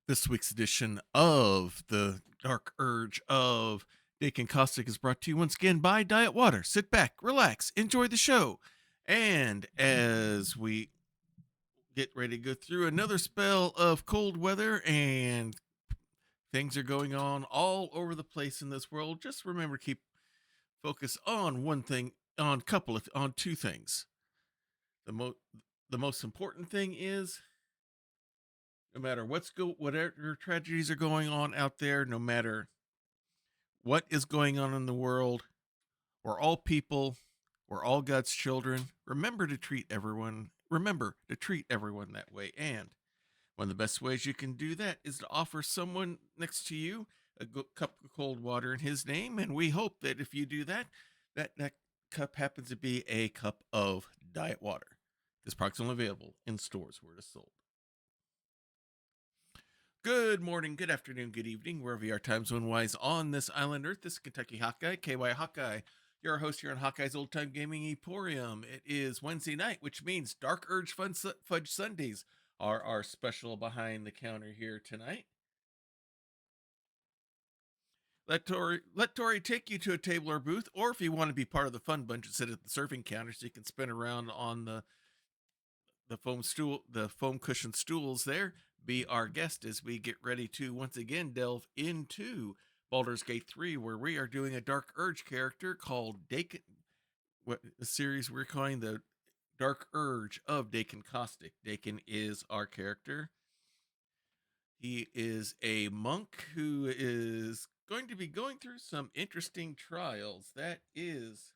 This week's edition of the Dark Urge of Dakin Kaustic is brought to you once again by Diet Water. Sit back, relax, enjoy the show. And as we get ready to go through another spell of cold weather and things are going on all over the place in this world, just remember to keep focus on one thing, on two things. The most the most important thing is no matter whatever tragedies are going on out there, no matter what is going on in the world. We're all people. We're all God's children. Remember to treat everyone that way. And one of the best ways you can do that is to offer someone next to you a cup of cold water in his name. And we hope that if you do that, that cup happens to be a cup of diet water. This product's only available in stores where it is sold. Good morning, good afternoon, good evening, wherever you are time zone wise on this island Earth. This is Kentucky Hawkeye, KY Hawkeye, your host here on Hawkeye's Old Time Gaming Emporium. It is Wednesday night, which means Dark Urge Fudge Sundays are our special behind the counter here tonight. Let Tori take you to a table or booth, or if you want to be part of the fun bunch and sit at the serving counter so you can spin around on the foam cushion stools there, be our guest as we get ready to once again delve into Baldur's Gate 3, where we are doing a Dark Urge character called Dakin, what the series we're calling the Dark Urge of Dakin Kaustic. Dakin is our character. He is a monk who is going to be going through some interesting trials. That is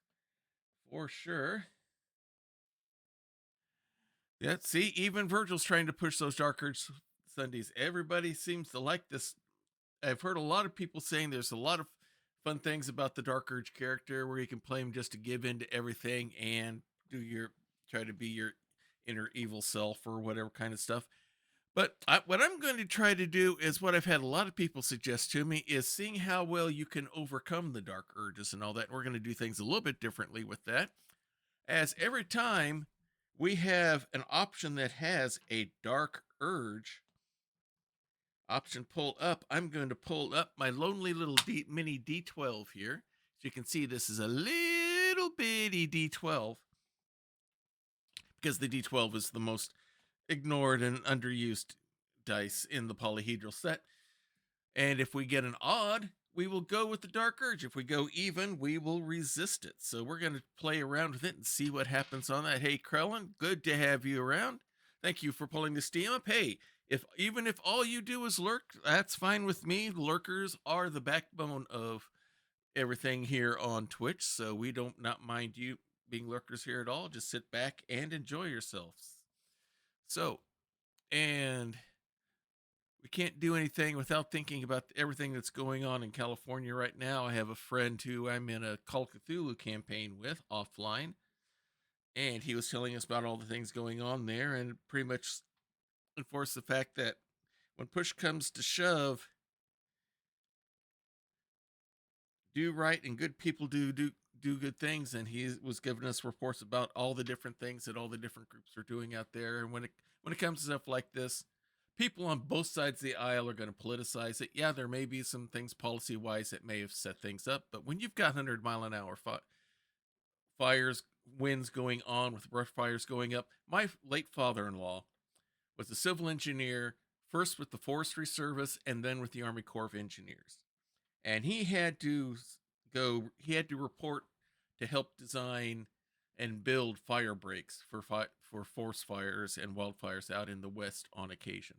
for sure. Yeah, see, even Virgil's trying to push those Dark Urge Sundays. Everybody seems to like this. I've heard a lot of people saying there's a lot of fun things about the Dark Urge character where you can play him just to give in to everything and try to be your inner evil self or whatever kind of stuff. But what I'm going to try to do is what I've had a lot of people suggest to me is seeing how well you can overcome the dark urges and all that. And we're going to do things a little bit differently with that. As every time we have an option that has a dark urge option pull up, I'm going to pull up my lonely little mini D12 here. So you can see this is a little bitty D12 because the D12 is the most ignored and underused dice in the polyhedral set. And if we get an odd, we will go with the Dark Urge. If we go even, we will resist it. So we're going to play around with it and see what happens on that. Hey, Krellin, good to have you around. Thank you for pulling the steam up. Hey, even if all you do is lurk, that's fine with me. Lurkers are the backbone of everything here on Twitch, so we don't not mind you being lurkers here at all. Just sit back and enjoy yourselves. So, and we can't do anything without thinking about everything that's going on in California right now. I have a friend who I'm in a Call of Cthulhu campaign with offline, and he was telling us about all the things going on there and pretty much enforce the fact that when push comes to shove, do right and good people do good things. And he was giving us reports about all the different things that all the different groups are doing out there. And when it comes to stuff like this, people on both sides of the aisle are going to politicize it. Yeah, there may be some things policy wise that may have set things up, but when you've got 100-mile-an-hour winds going on with brush fires going up, my late father-in-law was a civil engineer, first with the Forestry Service and then with the Army Corps of Engineers. And he had to report to help design and build fire breaks for forest fires and wildfires out in the West on occasion.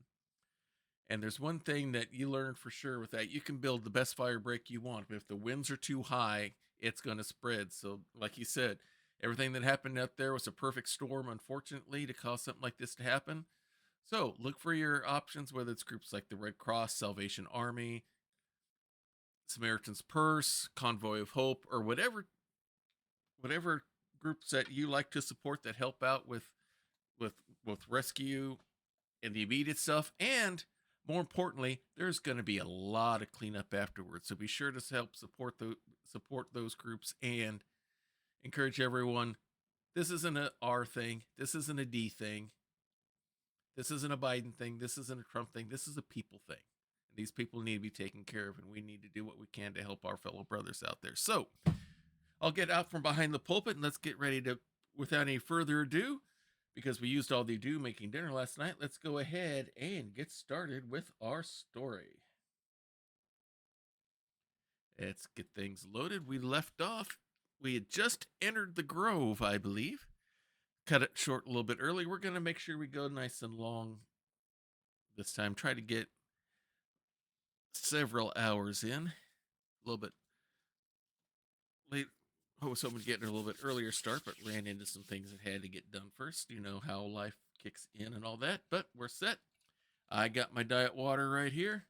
And there's one thing that you learn for sure with that: you can build the best fire break you want, but if the winds are too high, it's going to spread. So, like he said, everything that happened out there was a perfect storm, unfortunately, to cause something like this to happen. So, look for your options, whether it's groups like the Red Cross, Salvation Army, Samaritan's Purse, Convoy of Hope, or whatever groups that you like to support that help out with rescue and the immediate stuff. And more importantly, there's going to be a lot of cleanup afterwards. So be sure to help support those groups and encourage everyone. This isn't a R thing. This isn't a D thing. This isn't a Biden thing. This isn't a Trump thing. This is a people thing. And these people need to be taken care of, and we need to do what we can to help our fellow brothers out there. So I'll get out from behind the pulpit and let's get ready to, without any further ado, because we used all the ado making dinner last night, let's go ahead and get started with our story. Let's get things loaded. We left off. We had just entered the grove, I believe. Cut it short a little bit early. We're going to make sure we go nice and long this time. Try to get several hours in. A little bit late. I was hoping to get a little bit earlier start, but ran into some things that had to get done first. You know how life kicks in and all that. But we're set. I got my diet water right here.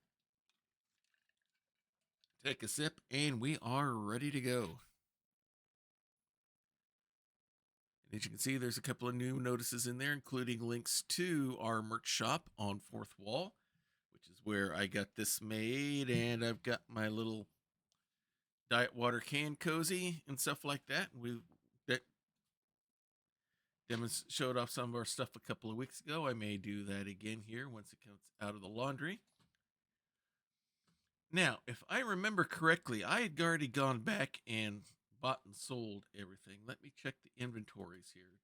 Take a sip, and we are ready to go. And as you can see, there's a couple of new notices in there, including links to our merch shop on Fourth Wall, which is where I got this made, and I've got my little diet water can cozy and stuff like that. We showed off some of our stuff a couple of weeks ago. I may do that again here once it comes out of the laundry. Now, if I remember correctly, I had already gone back and bought and sold everything. Let me check the inventories here.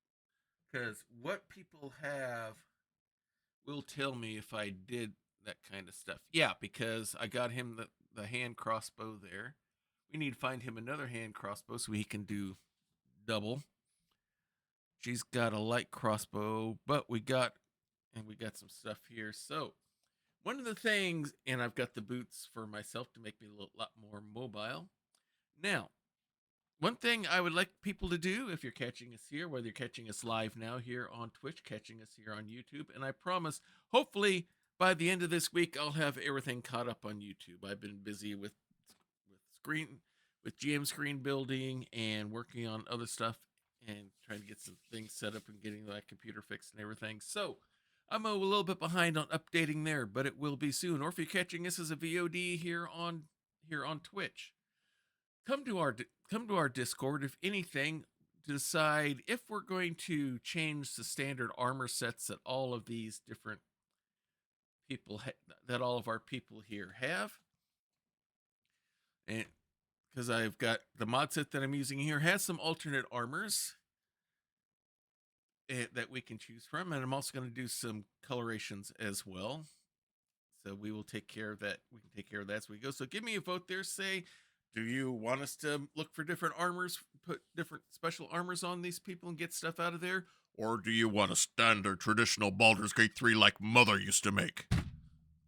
Because what people have will tell me if I did that kind of stuff. Yeah, because I got him the hand crossbow there. We need to find him another hand crossbow so he can do double. She's got a light crossbow, but we got some stuff here. So one of the things, and I've got the boots for myself to make me a lot more mobile. Now, one thing I would like people to do, if you're catching us here, whether you're catching us live now here on Twitch, catching us here on YouTube, and I promise, hopefully by the end of this week, I'll have everything caught up on YouTube. I've been busy with GM screen building and working on other stuff and trying to get some things set up and getting that computer fixed and everything. So I'm a little bit behind on updating there, but it will be soon. Or if you're catching this as a VOD here on Twitch, come to our Discord, if anything, to decide if we're going to change the standard armor sets that all of these different people that all of our people here have. And because I've got the mod set that I'm using here has some alternate armors that we can choose from, and I'm also going to do some colorations as well. So we will take care of that. We can take care of that as we go. So give me a vote there. Say, do you want us to look for different armors, put different special armors on these people and get stuff out of there? Or do you want a standard traditional Baldur's Gate 3 like Mother used to make?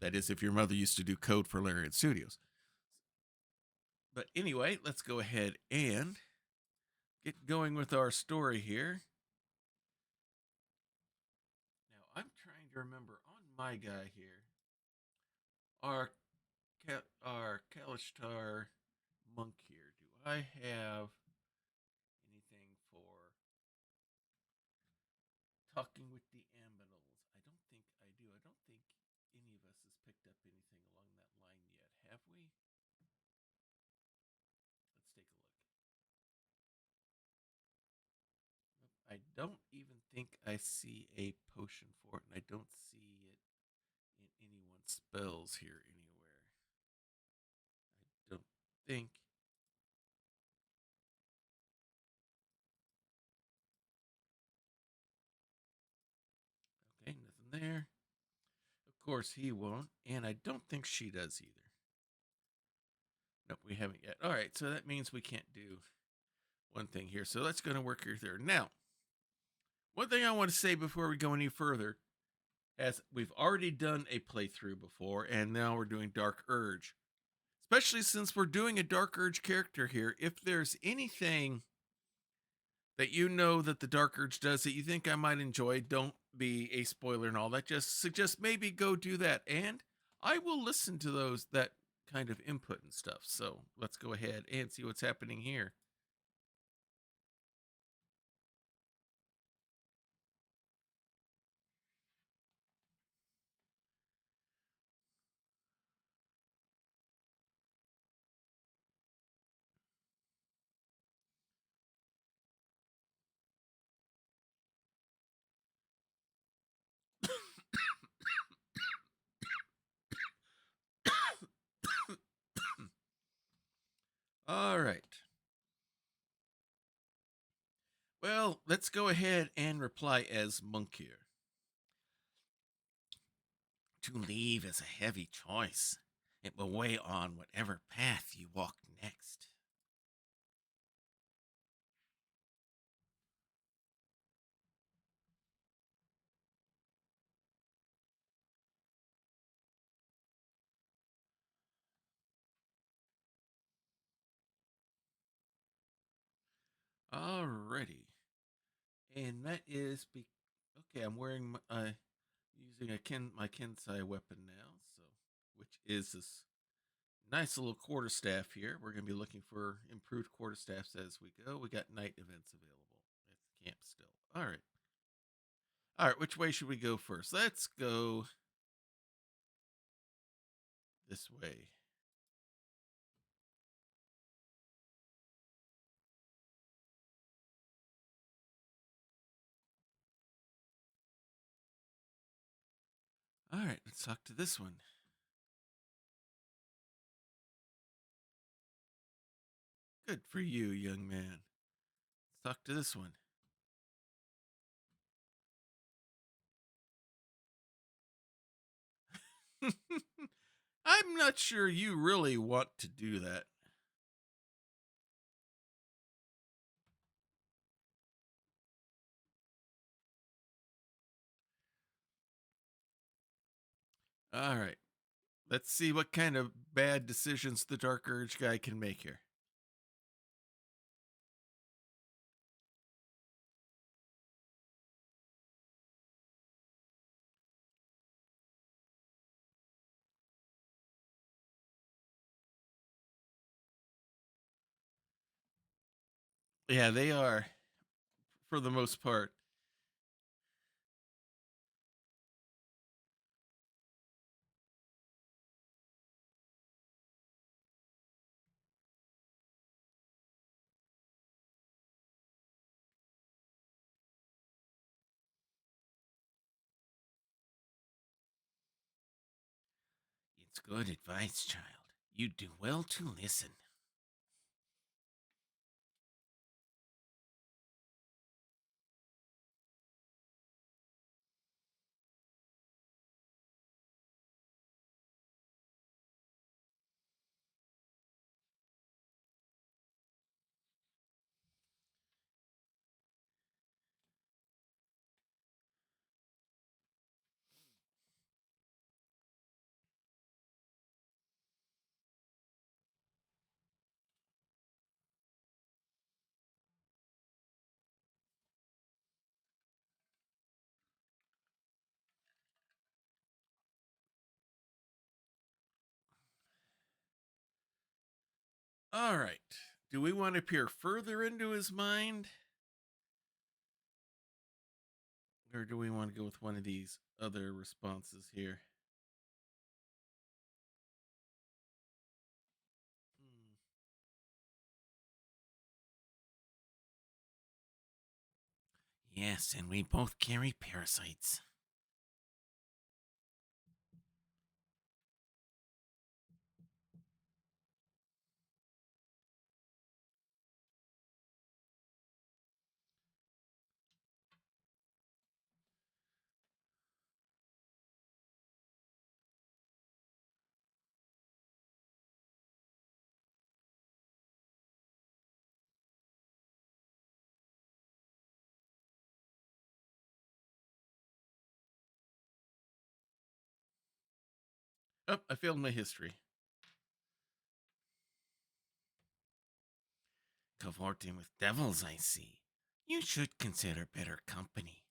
That is, if your mother used to do code for Lariat Studios. But anyway, let's go ahead and get going with our story here. Now, I'm trying to remember on my guy here, our Kalishtar monk here. Do I have anything for talking with the Aminals? I don't think I do. I don't think any of us has picked up anything along that line yet, have we? Let's take a look. I don't even think I see a potion for it, and I don't see it in anyone's spells here anywhere. I don't think. Okay, nothing there. Of course he won't, and I don't think she does either. Nope, we haven't yet. All right, so that means we can't do one thing here. So let's go to work here there. Now, one thing I want to say before we go any further, as we've already done a playthrough before, and now we're doing Dark Urge. Especially since we're doing a Dark Urge character here, if there's anything that you know that the Dark Urge does that you think I might enjoy, don't be a spoiler and all that. Just suggest maybe go do that, and I will listen to that kind of input and stuff. So let's go ahead and see what's happening here. All right. Well, let's go ahead and reply as Monk here. To leave is a heavy choice. It will weigh on whatever path you walk next. Alrighty. And that is okay. I'm wearing using my Kensai weapon now, so which is this nice little quarterstaff here. We're going to be looking for improved quarterstaffs as we go. We got night events available at camp still. All right. All right. Which way should we go first? Let's go this way. All right. Let's talk to this one. Good for you, young man. Let's talk to this one. I'm not sure you really want to do that. All right. Let's see what kind of bad decisions the Dark Urge guy can make here. Yeah, they are, for the most part. It's good advice, child. You do well to listen. All right. Do we want to peer further into his mind? Or do we want to go with one of these other responses here? Hmm. Yes, and we both carry parasites. Oh, I failed my history. Cavorting with devils, I see. You should consider better company.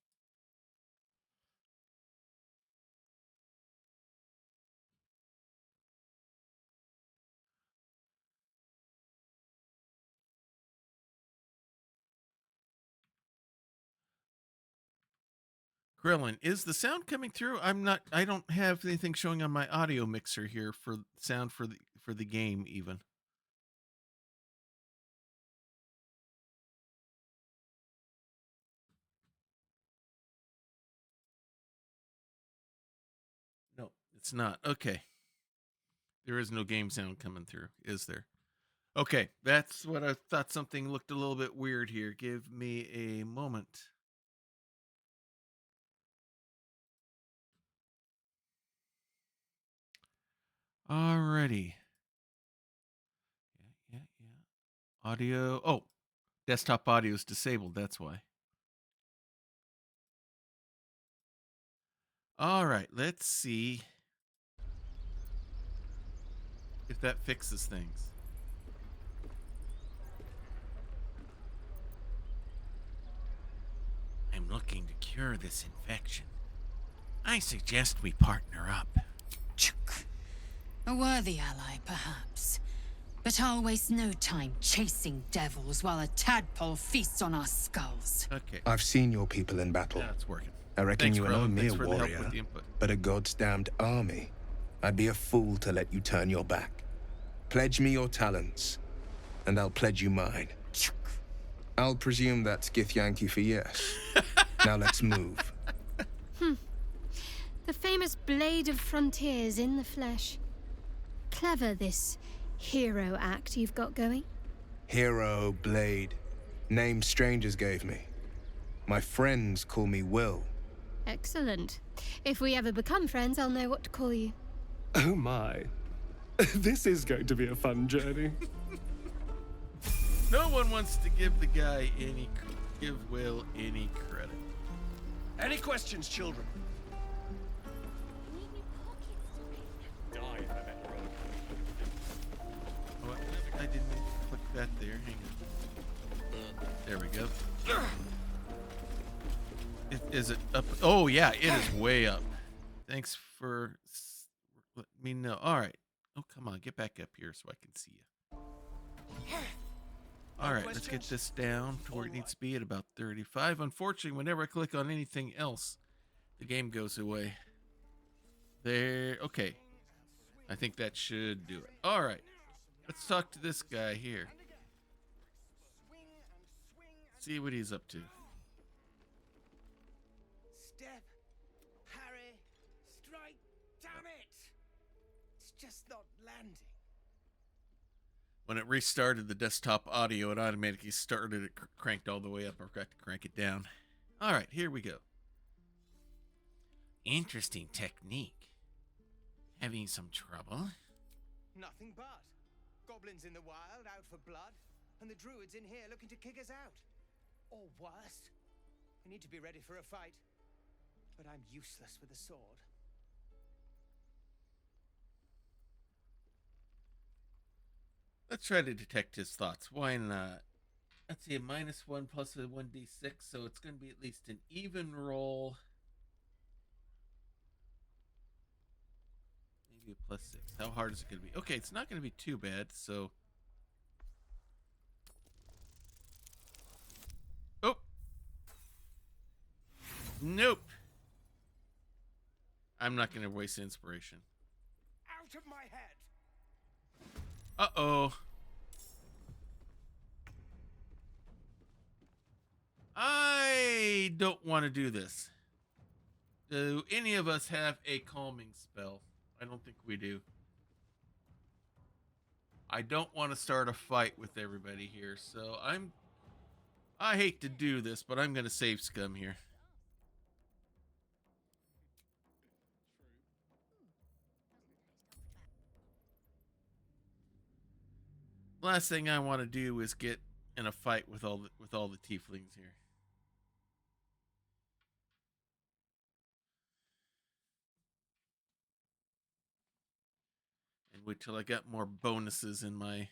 Krillin, is the sound coming through? I don't have anything showing on my audio mixer here for sound for the game even. No, it's not. Okay. There is no game sound coming through, is there? Okay, that's what I thought. Something looked a little bit weird here. Give me a moment. Alrighty. Yeah. Audio. Oh, desktop audio is disabled. That's why. All right, let's see if that fixes things. I'm looking to cure this infection. I suggest we partner up. Chuk. A worthy ally, perhaps. But I'll waste no time chasing devils while a tadpole feasts on our skulls. Okay, I've seen your people in battle. that's working. I reckon Thanks, you are no Rowan. mere Thanks for the help with warrior, the input. but a god's damned army. I'd be a fool to let you turn your back. Pledge me your talents, and I'll pledge you mine. Chuk. I'll presume that's Githyanki for yes. Now let's move. The famous blade of frontiers in the flesh. Clever, this hero act you've got going. Hero, Blade. Name strangers gave me. My friends call me Will. Excellent. If we ever become friends, I'll know what to call you. Oh my. This is going to be a fun journey. No one wants to give the guy give Will any credit. Any questions, children? Oh, I didn't click that there. Hang on. There we go. Is it up? Oh, yeah, it is way up. Thanks for letting me know. All right. Oh, come on. Get back up here so I can see you. All right, let's get this down to where it needs to be at about 35. Unfortunately, whenever I click on anything else, the game goes away. There. Okay. I think that should do it. All right. Let's talk to this guy here. See what he's up to. Step, parry, strike, damn it! It's just not landing. When it restarted the desktop audio, it automatically started it cranked all the way up. I forgot to crank it down. All right, here we go. Interesting technique. Having some trouble? Nothing but. Goblins in the wild, out for blood, and the Druids in here looking to kick us out. Or worse. I need to be ready for a fight, but I'm useless with a sword. Let's try to detect his thoughts. Why not? Let's see, a -1 plus a 1d6, so it's going to be at least an even roll. Maybe a +6. How hard is it going to be? Okay, it's not going to be too bad, so... Oh! Nope! I'm not going to waste inspiration. Out of my head! Uh-oh. I don't want to do this. Do any of us have a calming spell? I don't think we do. I don't want to start a fight with everybody here, so I hate to do this, but I'm going to save scum here. Last thing I want to do is get in a fight with all the tieflings here. And wait till I got more bonuses in my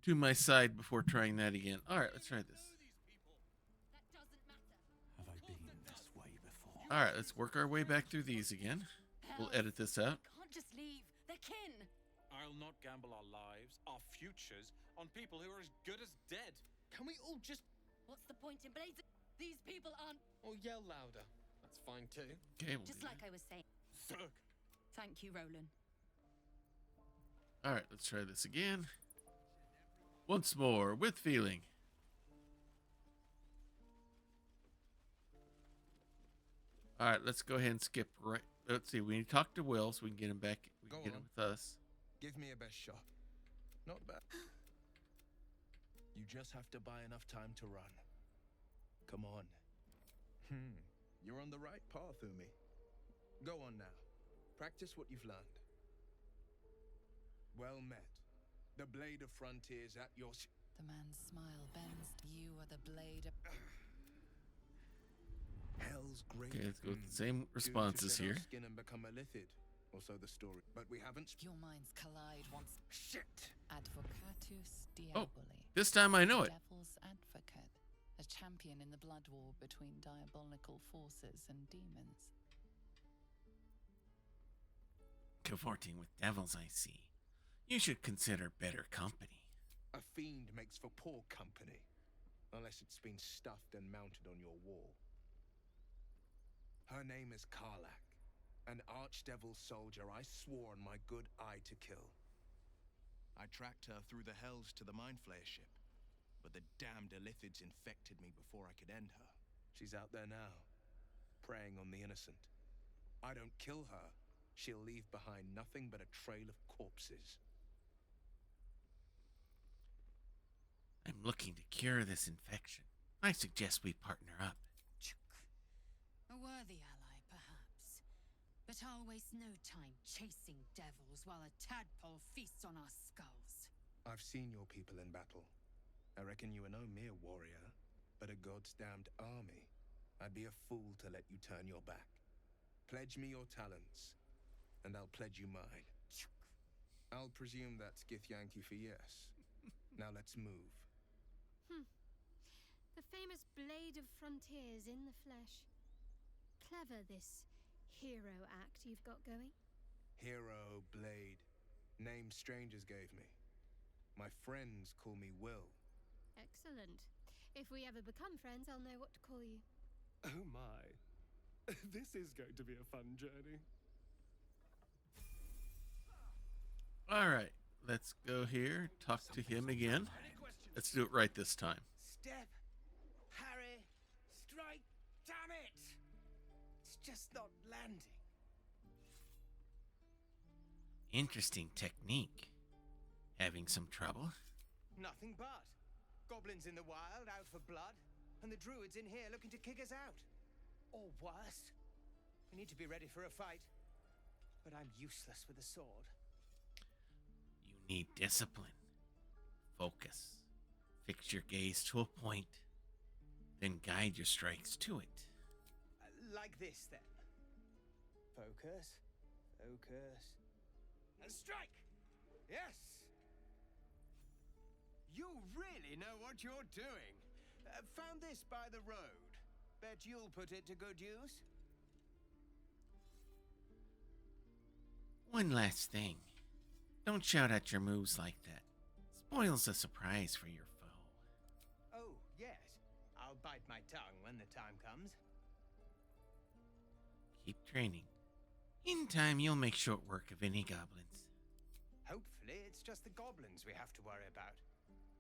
to my side before trying that again. All right, let's try this. Have I been this way before? All right, let's work our way back through these again. We'll edit this out. Can't just leave. They're kin. I'll not gamble our lives, our futures, on people who are as good as dead. Can we all just... What's the point in blazing? These people aren't... or yell louder? That's fine too. Okay, we'll Just do like I was saying. Zerg. Thank you, Roland. that. All right, let's try this again. Once more, with feeling. All right, let's go ahead and skip right. Let's see. We need to talk to Will so we can get him back. We can get him with us. Give me a best shot. Not bad. You just have to buy enough time to run. Come on. You're on the right path, Umi. Go on now. Practice what you've learned. Well met. The blade of frontiers at your... The man's smile bends. You are the blade of... Hell's great. Okay, let's go with the same responses here. Skin and become a lithid. Also the story. But we haven't... Your minds collide once. Shit! Advocatus Oh, diaboli. this time I know it. Devil's advocate. A champion in the blood war between diabolical forces and demons. Cavorting with devils, I see. You should consider better company. A fiend makes for poor company. Unless it's been stuffed and mounted on your wall. Her name is Karlak. An archdevil soldier I swore on my good eye to kill. I tracked her through the hells to the Mind Flayer ship, but the damned Illithids infected me before I could end her. She's out there now, preying on the innocent. I don't kill her, she'll leave behind nothing but a trail of corpses. I'm looking to cure this infection. I suggest we partner up. A worthy ally, perhaps. But I'll waste no time chasing devils while a tadpole feasts on our skulls. I've seen your people in battle. I reckon you are no mere warrior, but a god's damned army. I'd be a fool to let you turn your back. Pledge me your talents, and I'll pledge you mine. I'll presume that's Githyanki for yes. Now let's move. The famous blade of frontiers in the flesh. Clever, this hero act you've got going. Hero, blade. Name strangers gave me. My friends call me Will. Excellent. If we ever become friends, I'll know what to call you. Oh my. This is going to be a fun journey. All right, let's go here, talk to him again. Let's do it right this time. Step, parry, strike, damn it! It's just not landing. Interesting technique. Having some trouble? Nothing but. Goblins in the wild, out for blood, and the Druids in here looking to kick us out. Or worse. We need to be ready for a fight. But I'm useless with a sword. You need discipline. Focus. Fix your gaze to a point. Then guide your strikes to it. Like this, then. Focus. Focus. And strike! Yes! You really know what you're doing. Found this by the road. Bet you'll put it to good use. One last thing. Don't shout out your moves like that. Spoils the surprise for your foe. Oh, yes. I'll bite my tongue when the time comes. Keep training. In time, you'll make short work of any goblins. Hopefully, it's just the goblins we have to worry about.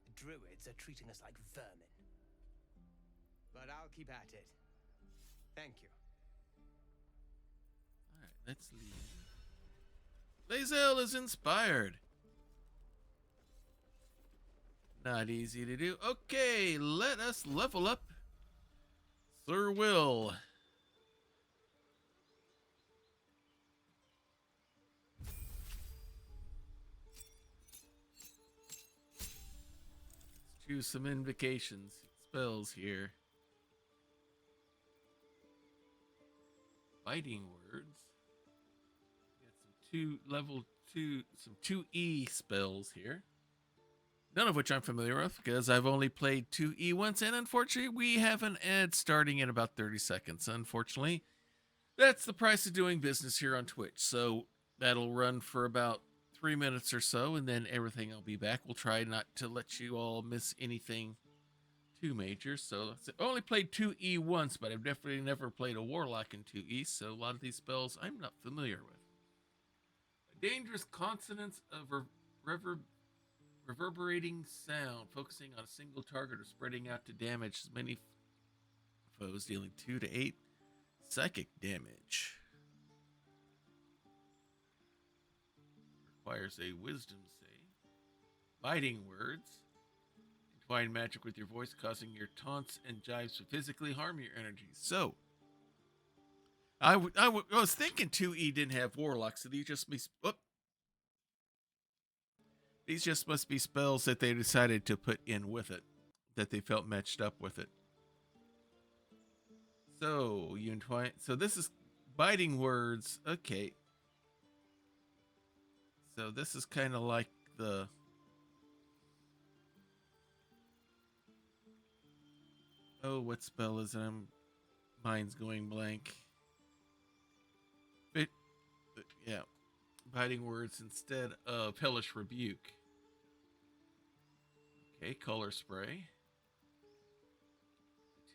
The Druids are treating us like vermin. But I'll keep at it. Thank you. Alright, let's leave. Lae'zel is inspired. Not easy to do. Okay, let us level up Sir Will. Let's choose some invocations, spells here. Fighting words. Got some 2E spells here. None of which I'm familiar with because I've only played 2E once, and unfortunately we have an ad starting in about 30 seconds. Unfortunately, that's the price of doing business here on Twitch. So that'll run for about 3 minutes or so, and then everything will be back. We'll try not to let you all miss anything too major. So I only played 2E once, but I've definitely never played a Warlock in 2E, so a lot of these spells I'm not familiar with. A dangerous consonance of reverberating sound, focusing on a single target or spreading out to damage as many foes, dealing 2 to 8 psychic damage. Requires a wisdom save. Biting words. Entwine magic with your voice, causing your taunts and jibes to physically harm your energies. So, I was thinking 2E didn't have warlocks, so these just be these just must be spells that they decided to put in with it, that they felt matched up with it. So you entwine. So this is biting words. Okay. So this is kind of like the. Oh, what spell is it? Mine's going blank. Yeah, biting words instead of hellish rebuke. Okay, color spray.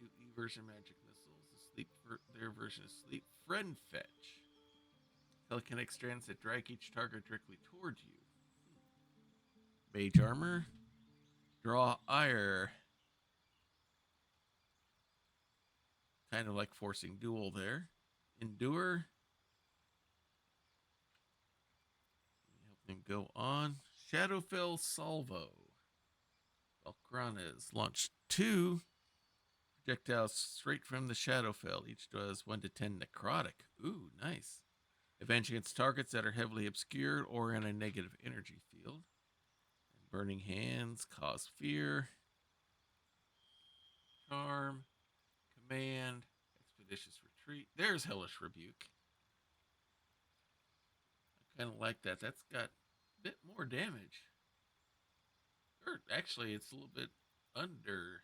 2E version magic missiles. Their version is sleep. Friend fetch. Telekinetic strands that drag each target directly towards you. Mage armor. Draw ire. Kind of like forcing duel there. Endure. Help them go on. Shadowfell salvo. Valkranas. Launch 2 projectiles straight from the Shadowfell. Each does 1 to 10 necrotic. Ooh, nice. Avenge against targets that are heavily obscured or in a negative energy field. And burning hands cause fear. Charm. Command. Expeditious retreat. There's hellish rebuke. I kind of like that. That's got a bit more damage. Or actually, it's a little bit under.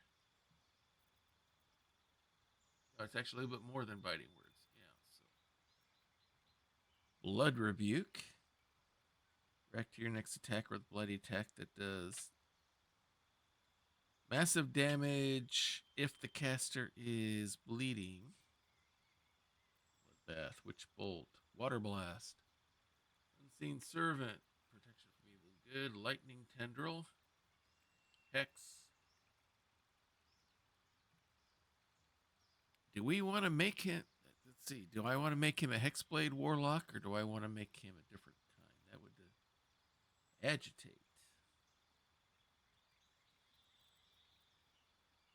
Oh, it's actually a little bit more than biting words. Yeah. So, blood rebuke. React to your next attack with bloody attack that does massive damage if the caster is bleeding. Bloodbath, witch bolt, water blast, unseen servant, protection from evil good, lightning tendril, hex. Do we want to make him? Let's see. Do I want to make him a hexblade warlock, or do I want to make him a different kind? That would agitate.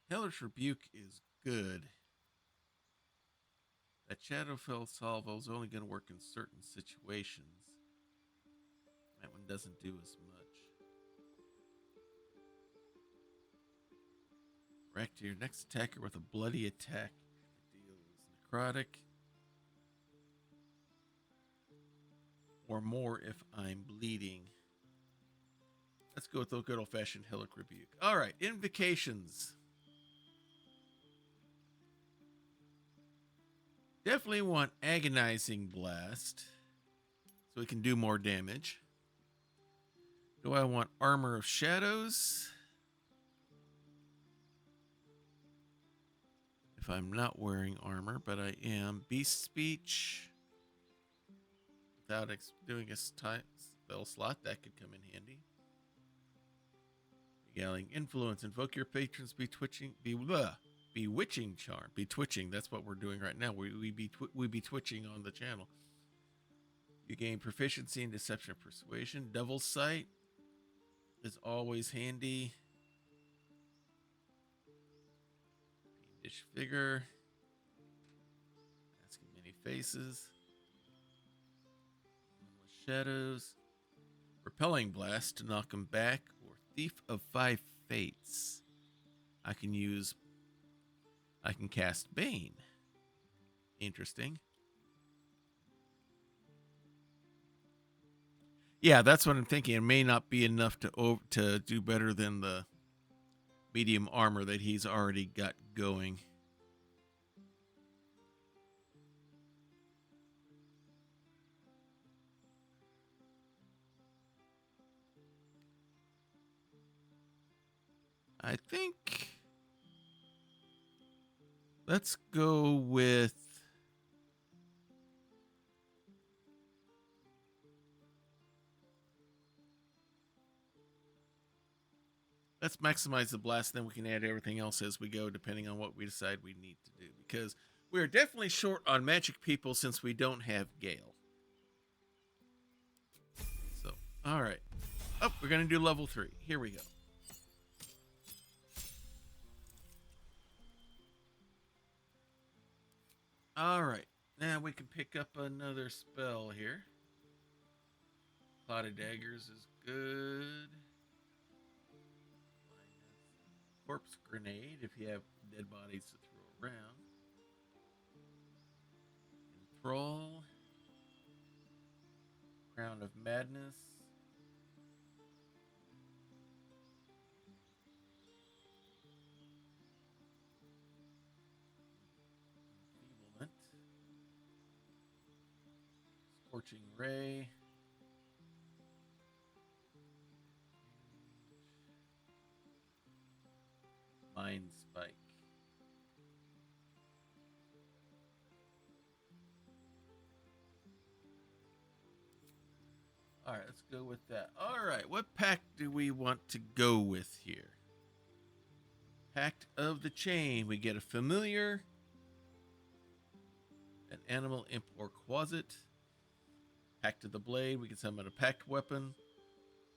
Hellish rebuke is good. That Shadowfell salvo is only going to work in certain situations. That one doesn't do as much. React to your next attacker with a bloody attack. It deals necrotic. Or more if I'm bleeding. Let's go with the good old-fashioned Hellish rebuke. Alright, invocations. Definitely want Agonizing Blast, so we can do more damage. Do I want Armor of Shadows? If I'm not wearing armor, but I am. Beast Speech. Without doing a spell slot, that could come in handy. Beguiling Influence. Invoke your patrons Bewitching Charm. Betwitching. That's what we're doing right now. We be twitching on the channel. You gain proficiency in Deception and Persuasion. Devil's Sight is always handy. Fiendish Figure. Asking Many Faces. Shadows. Repelling Blast to knock him back. Or Thief of Five Fates. I can cast Bane. Interesting. Yeah, that's what I'm thinking. It may not be enough to do better than the medium armor that he's already got going. I think let's go with let's maximize the blast, then we can add everything else as we go, depending on what we decide we need to do. Because we're definitely short on magic people since we don't have Gale. So, all right. Oh, We're going to do level 3. Here we go. All right. Now we can pick up another spell here. Cloud of Daggers is good. Corpse Grenade if you have dead bodies to throw around. Enthrall. Crown of Madness. Enfeeblement. Scorching Ray. Mind Spike. All right, let's go with that. All right, what pact do we want to go with here? Pact of the Chain. We get a familiar, an animal, imp, or quasit. Pact of the Blade. We can summon a pact weapon,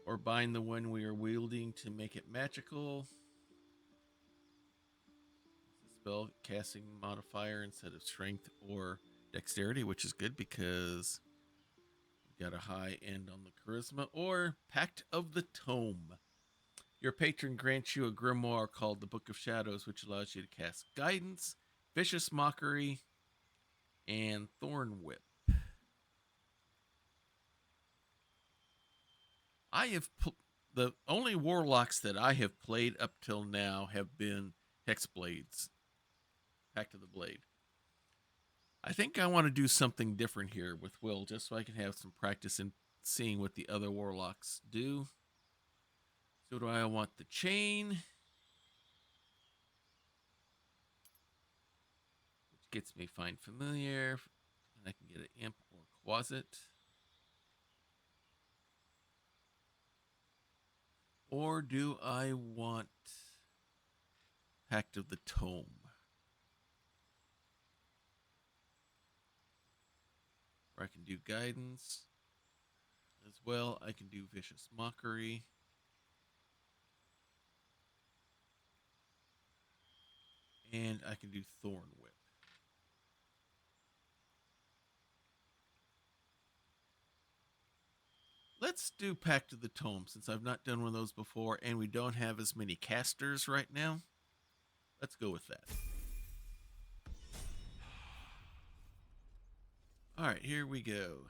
or bind the one we are wielding to make it magical. Spell casting modifier instead of strength or dexterity, which is good because we got a high end on the charisma. Or Pact of the Tome. Your patron grants you a grimoire called the Book of Shadows, which allows you to cast Guidance, Vicious Mockery, and Thorn Whip. The only warlocks that I have played up till now have been Hexblades. Pact of the Blade. I think I want to do something different here with Will, just so I can have some practice in seeing what the other warlocks do. So do I want the chain, which gets me Find Familiar, and I can get an imp or quasit. Or do I want Pact of the Tome? Or I can do Guidance as well. I can do Vicious Mockery. And I can do Thorn Whip. Let's do Pact of the Tome, since I've not done one of those before, and we don't have as many casters right now. Let's go with that. All right, here we go.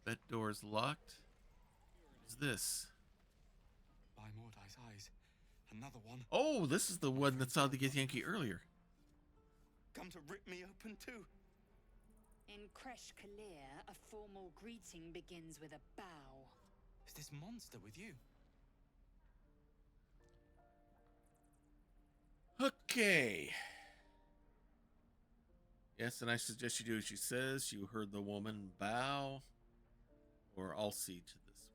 That door's locked. What's this? By Mordai's eyes, another one. Oh, this is the one that saw the Githyanki earlier. Come to rip me open too. In Kresh Kalir, a formal greeting begins with a bow. Is this monster with you? Okay. Yes, and I suggest you do as she says. You heard the woman bow, or I'll see to this one.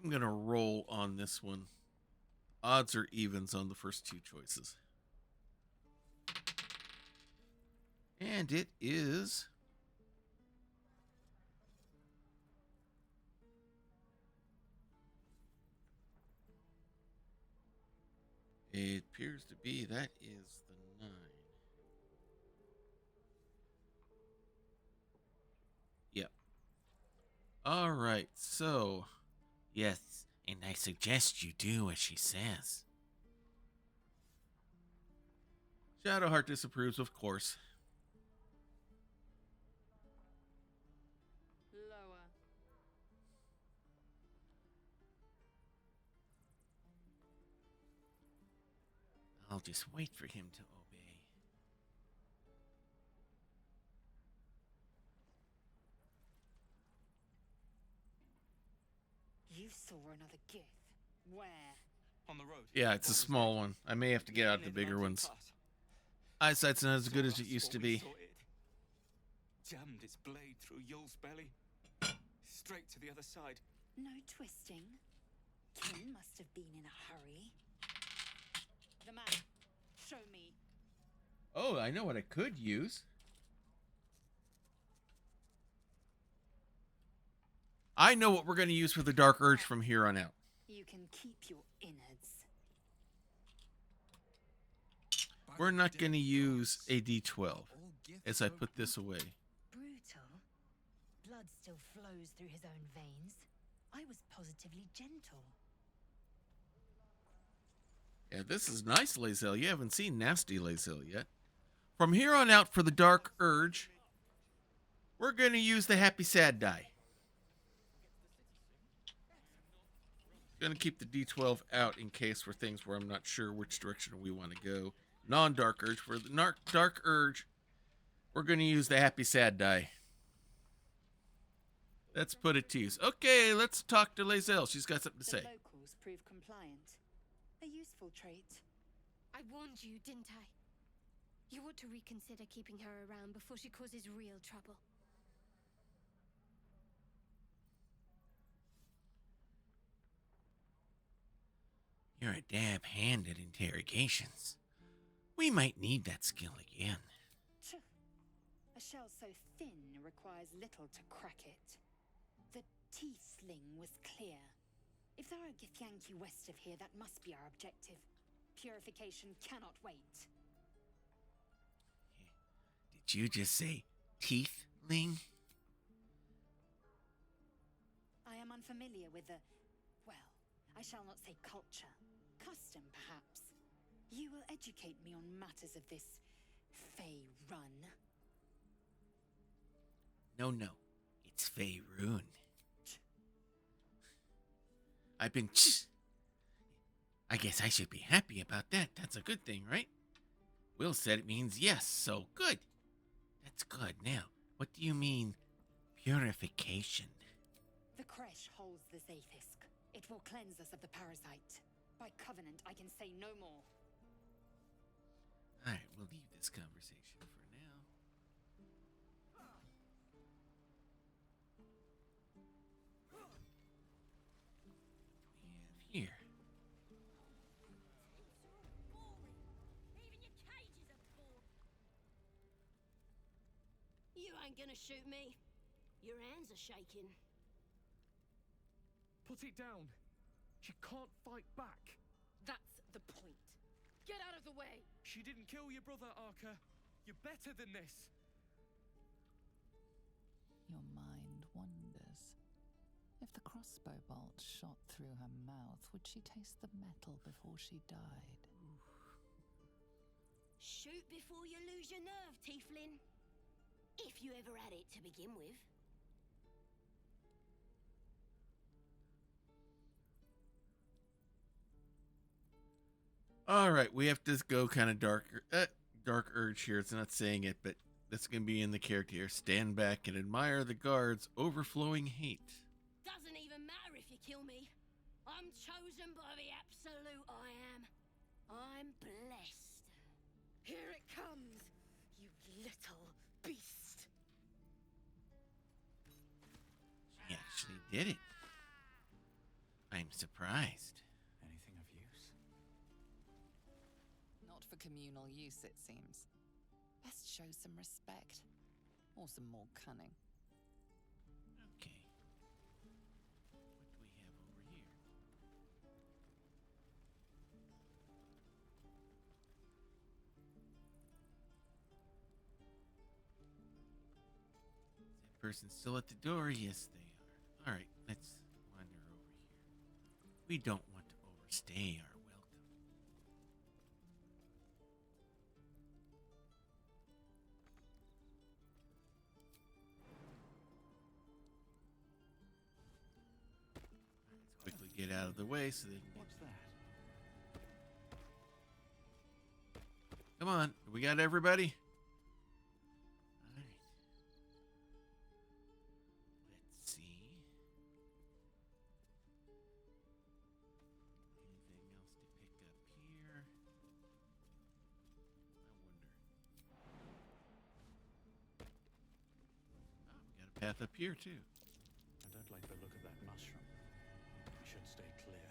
I'm going to roll on this one. Odds or evens on the first two choices. And it is... It appears to be that is the 9. Yep. All right, so... Yes, and I suggest you do as she says. Shadowheart disapproves, of course. Lower. I'll just wait for him to obey. You saw another Gith. Where? On the road. Yeah, it's a small one. I may have to get out the bigger ones. Eyesight's not as good as it used to be. Jammed its blade through Yul's belly. Straight to the other side. No twisting. Kin must have been in a hurry. The map. Show me. Oh, I know what I could use. I know what we're going to use for the Dark Urge from here on out. You can keep your innards. We're not going to use a D12 as I put this away. Brutal. Blood still flows through his own veins. I was positively gentle. Yeah, this is nice, Lae'zel. You haven't seen nasty Lae'zel yet. From here on out for the Dark Urge, we're going to use the Happy Sad die. Going to keep the D12 out in case for things where I'm not sure which direction we want to go. Non-Dark Urge. For the Dark Urge, we're going to use the Happy Sad die. Let's put it to use. Okay, let's talk to Lae'zel. She's got something to say. The locals prove compliant. A useful trait. I warned you, didn't I? You ought to reconsider keeping her around before she causes real trouble. You're a dab hand at interrogations. We might need that skill again. A shell so thin requires little to crack it. The teeth sling was clear. If there are Githyanki west of here, that must be our objective. Purification cannot wait. Did you just say teethling? I am unfamiliar with the, well, I shall not say culture. Custom, perhaps. You will educate me on matters of this Fey run. No, it's Faerun. I've been. I guess I should be happy about that. That's a good thing, right? Will said it means yes, so good. That's good. Now, what do you mean, purification? The creche holds the Zaithisk. It will cleanse us of the parasite. By covenant, I can say no more. Alright, we'll leave this conversation for now. We have here. You ain't gonna shoot me. Your hands are shaking. Put it down. She can't fight back. That's the point. Get out of the way. She didn't kill your brother, Arca. You're better than this. Your mind wanders. If the crossbow bolt shot through her mouth, would she taste the metal before she died? Shoot before you lose your nerve, Tieflin. If you ever had it to begin with. All right, we have to go kind of dark urge here. It's not saying it, but that's going to be in the character here. Stand back and admire the guards' overflowing hate. Doesn't even matter if you kill me. I'm chosen by the absolute I am. I'm blessed. Here it comes, you little beast. She actually did it. I'm surprised. Anything of use? Not for communal use, it seems. Best show some respect. Or some more cunning. Okay. What do we have over here? Is that person still at the door? Yes, they are. All right, let's wander over here. We don't want to overstay our welcome. Let's quickly get out of the way so they can. What's that? Come on, we got everybody? All right. Let's see. Anything else to pick up here? I wonder. Oh, we got a path up here too. I don't like the look of that mushroom. We should stay clear.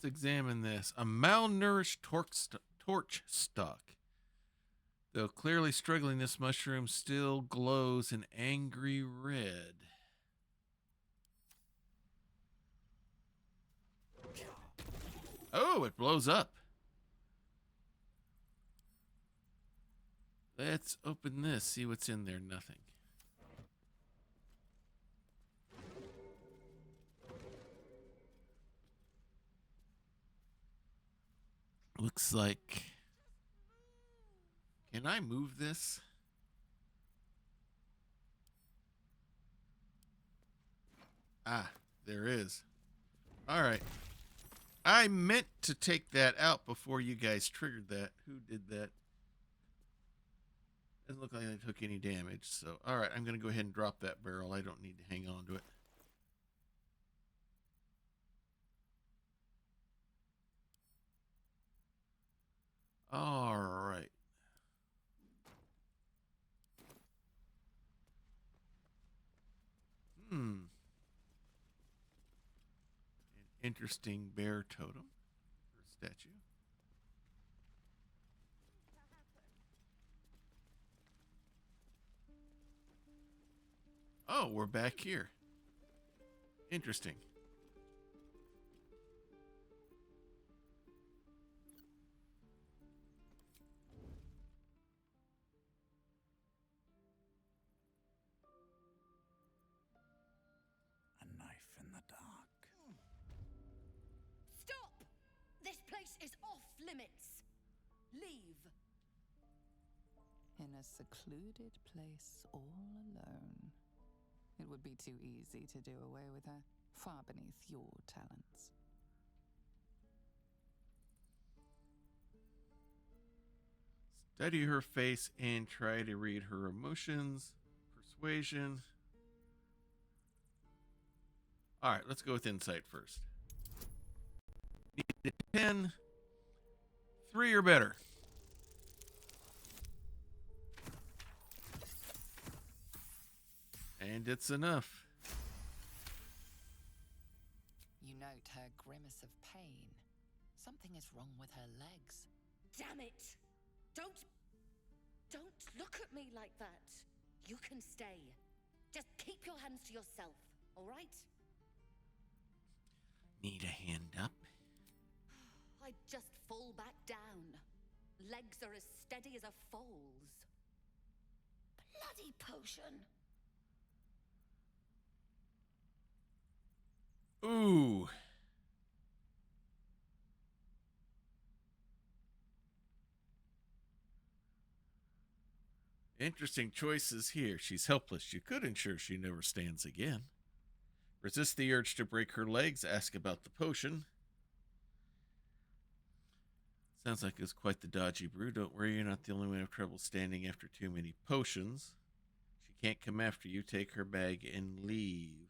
Let's examine this. A malnourished torch stalk. Though clearly struggling, this mushroom still glows an angry red. Oh, it blows up. Let's open this, see what's in there. Nothing. Looks like... Can I move this? Ah, there is. All right. I meant to take that out before you guys triggered that. Who did that? Doesn't look like I took any damage. So, all right, I'm going to go ahead and drop that barrel. I don't need to hang on to it. All right. An interesting bear totem or statue. Oh, we're back here. Interesting. A knife in the dark. Stop! This place is off limits. Leave. In a secluded place all alone. It would be too easy to do away with her, far beneath your talents. Study her face and try to read her emotions. Persuasion. All right, let's go with insight first. Need a 10. 3 or better. And it's enough. You note her grimace of pain. Something is wrong with her legs. Damn it! Don't look at me like that. You can stay. Just keep your hands to yourself, all right? Need a hand up? I just fall back down. Legs are as steady as a foal's. Bloody potion. Ooh. Interesting choices here. She's helpless. You could ensure she never stands again. Resist the urge to break her legs. Ask about the potion. Sounds like it's quite the dodgy brew. Don't worry, you're not the only one who have trouble standing after too many potions. She can't come after you. Take her bag and leave.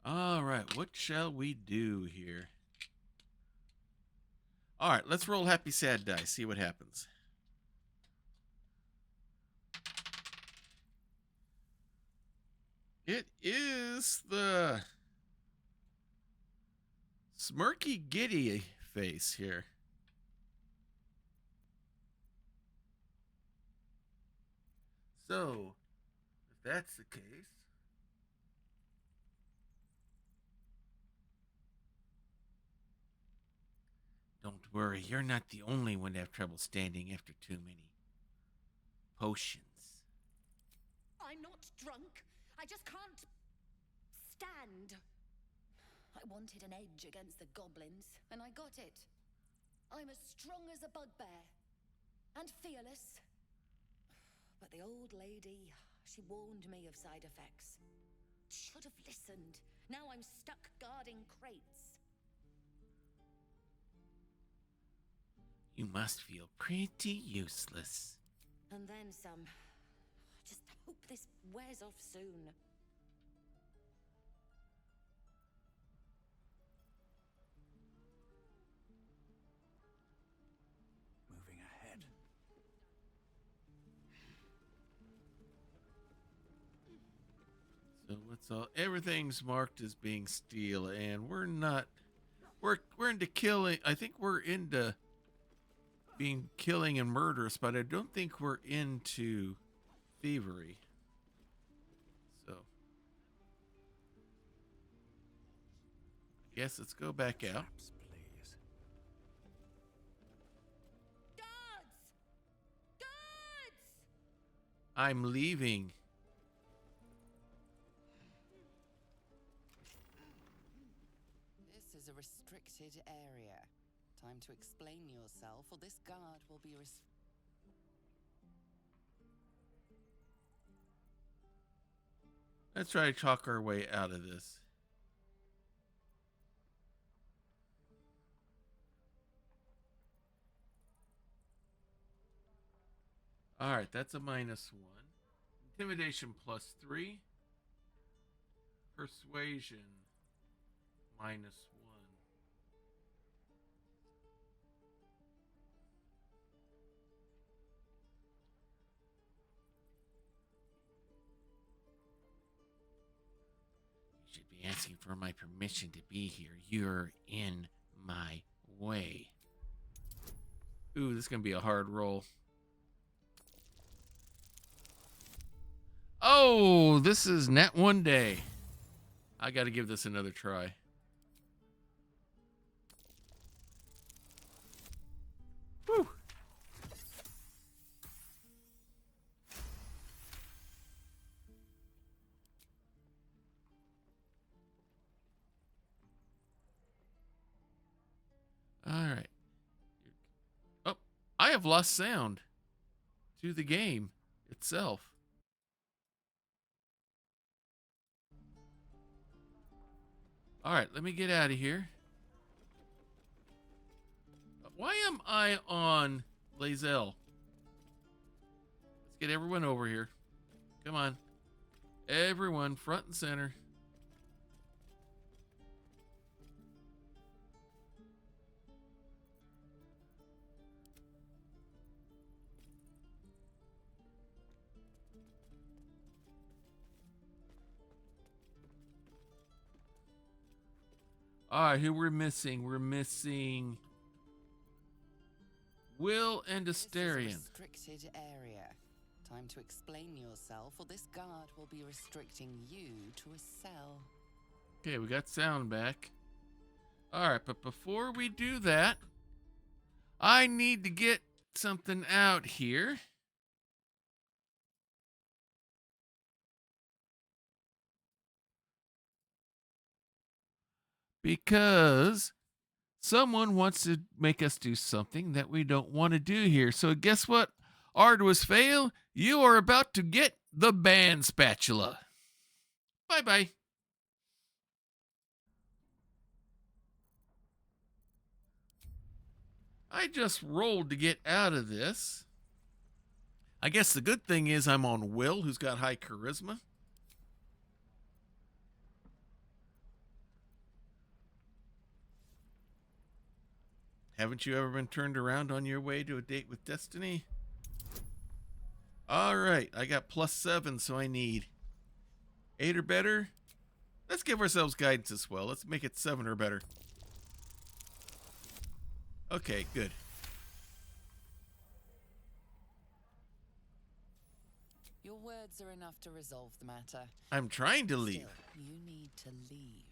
All right, what shall we do here? All right, let's roll happy sad dice. See what happens. It is the smirky giddy face here. So, if that's the case, don't worry, you're not the only one to have trouble standing after too many potions. I'm not drunk. I just can't stand. I wanted an edge against the goblins, and I got it. I'm as strong as a bugbear, and fearless. But the old lady, she warned me of side effects. Should have listened. Now I'm stuck guarding crates. You must feel pretty useless. And then some. I just hope this wears off soon. Moving ahead. So what's all? Everything's marked as being steel, and we're not. We're into killing. I think we're into being killing and murderous, but I don't think we're into thievery. So I guess let's go back out. Please. Guards! Guards! I'm leaving. This is a restricted area. Time to explain yourself, or this guard will be Let's try to talk our way out of this. All right, that's a -1. Intimidation +3. Persuasion -1. You should be asking for my permission to be here. You're in my way. Ooh, this is going to be a hard roll. Oh, this is net 1 day. I got to give this another try. Whew. All right. Oh, I have lost sound to the game itself. All right, let me get out of here. Why am I on Lae'zel? Let's get everyone over here. Come on. Everyone, front and center. All right, who we're missing? We're missing Will and Asterion. restricted area. Time to explain yourself, or this guard will be restricting you to a cell. Okay, we got sound back. All right, but before we do that, I need to get something out here. Because someone wants to make us do something that we don't want to do here. So guess what? Arduous fail, you are about to get the band spatula. Bye-bye. I just rolled to get out of this. I guess the good thing is I'm on Will, who's got high charisma. Haven't you ever been turned around on your way to a date with destiny? All right, I got +7, so I need 8 or better. Let's give ourselves guidance as well. Let's make it 7 or better. Okay, good. Your words are enough to resolve the matter. I'm trying to leave. Still, you need to leave.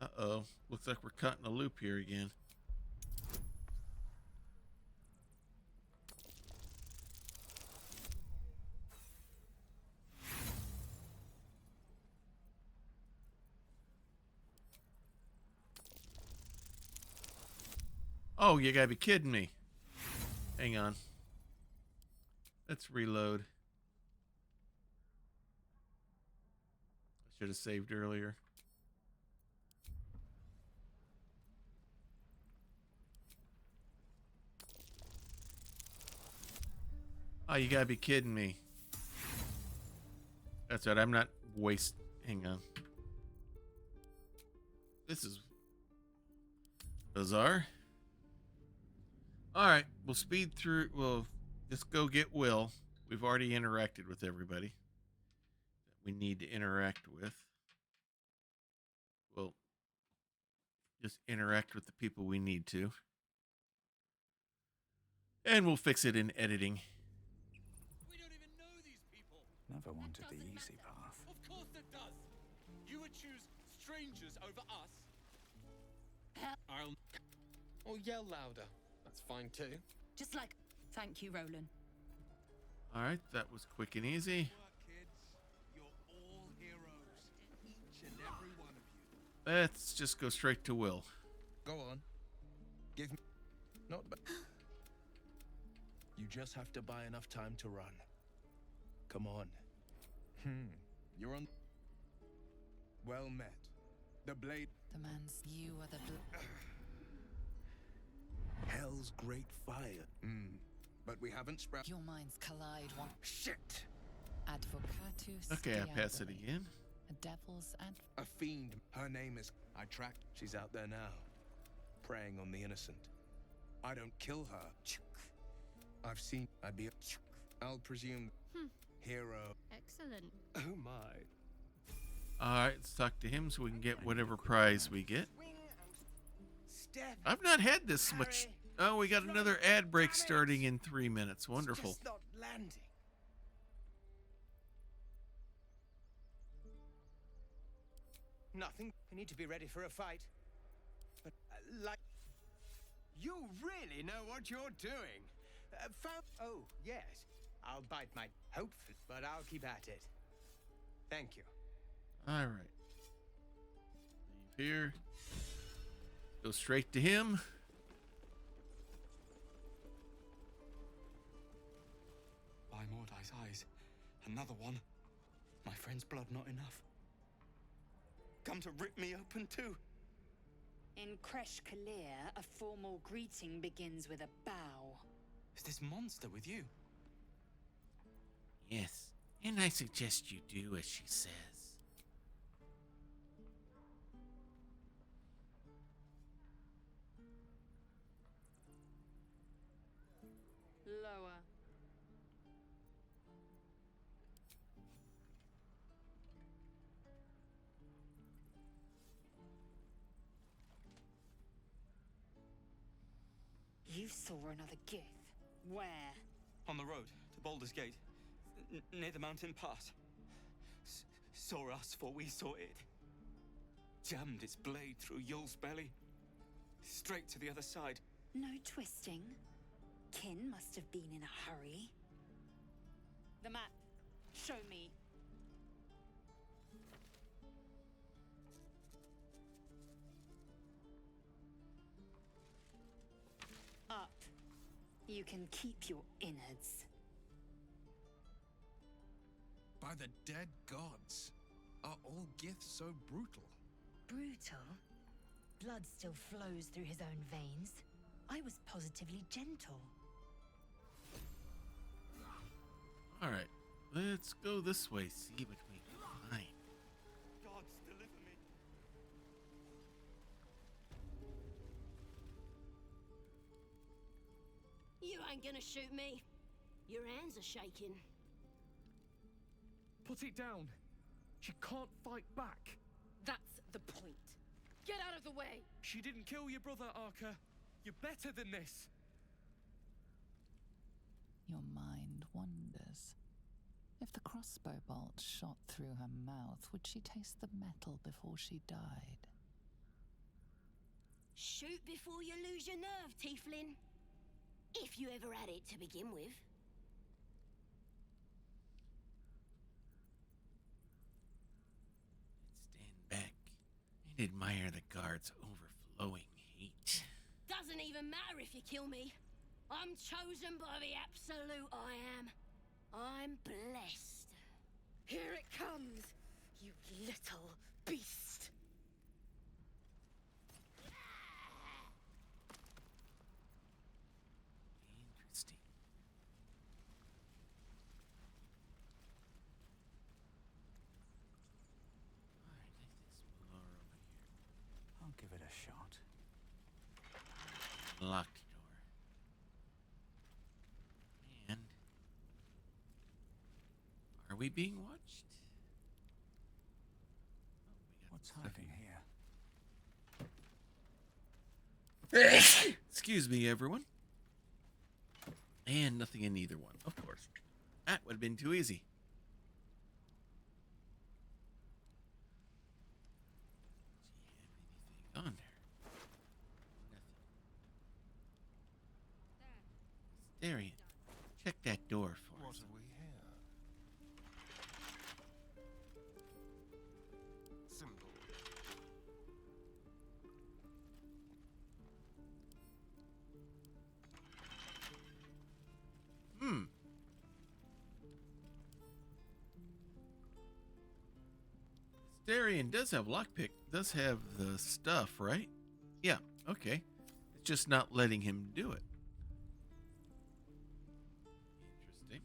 Uh-oh. Looks like we're cutting a loop here again. Oh, you gotta be kidding me. Hang on. Let's reload. I should have saved earlier. Oh, you gotta be kidding me. That's right, I'm not hang on. This is bizarre. Alright, we'll speed through, we'll Just go get Will. We've already interacted with everybody that we need to interact with. Well, just interact with the people we need to. And we'll fix it in editing. We don't even know these people. Never wanted the doesn't easy matter. path. Of course it does. You would choose strangers over us. I'll. Or yell louder. That's fine too. Just like, thank you, Roland. All right, that was quick and easy. Work, kids. You're all heroes. Each and every one of you. Let's just go straight to Will. Go on. Give me. Not bad. You just have to buy enough time to run. Come on. You're on. Well met. The blade. The man's you are the Hell's great fire. But we haven't sprout. Your minds collide one. Shit! Advocatus. Okay, I pass it diaboli. again. A devil's A fiend. Her name is. I tracked. She's out there now. Preying on the innocent. I don't kill her. I've seen. I'd be. I'll presume. Hero. Excellent. Oh my. All right, let's talk to him so we can get whatever prize we get. Swing and step. I've not had this much. Oh, we got another ad break starting in 3 minutes. Wonderful. It's just not landing. Nothing. I need to be ready for a fight. But, like... You really know what you're doing. Oh, yes. I'll bite my... Hopefully, but I'll keep at it. Thank you. All right. Leave here. Go straight to him. By Mordai's eyes. Another one. My friend's blood not enough. Come to rip me open too. In Kresh Kalir, a formal greeting begins with a bow. Is this monster with you? Yes, and I suggest you do as she says. Lower. You saw another Gith. Where? On the road to Baldur's Gate. Near the mountain pass. Saw us for we saw it. Jammed its blade through Yul's belly. Straight to the other side. No twisting. Kin must have been in a hurry. The map. Show me. Up. You can keep your innards. By the dead gods. Are all Giths so brutal? Brutal? Blood still flows through his own veins. I was positively gentle. All right, let's go this way. See what we can find. Gods, deliver me. You ain't gonna shoot me. Your hands are shaking. Put it down. She can't fight back. That's the point. Get out of the way! She didn't kill your brother, Arca. You're better than this. Your mind wanders. If the crossbow bolt shot through her mouth, would she taste the metal before she died? Shoot before you lose your nerve, Tieflin. If you ever had it to begin with. Stand back and admire the guard's overflowing hate. Doesn't even matter if you kill me. I'm chosen by the absolute I am. I'm blessed. Here it comes, you little beast! Interesting. All right, let's move over here. I'll give it a shot. Locked door. And Are we being watched? What's hiding here? Excuse me, everyone. And nothing in either one, of course. That would have been too easy. Do you have anything on there? Nothing. Darian, check that door for us. What have we here? Simple. Darian does have lockpick, does have the stuff, right? Yeah, okay. It's just not letting him do it. Interesting.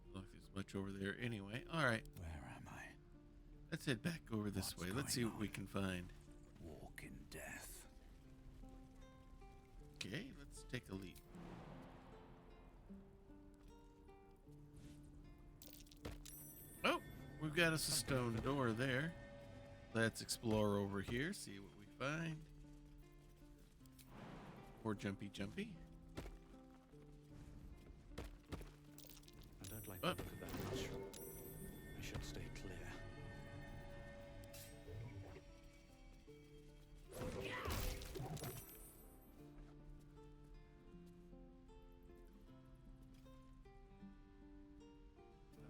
Doesn't look there's much over there anyway. Alright. Where am I? Let's head back over this way. Let's see what we can find. Walk in death. Okay, let's take a leap. Oh, we've got us a stone door there. Let's explore over here, see what we find. More jumpy. I don't like the look of that mushroom. I should stay clear.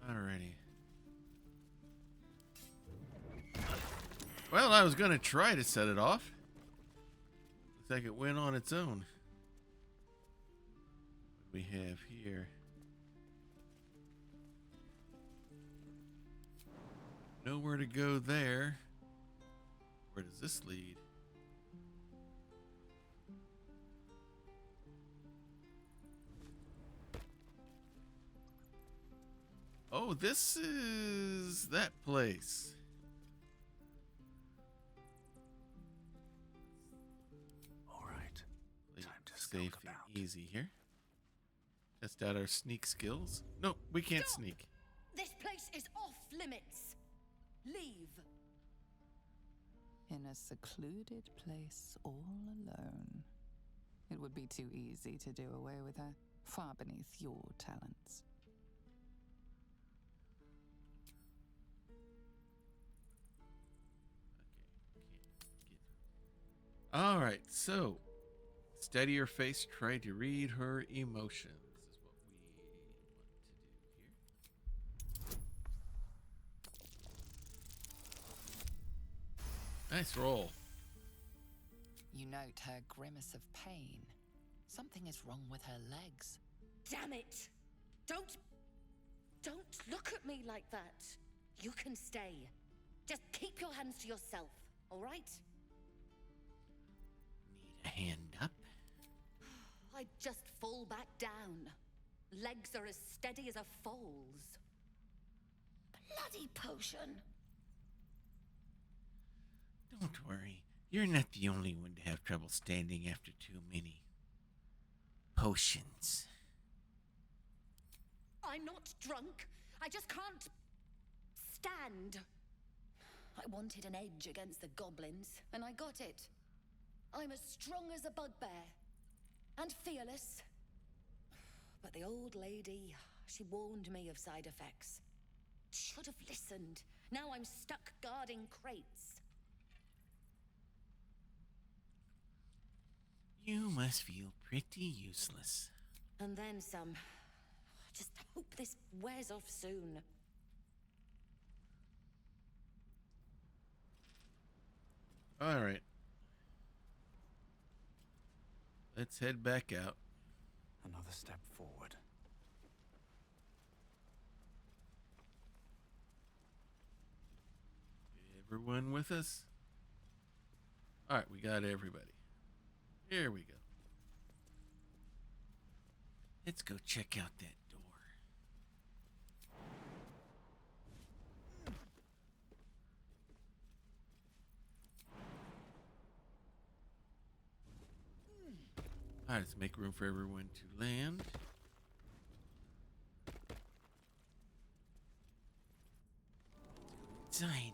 Alrighty. Well, I was going to try to set it off. Looks like it went on its own. What do we have here? Nowhere to go there. Where does this lead? Oh, this is that place. All right. Time to safe and easy here. Test out our sneak skills. No, we can't sneak. This place is off limits. Leave. In a secluded place all alone. It would be too easy to do away with her, far beneath your talents. All right, so steady your face, try to read her emotions is what we want to do here. Nice roll. You note her grimace of pain. Something is wrong with her legs. Damn it! Don't look at me like that. You can stay. Just keep your hands to yourself, all right? Need a hand up? I'd just fall back down. Legs are as steady as a foal's. Bloody potion. Don't worry. You're not the only one to have trouble standing after too many potions. I'm not drunk. I just can't stand. I wanted an edge against the goblins, and I got it. I'm as strong as a bugbear. And fearless. But the old lady, she warned me of side effects. Should have listened. Now I'm stuck guarding crates. You must feel pretty useless. And then some. Just hope this wears off soon. All right. Let's head back out. Another step forward. Everyone with us? All right, we got everybody. Here we go. Let's go check out that door. All right, let's make room for everyone to land. inside.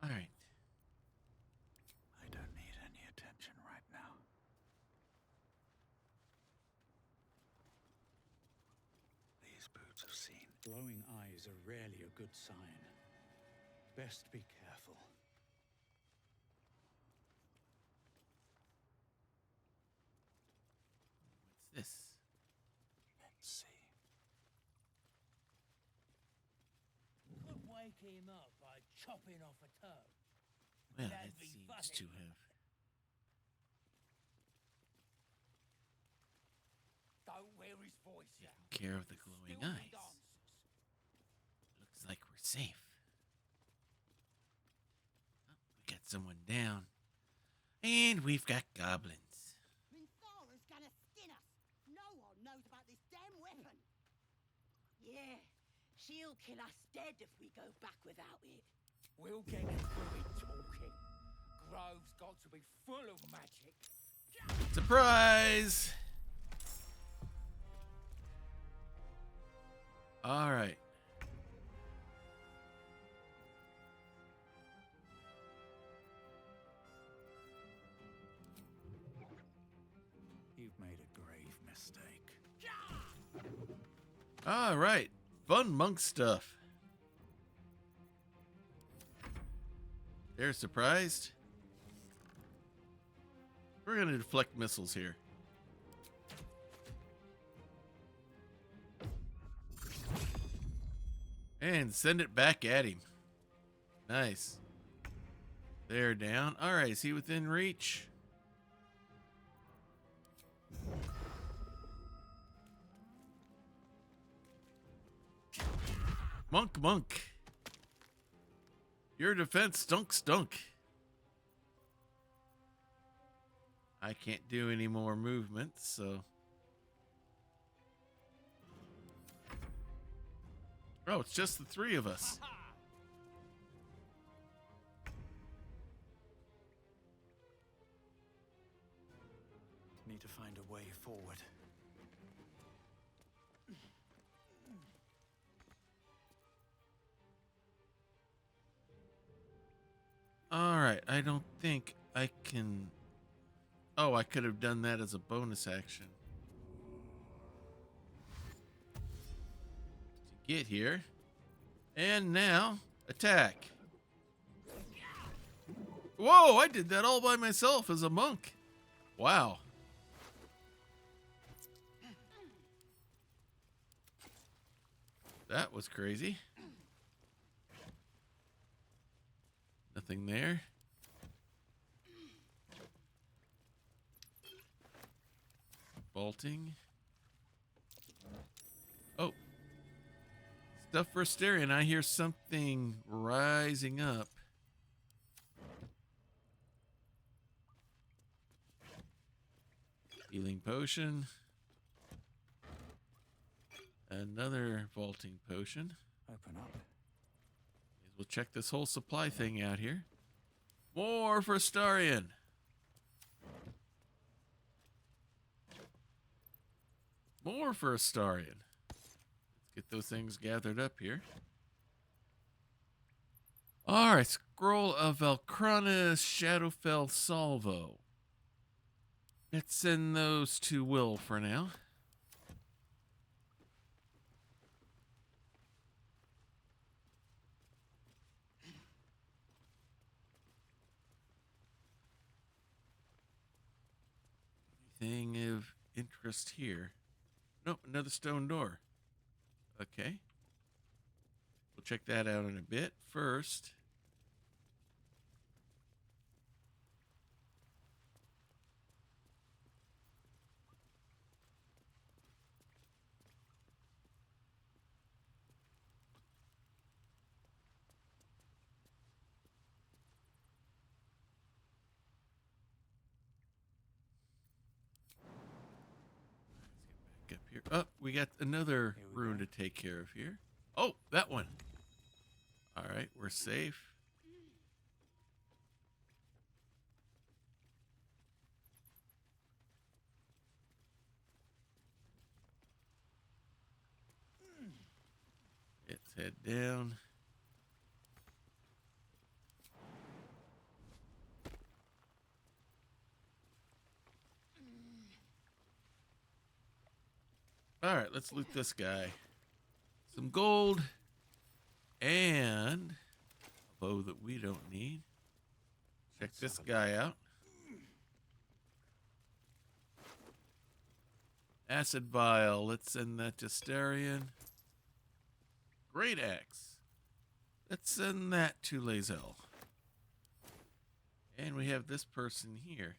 All right. I don't need any attention right now. These boots have seen. Glowing eyes are rarely a good sign. Best be careful. What's this? Let's see. Could wake him up by chopping off a toe. Well, That'd that be seems funny. to have. Don't wear his voice out. Care of the glowing Still eyes. dances. Looks like we're safe. Oh, we got someone down. And we've got goblins. Minthara's gonna skin us. No one knows about this damn weapon. Yeah, she'll kill us dead if we go back without it. We'll get through it talking. Grove's got to be full of magic. Surprise! All right. You've made a grave mistake. All right. Fun monk stuff. They're surprised. We're going to deflect missiles here. And send it back at him. Nice. They're down. All right, is he within reach? Monk. Your defense stunk. I can't do any more movements, so. Oh, it's just the three of us. Need to find a way forward. All right, I don't think I can. Oh, I could have done that as a bonus action. To get here. And now, attack. Whoa, I did that all by myself as a monk. Wow. That was crazy. Nothing there. Vaulting. Oh. Stuff for Asterion. I hear something rising up. Healing potion. Another vaulting potion. Open up. We'll check this whole supply thing out here. More for Astarion. More for Astarion. Let's get those things gathered up here. All right, Scroll of Velcranus, Shadowfell Salvo. Let's send those to Will for now. Anything of interest here? Nope, another stone door. Okay. We'll check that out in a bit. First, up here. Oh, we got another rune to take care of here. Oh, that one. All right, we're safe. Let's head down. All right, let's loot this guy. Some gold and a bow that we don't need. Check this guy out. Acid vial. Let's send that to Starion. Great axe. Let's send that to Lae'zel. And we have this person here.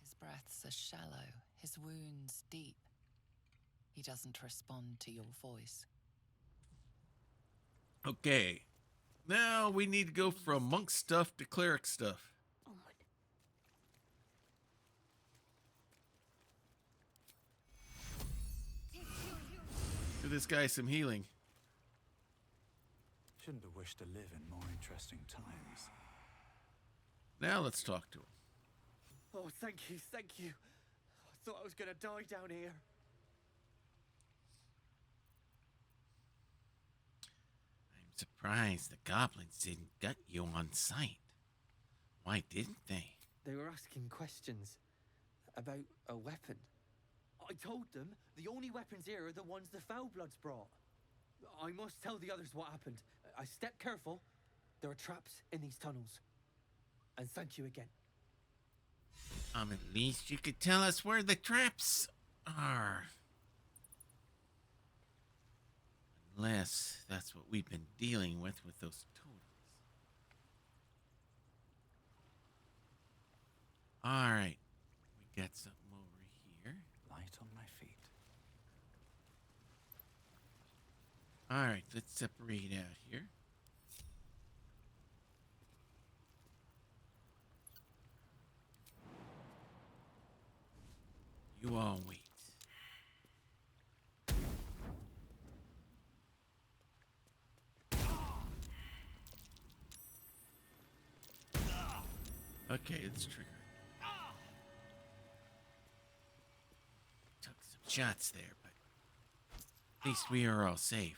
His breaths are shallow, his wounds deep. He doesn't respond to your voice. Okay. Now we need to go from monk stuff to cleric stuff. Do this guy some healing. Shouldn't have wished to live in more interesting times. Now let's talk to him. Oh, thank you, thank you. I thought I was gonna die down here. I'm surprised the goblins didn't gut you on sight. Why didn't they? They were asking questions about a weapon. I told them the only weapons here are the ones the Foulbloods brought. I must tell the others what happened. I step careful. There are traps in these tunnels. And thank you again. At least you could tell us where the traps are. Unless that's what we've been dealing with those totems. All right. We got something over here. Light on my feet. All right, let's separate out here. You all wait. Okay, it's triggered. Took some shots there, but at least we are all safe.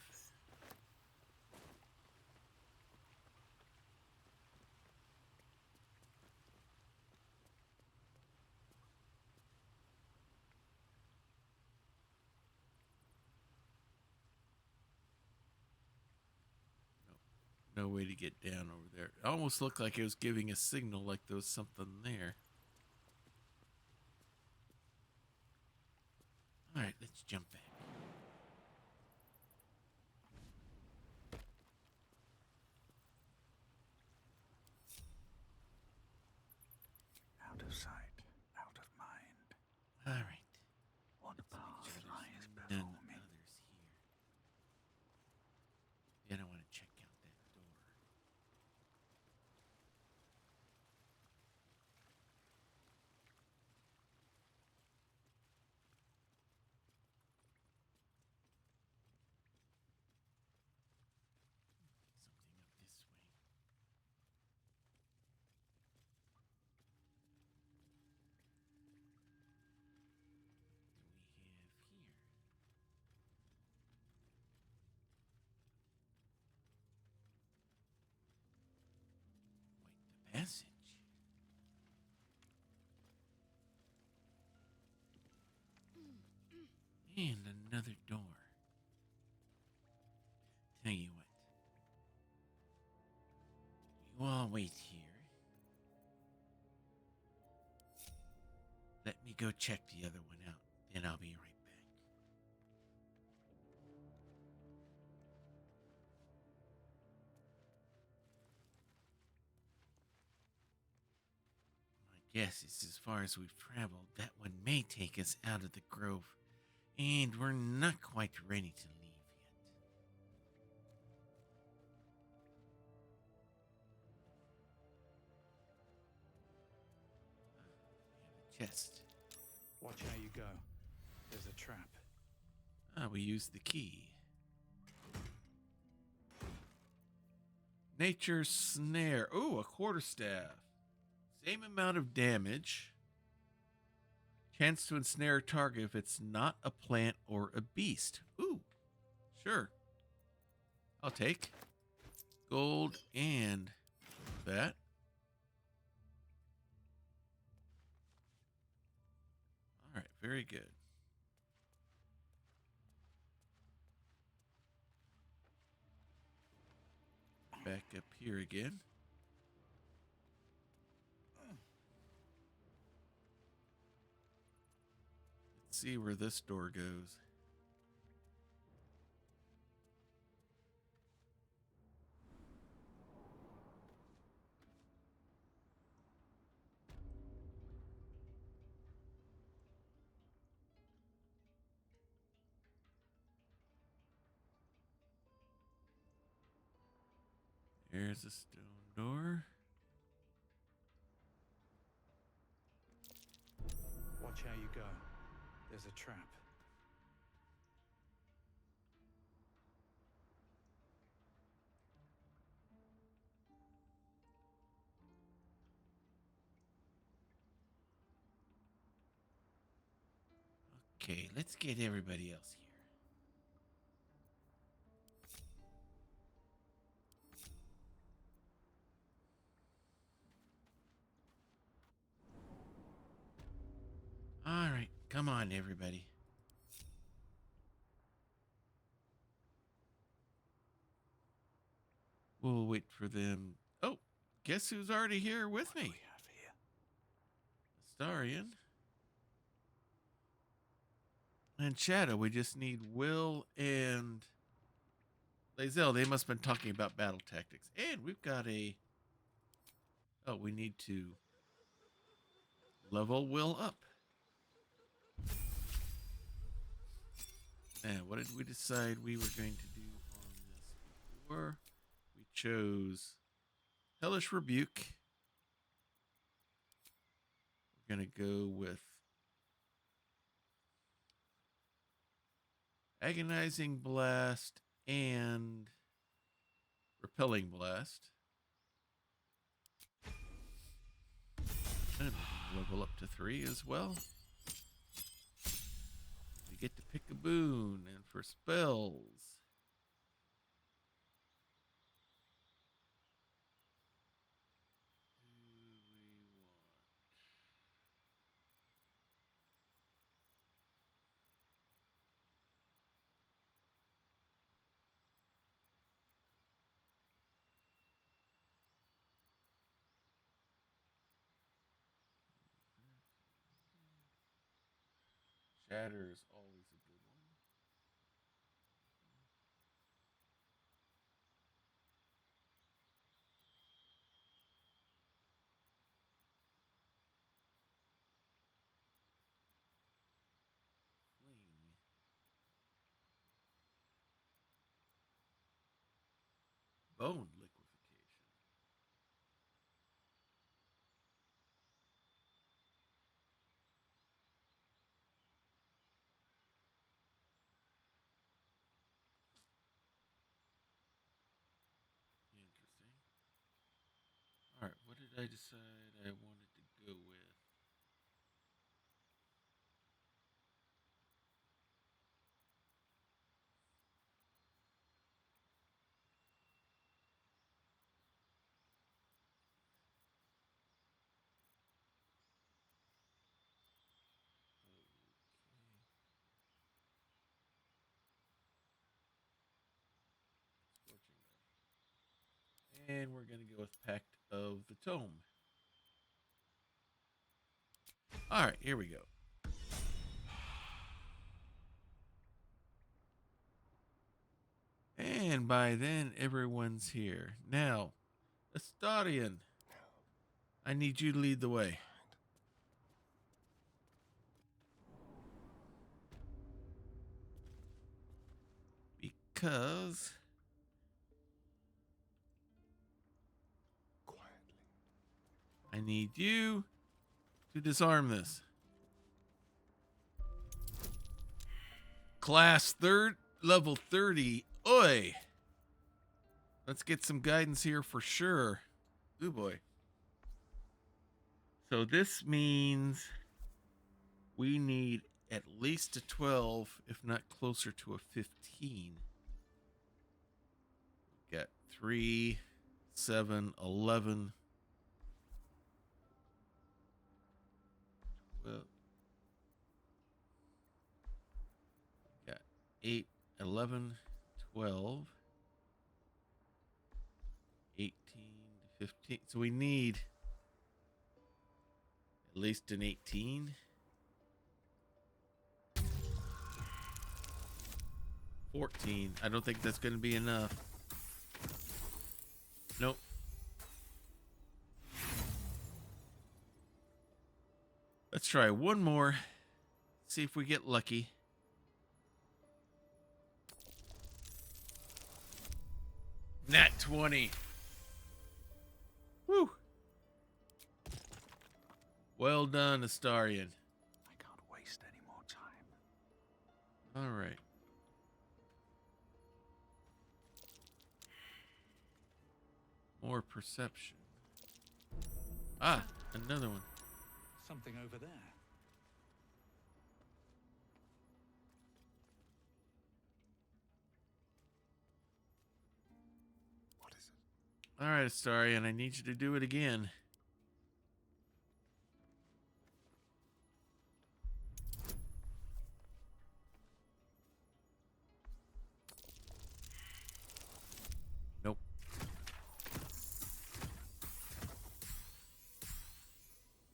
No way to get down over there. It almost looked like it was giving a signal like there was something there. All right, let's jump back. Out of sight, out of mind. All right. One path lies before None me. others here. Then I want to check out that door. Something up this way. Do we have here? Quite the passage. And another door. Tell you what. You all wait here. Let me go check the other one out. Then I'll be right back. My guess is as far as we've traveled, that one may take us out of the grove. And we're not quite ready to leave yet. We have a chest. Watch how you go. There's a trap. We use the key. Nature's Snare. Ooh, a quarterstaff. Same amount of damage. Chance to ensnare a target if it's not a plant or a beast. Ooh, sure. I'll take gold and that. All right, very good. Back up here again. Let's see where this door goes. There's a stone door. Watch how you go. There's a trap. Okay, let's get everybody else here. All right, come on, everybody. We'll wait for them. Oh, guess who's already here with me? Astarion. And Shadow. We just need Will and Lae'zel. They must have been talking about battle tactics. And we've got a... Oh, we need to level Will up. And what did we decide we were going to do on this before? We chose Hellish Rebuke. We're going to go with Agonizing Blast and Repelling Blast. And we can level up to 3 as well. We get to pick a boon, and for spells, Shatter is always a good one. Fling. Bone liquefaction. Interesting. All right, what did I decide I wanted to go with? Scorching Ray. And we're going to go with Pact of the Tome. All right, here we go. And by then, everyone's here. Now, Astarion, I need you to lead the way. Because I need you to disarm this. Class third, level 30. Oi! Let's get some guidance here for sure. Ooh boy. So this means we need at least a 12, if not closer to a 15. 3, 7, 11. Well, got 8, 11, 12, 18 to 15. So we need at least an 18. 14. I don't think that's going to be enough. Nope. Let's try one more. See if we get lucky. Nat 20. Woo. Well done, Astarion. I can't waste any more time. All right. More perception. Ah, another one. Something over there. What is it? All right, Astarion, I need you to do it again. Nope.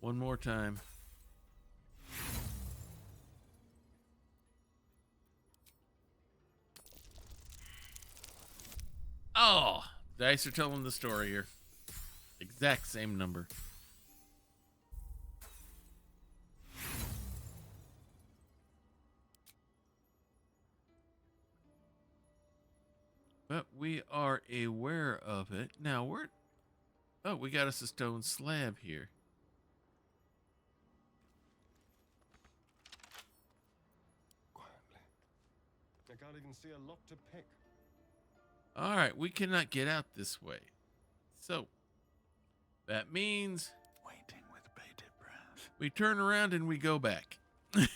One more time. Oh, dice are telling the story here. Exact same number. But we are aware of it. Now, we're... Oh, we got us a stone slab here. Quietly. I can't even see a lock to pick. All right, we cannot get out this way. So, that means... Waiting with bated breath. we turn around and we go back. Free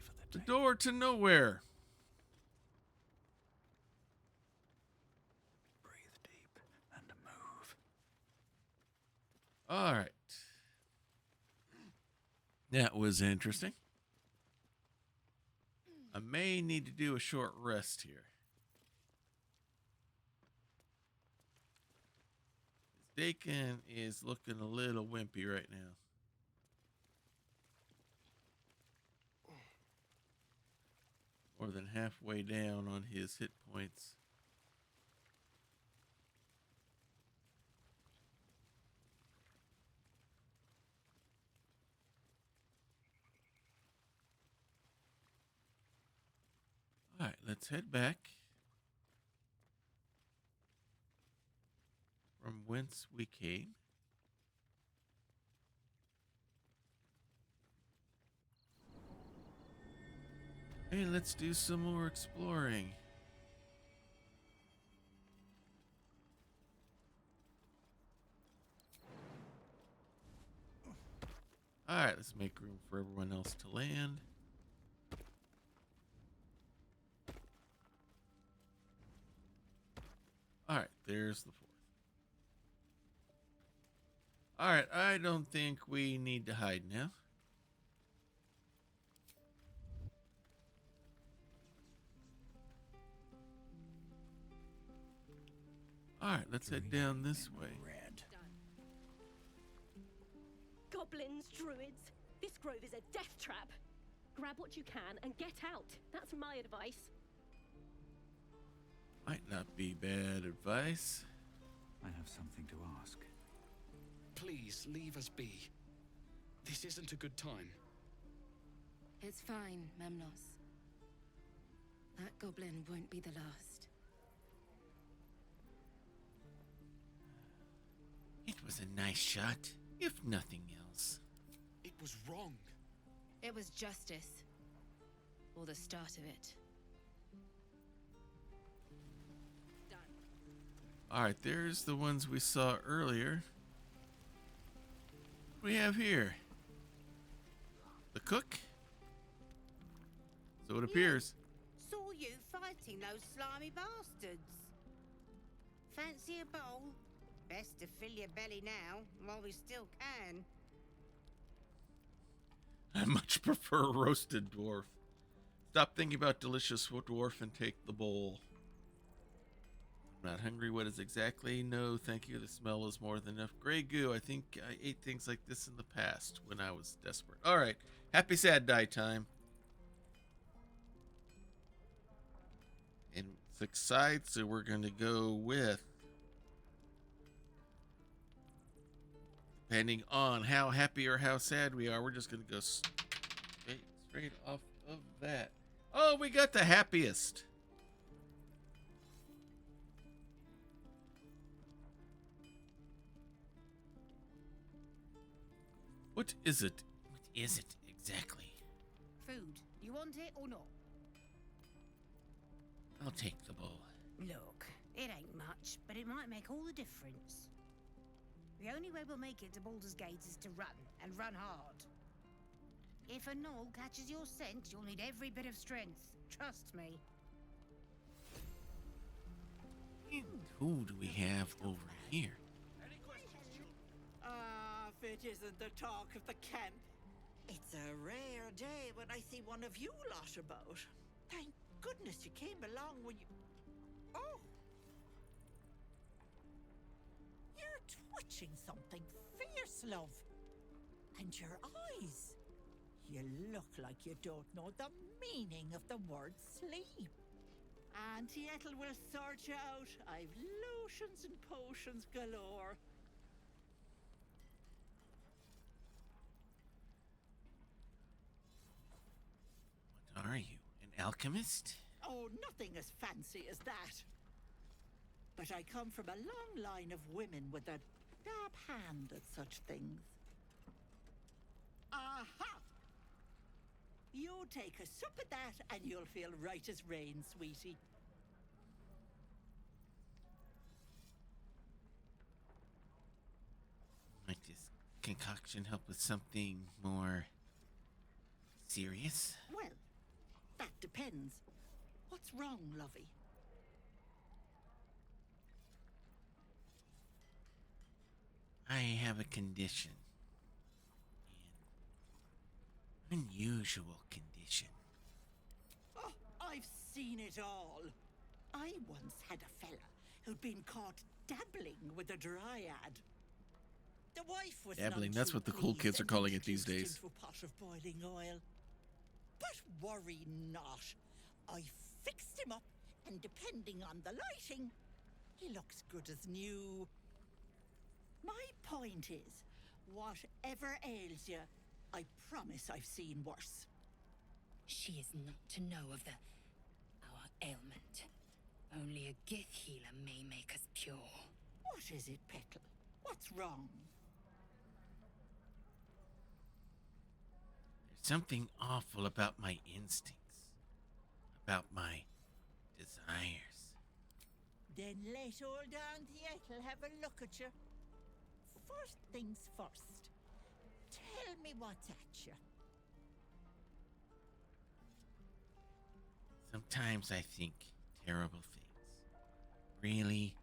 for The door to nowhere. breathe deep and move. All right. That was interesting. I may need to do a short rest here. Dakin is looking a little wimpy right now. More than halfway down on his hit points. All right, let's head back from whence we came. And let's do some more exploring. All right, let's make room for everyone else to land. All right, there's the fourth. All right, I don't think we need to hide now. All right, let's head down this way. Goblins, druids. This grove is a death trap. Grab what you can and get out. That's my advice. Might not be bad advice. I have something to ask. Please leave us be. This isn't a good time. It's fine, Memnos. That goblin won't be the last. It was a nice shot, if nothing else. It was wrong. It was justice. Or the start of it. All right, there's the ones we saw earlier. What do we have here? The cook? So it appears. Saw you fighting those slimy bastards. Fancy a bowl? Best to fill your belly now, while we still can. I much prefer a roasted dwarf. Stop thinking about delicious dwarf and take the bowl. I'm not hungry. What is exactly? No, thank you. The smell is more than enough. Grey goo. I think I ate things like this in the past when I was desperate. All right. Happy sad die time. And 6 sides, so we're going to go with, depending on how happy or how sad we are, we're just going to go straight off of that. Oh, we got the happiest. What is it? What is it exactly? Food. You want it or not? I'll take the bowl. Look, it ain't much, but it might make all the difference. The only way we'll make it to Baldur's Gate is to run, and run hard. If a gnoll catches your scent, you'll need every bit of strength. Trust me. And who do we have over here? Ah, if it isn't the talk of the camp. It's a rare day when I see one of you lot about. Thank goodness you came along when you... Oh! You're twitching something fierce, love. And your eyes. You look like you don't know the meaning of the word sleep. Auntie Ethel will sort you out. I've lotions and potions galore. What are you, an alchemist? Oh, nothing as fancy as that. But I come from a long line of women with a dab hand at such things. Aha! You take a sup at that and you'll feel right as rain, sweetie. Might this concoction help with something more serious? Well, that depends. What's wrong, lovey? I have a condition. An unusual condition. Oh, I've seen it all. I once had a fella who'd been caught dabbling with a dryad. The wife was Dabbling, none that's too what the cool pleased kids are and calling it these introduced days. Into a pot of boiling oil. But worry not. I fixed him up, and depending on the lighting, he looks good as new. My point is, whatever ails you, I promise I've seen worse. She is not to know of our ailment. Only a Gith healer may make us pure. What is it, Petal? What's wrong? There's something awful about my instincts, about my desires. Then let old Auntie Ethel have a look at you. First things first. Tell me what's at you. Sometimes I think terrible things. Really,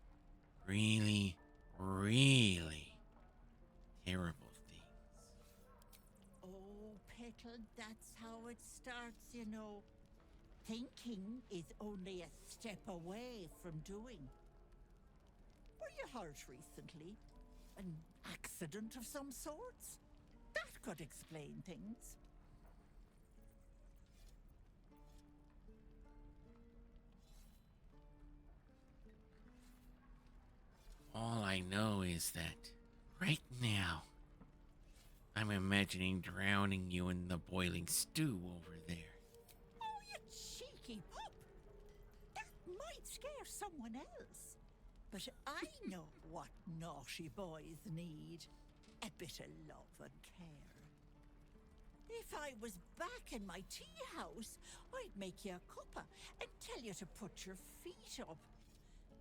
really, really terrible things. Oh, Petal, that's how it starts, you know. Thinking is only a step away from doing. Were you hurt recently? An accident of some sorts? That could explain things. All I know is that right now I'm imagining drowning you in the boiling stew over there. Oh, you cheeky pup! That might scare someone else. But I know what naughty boys need. A bit of love and care. If I was back in my tea house, I'd make you a cuppa and tell you to put your feet up.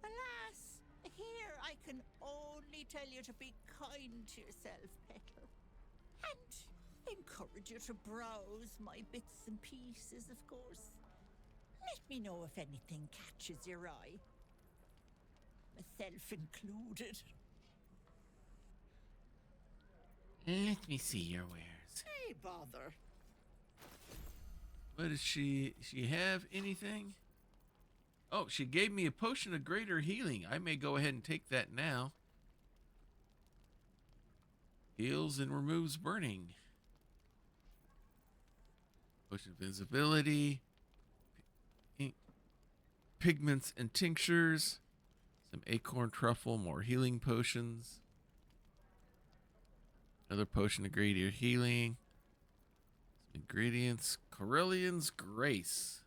Alas, here I can only tell you to be kind to yourself, Petal. And Encourage you to browse my bits and pieces, of course. Let me know if anything catches your eye. Myself included. Let me see your wares. Hey, bother. What does she have anything? Oh, she gave me a potion of greater healing. I may go ahead and take that now. Heals and removes burning. Potion of invisibility. Pigments and tinctures. Some acorn truffle, more healing potions. Another potion of greater healing. Some ingredients. Corellian's Grace.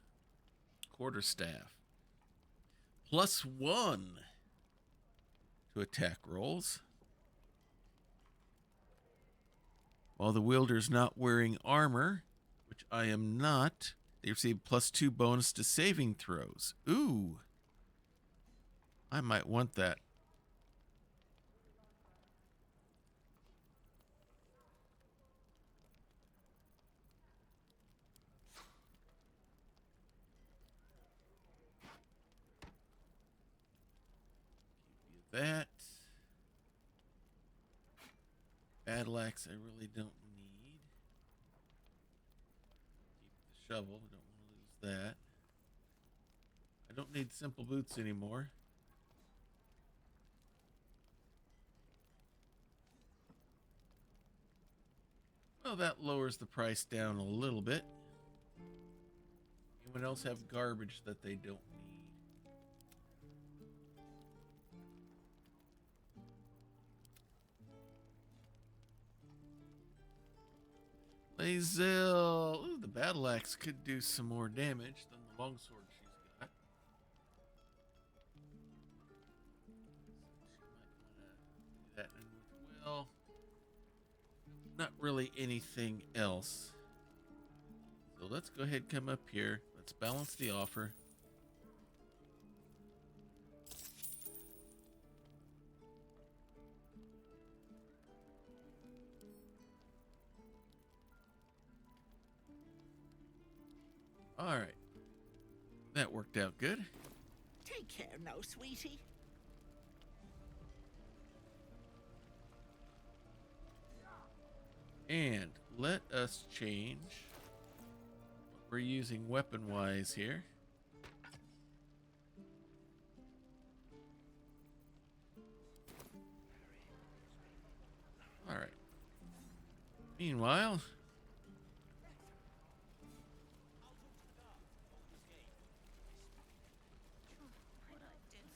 Quarterstaff. +1 to attack rolls. While the wielder's not wearing armor, which I am not, they receive +2 bonus to saving throws. Ooh. I might want that. Give you that. Battle axe I really don't need. Keep the shovel. I don't want to lose that. I don't need simple boots anymore. Well, that lowers the price down a little bit. Anyone else have garbage that they don't need? Lae'zel. Ooh, the battle axe could do some more damage than the longsword she's got. She might want to do that in will. Not really anything else. So let's go ahead and come up here. Let's balance the offer. All right. That worked out good. Take care now, sweetie. And let us change what we're using weapon-wise here. All right. Meanwhile,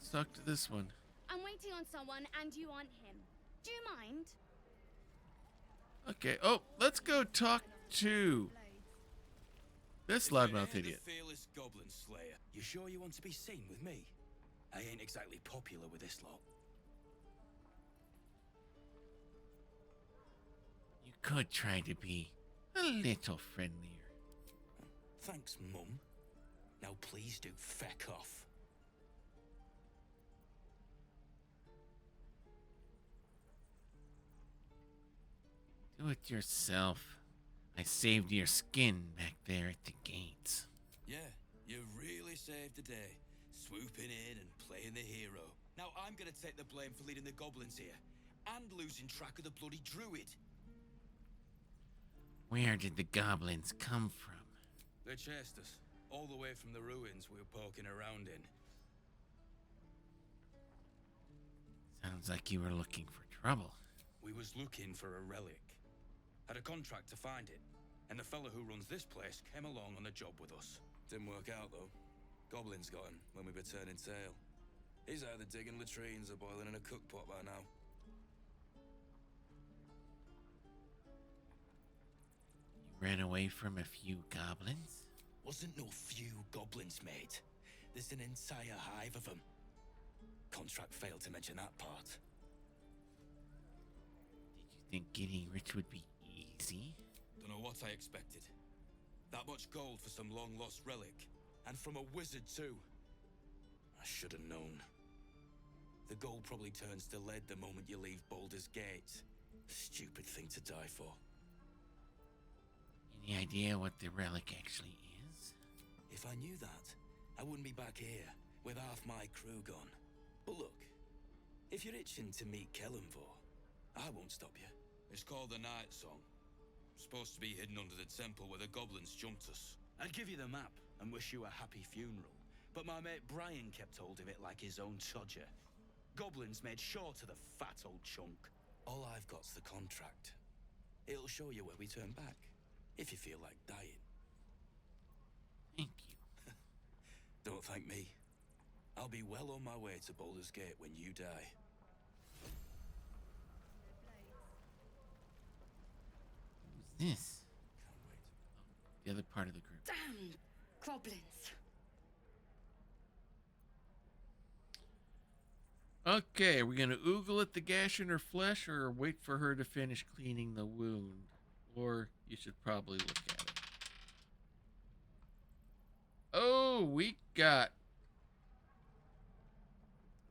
stuck to this one. I'm waiting on someone and you aren't him. Do you mind? Okay. Oh, let's go talk to this loudmouth idiot. The fearless goblin slayer. You sure you want to be seen with me? I ain't exactly popular with this lot. You could try to be a little friendlier. Thanks, Mum. Now please do feck off. Do it yourself. I saved your skin back there at the gates. Yeah, you really saved the day. Swooping in and playing the hero. Now I'm gonna take the blame for leading the goblins here. And losing track of the bloody druid. Where did the goblins come from? They chased us. All the way from the ruins we were poking around in. Sounds like you were looking for trouble. We was looking for a relic. Had a contract to find it, and the fella who runs this place came along on the job with us. Didn't work out, though. Goblins got him when we were turning tail. He's either digging latrines or boiling in a cookpot by now. You ran away from a few goblins? Wasn't no few goblins, mate. There's an entire hive of them. Contract failed to mention that part. Did you think getting rich would be easy? Don't know what I expected. That much gold for some long-lost relic. And from a wizard, too. I should have known. The gold probably turns to lead the moment you leave Baldur's Gate. Stupid thing to die for. Any idea what the relic actually is? If I knew that, I wouldn't be back here with half my crew gone. But look, if you're itching to meet Kellenvor, I won't stop you. It's called the Night Song. Supposed to be hidden under the temple where the goblins jumped us. I'd give you the map and wish you a happy funeral, but my mate Brian kept hold of it like his own todger. Goblins made sure to the fat old chunk. All I've got's the contract. It'll show you where we turn back, if you feel like dying. Thank you. Don't thank me. I'll be well on my way to Baldur's Gate when you die. Who's this? The other part of the group. Damn goblins. Okay, are we gonna oogle at the gash in her flesh or wait for her to finish cleaning the wound? Or you should probably look at it. Oh, we got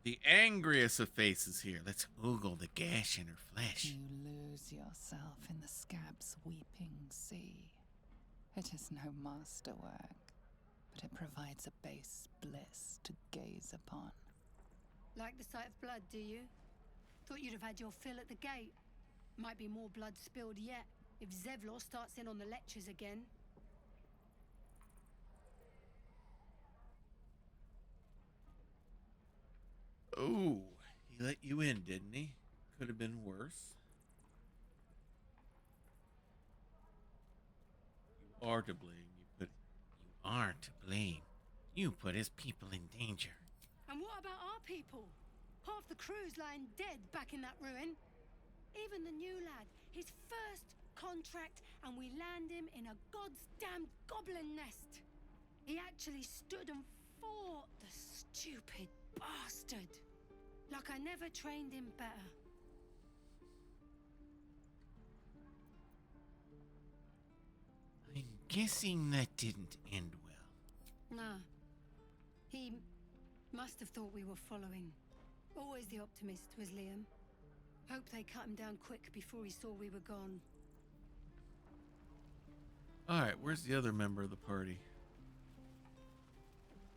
the angriest of faces here. Let's oogle the gash in her flesh. You lose yourself in the scab's weeping sea. It is no masterwork, but it provides a base bliss to gaze upon. Like the sight of blood, do you? Thought you'd have had your fill at the gate. Might be more blood spilled yet, if Zevlor starts in on the lectures again. Oh, he let you in, didn't he? Could have been worse. You are to blame. You are to blame. You put his people in danger. And what about our people? Half the crew's lying dead back in that ruin. Even the new lad, his first contract, and we land him in a god's damned goblin nest. He actually stood and fought, the stupid bastard. Like I never trained him better. I'm guessing that didn't end well. No. He must have thought we were following. Always the optimist was Liam. Hope they cut him down quick before he saw we were gone. Alright, where's the other member of the party?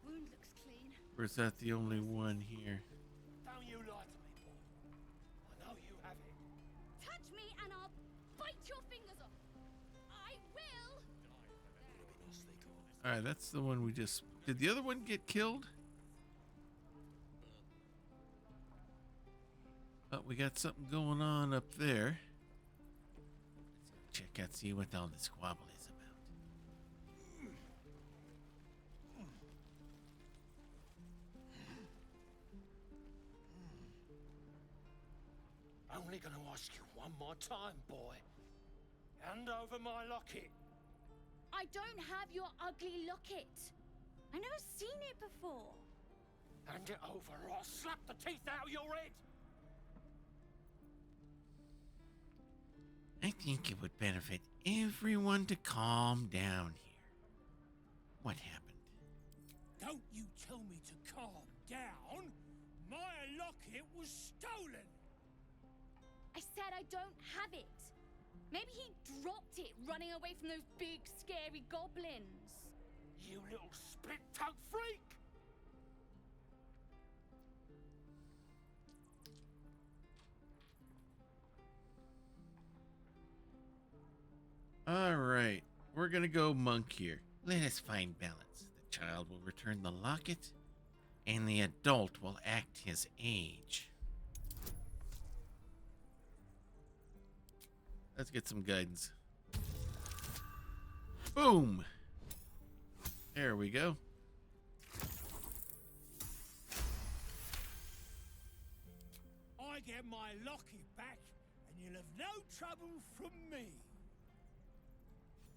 Wound looks clean. Or is that the only one here? Don't you lie to me, boy. I know you have it. Touch me and I'll bite your fingers off. I will. Alright, that's the one we just... Did the other one get killed? But we got something going on up there. Let's go check out, see what all the squabble is about. Only gonna ask you one more time, boy. Hand over my locket. I don't have your ugly locket. I've never seen it before. Hand it over or I'll slap the teeth out of your head. I think it would benefit everyone to calm down here. What happened? Don't you tell me to calm down. My locket was stolen. I said I don't have it. Maybe he dropped it running away from those big, scary goblins. You little split-tongued freak! Alright, we're gonna go monk here. Let us find balance. The child will return the locket, and the adult will act his age. Let's get some guidance. Boom! There we go. I get my locket back, and you'll have no trouble from me.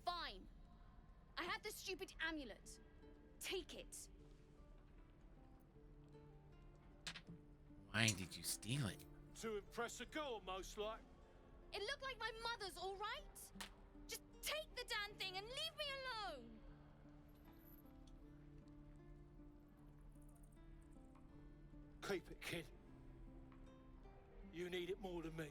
Fine. I have the stupid amulet. Take it. Why did you steal it? To impress a girl, most like. It looked like my mother's, all right? Just take the damn thing and leave me alone. Keep it, kid. You need it more than me.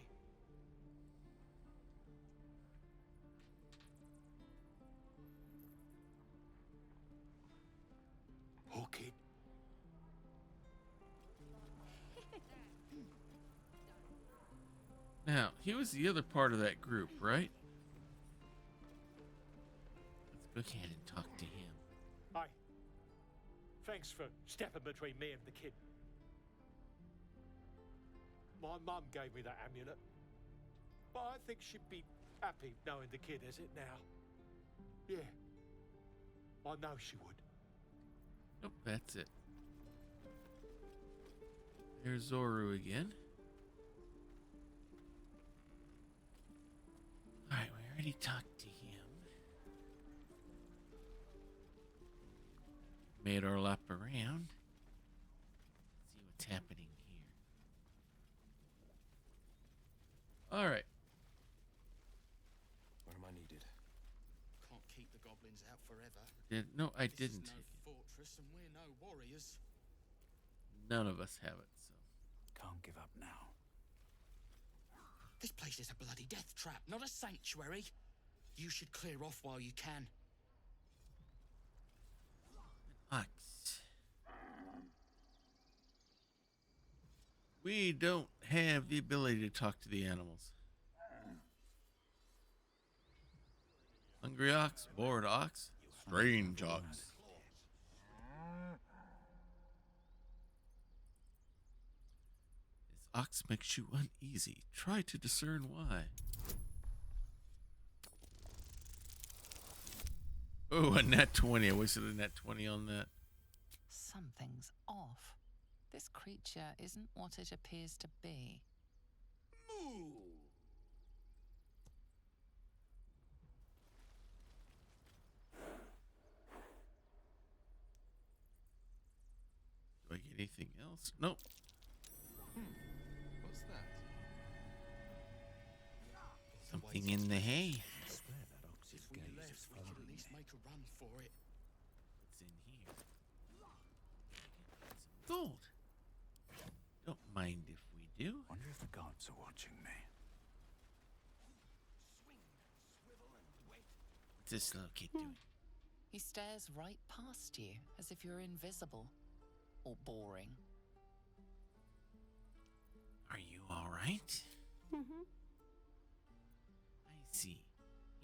Now, he was the other part of that group, right? Let's go ahead and talk to him. Hi. Thanks for stepping between me and the kid. My mum gave me that amulet, but I think she'd be happy knowing the kid has it now. Yeah, I know she would. Nope, that's it. There's Zoru again. Alright, we already talked to him. Made our lap around. See what's happening here. Alright. Where am I needed? Can't keep the goblins out forever. No, I This didn't is no take it. fortress, and we're no warriors. None of us have it, so. Can't give up now. This place is a bloody death trap, not a sanctuary. You should clear off while you can. Ox. We don't have the ability to talk to the animals. Hungry ox, bored ox, strange ox. This ox makes you uneasy. Try to discern why. Oh, a nat 20. I wasted a nat 20 on that. Something's off. This creature isn't what it appears to be. Do I get anything else? Nope. What's that? Something in the hay. I swear that ox's If we gaze left, is we could following at least me. make a run for it. What's in here? Some gold. Don't mind if we do. Wonder if the gods are watching me. What's this little kid doing? He stares right past you, as if you're invisible. Or boring. Are you alright? Mm-hmm. I see.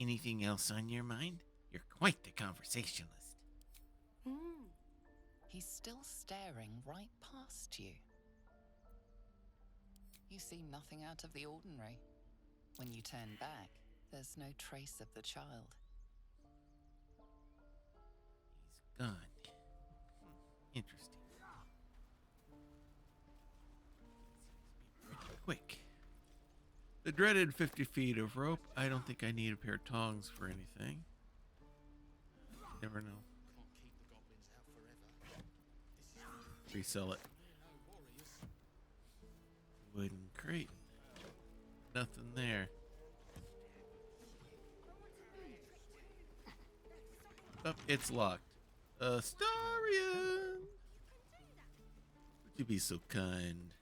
Anything else on your mind? You're quite the conversationalist. Mm. He's still staring right past you. You see nothing out of the ordinary. When you turn back, there's no trace of the child. He's gone. Interesting. Pretty quick. The dreaded 50 feet of rope. I don't think I need a pair of tongs for anything. Never know. Can't keep the goblins out forever. This is Resell it. we're no warriors. Wooden crate. Nothing there. Oh, it's locked. Astarion! Would you be so kind?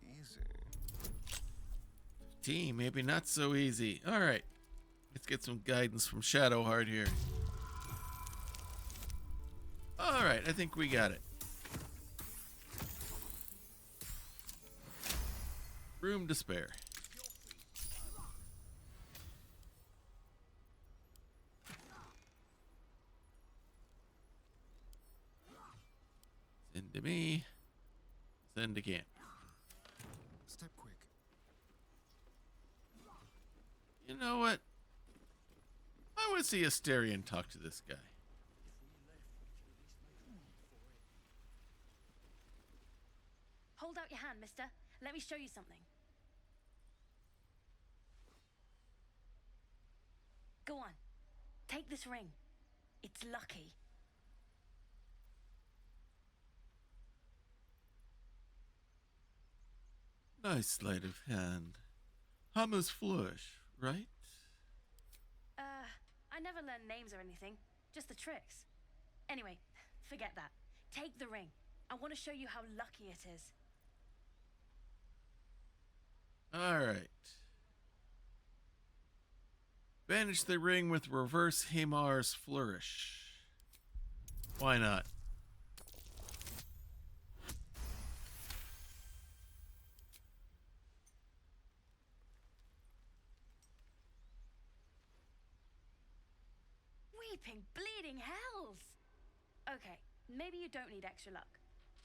Easy. Team, maybe not so easy. Alright. Let's get some guidance from Shadowheart here. Alright, I think we got it. Room to spare. Send to me. Send to camp. Step quick. You know what? I want to see Astarion talk to this guy. Hold out your hand, mister. Let me show you something. Go on. Take this ring. It's lucky. Nice sleight of hand. Hammer's flourish, right? I never learned names or anything. Just the tricks. Anyway, forget that. Take the ring. I want to show you how lucky it is. Alright. Banish the ring with reverse Hamar's flourish. Why not? Weeping, bleeding hells! Okay, maybe you don't need extra luck.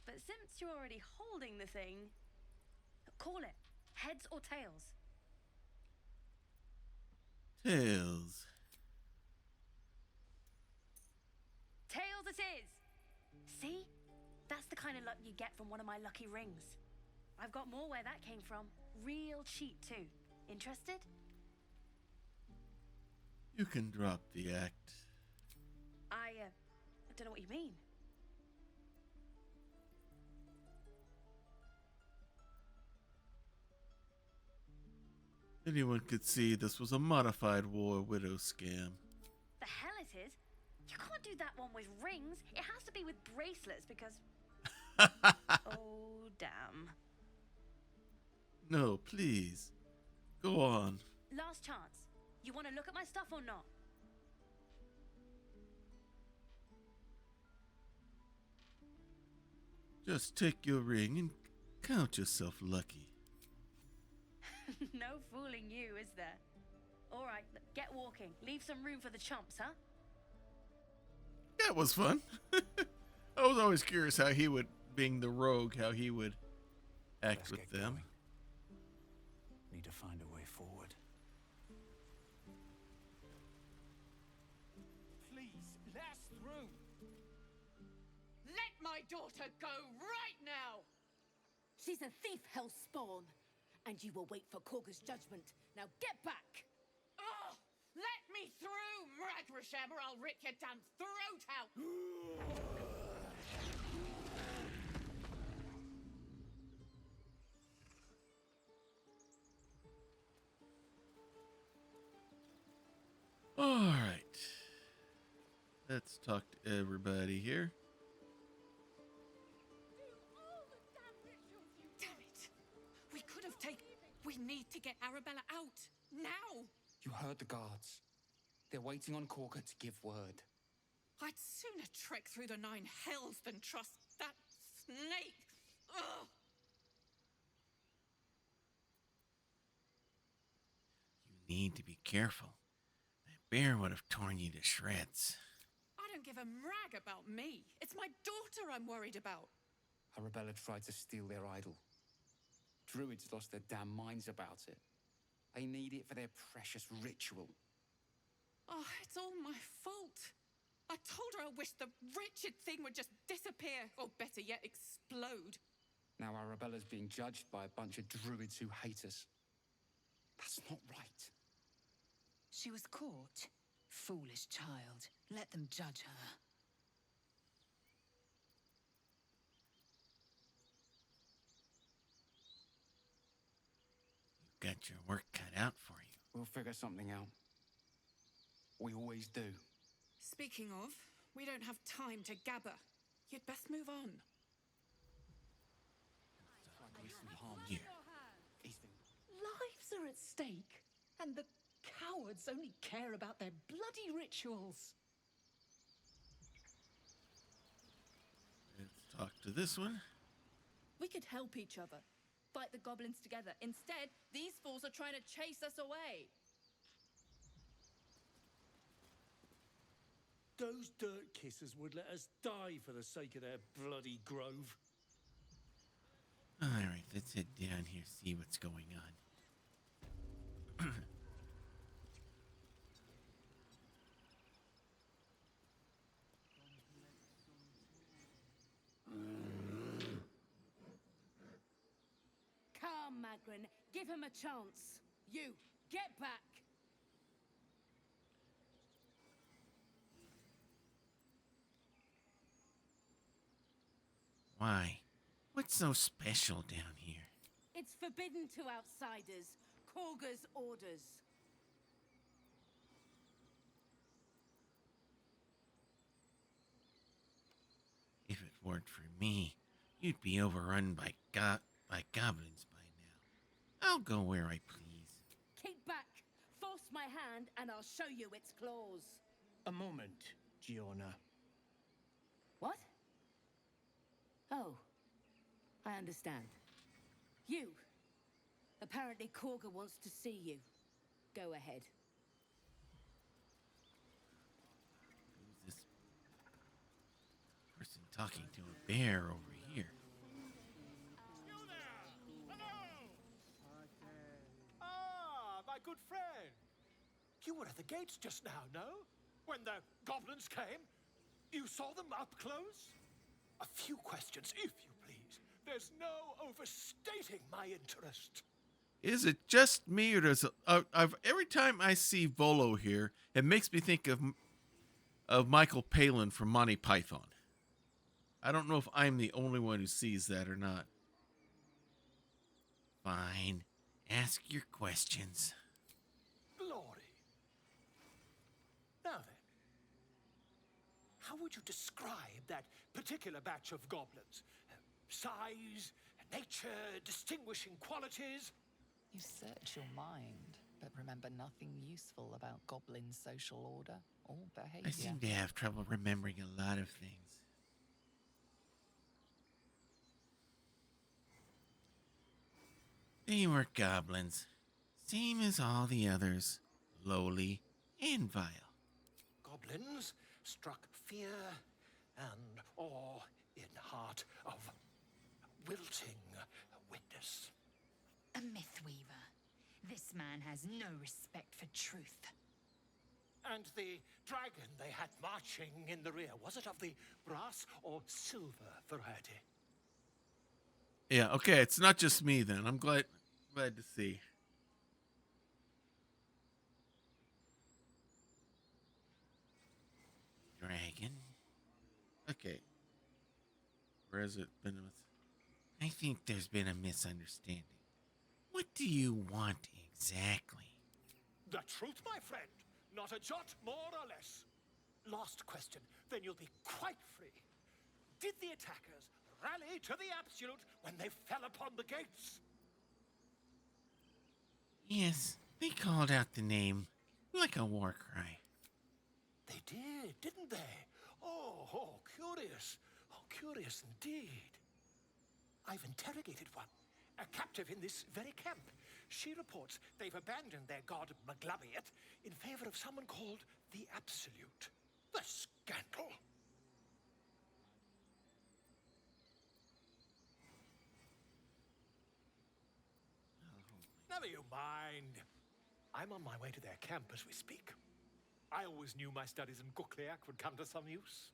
But since you're already holding the thing, call it. Heads or tails? Tails. Tails it is! See? That's the kind of luck you get from one of my lucky rings. I've got more where that came from. Real cheap, too. Interested? You can drop the act. I don't know what you mean. Anyone could see this was a modified War Widow scam. The hell it is? You can't do that one with rings. It has to be with bracelets because... Oh, damn. No, please. Go on. Last chance. You want to look at my stuff or not? Just take your ring and count yourself lucky. No fooling you, is there? All right, get walking. Leave some room for the chumps, huh? That was fun. I was always curious how he would, being the rogue, how he would act with them. Need to find a way forward. Please, let us through. Let my daughter go right now. She's a thief, hellspawn. And you will wait for Korga's judgment. Now get back! Oh, let me through, Mragrasham, or I'll rip your damn throat out! All right. Let's talk to everybody here. Damn it! We could have taken... We need to get Arabella out, now! You heard the guards. They're waiting on Korga to give word. I'd sooner trek through the 9 hells than trust that snake! Ugh! You need to be careful. That bear would have torn you to shreds. I don't give a rag about me. It's my daughter I'm worried about. Arabella tried to steal their idol. Druids lost their damn minds about it. They need it for their precious ritual. Oh, it's all my fault. I told her I wished the wretched thing would just disappear, or better yet, explode. Now Arabella's being judged by a bunch of druids who hate us. That's not right. She was caught. Foolish child. Let them judge her. You've got your work cut out for you. We'll figure something out. We always do. Speaking of, we don't have time to gabber. You'd best move on. Here. Lives are at stake, and the cowards only care about their bloody rituals. Let's talk to this one. We could help each other. Fight the goblins together. Instead, these fools are trying to chase us away. Those dirt kissers would let us die for the sake of their bloody grove. All right, let's head down here, see what's going on. Come, Magrin. Give him a chance. You, get back! Why? What's so special down here? It's forbidden to outsiders. Korga's orders. If it weren't for me, you'd be overrun by goblins by now. I'll go where I please. Keep back. Force my hand and I'll show you its claws. A moment, Giona. What? Oh, I understand. You. Apparently Korga wants to see you. Go ahead. talking to a bear over here. Ah, my good friend. You were at the gates just now, no? When the goblins came? You saw them up close? A few questions, if you please. There's no overstating my interest. Is it just me, or does every time I see Volo here, it makes me think of Michael Palin from Monty Python? I don't know if I'm the only one who sees that or not. Fine. Ask your questions. Glory. Now then, how would you describe that particular batch of goblins? Size, nature, distinguishing qualities? You search your mind, but remember nothing useful about goblin social order or behavior. I seem to have trouble remembering a lot of things. They were goblins, same as all the others, lowly and vile. Goblins struck fear and awe in heart of wilting witness. A mythweaver. This man has no respect for truth. And the dragon they had marching in the rear, was it of the brass or silver variety? Yeah, okay, it's not just me then. I'm glad to see. Dragon? Okay. Where has it been? I think there's been a misunderstanding. What do you want exactly? The truth, my friend. Not a jot more or less. Last question, then you'll be quite free. Did the attackers rally to the absolute when they fell upon the gates? Yes, they called out the name like a war cry. They did, didn't they? Oh, curious. Oh, curious indeed. I've interrogated one, a captive in this very camp. She reports they've abandoned their god Maglabiet in favor of someone called the Absolute. The scandal! Never you mind. I'm on my way to their camp as we speak. I always knew my studies in Gukliak would come to some use.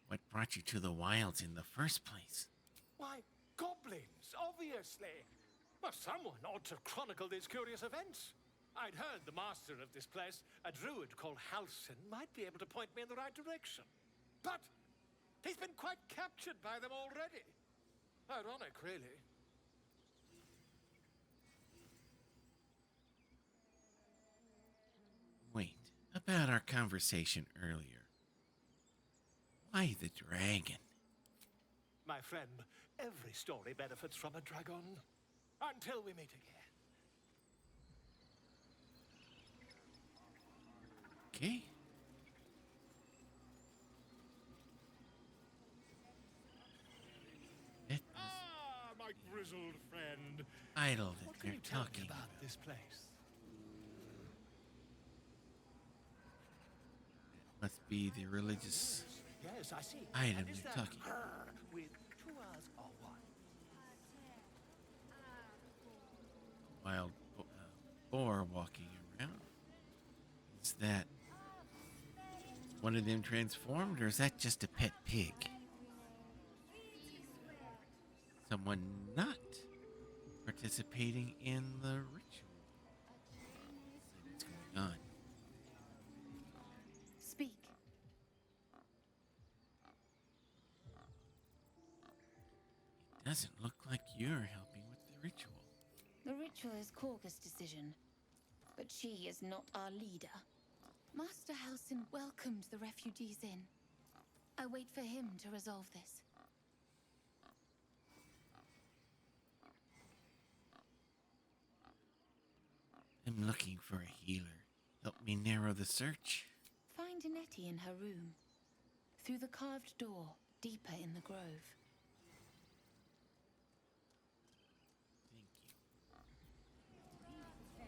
What brought you to the wilds in the first place? Why, goblins, obviously. Well, someone ought to chronicle these curious events. I'd heard the master of this place, a druid called Halsin, might be able to point me in the right direction. But he's been quite captured by them already. Ironic, really. Wait, about our conversation earlier. Why the dragon? My friend, every story benefits from a dragon. Until we meet again. Okay. My grizzled friend. Idle What that can they're you tell me talking about this place? Must be the religious Yes, I see. item And is they're that talking. her with 2 R's or 1? Wild boar walking around. Is that one of them transformed, or is that just a pet pig? Someone not participating in the ritual that's going on. Speak. It doesn't look like you're helping with the ritual. The ritual is Korga's decision, but she is not our leader. Master Halsin welcomed the refugees in. I wait for him to resolve this. I'm looking for a healer. Help me narrow the search. Find Nettie in her room. Through the carved door, deeper in the grove.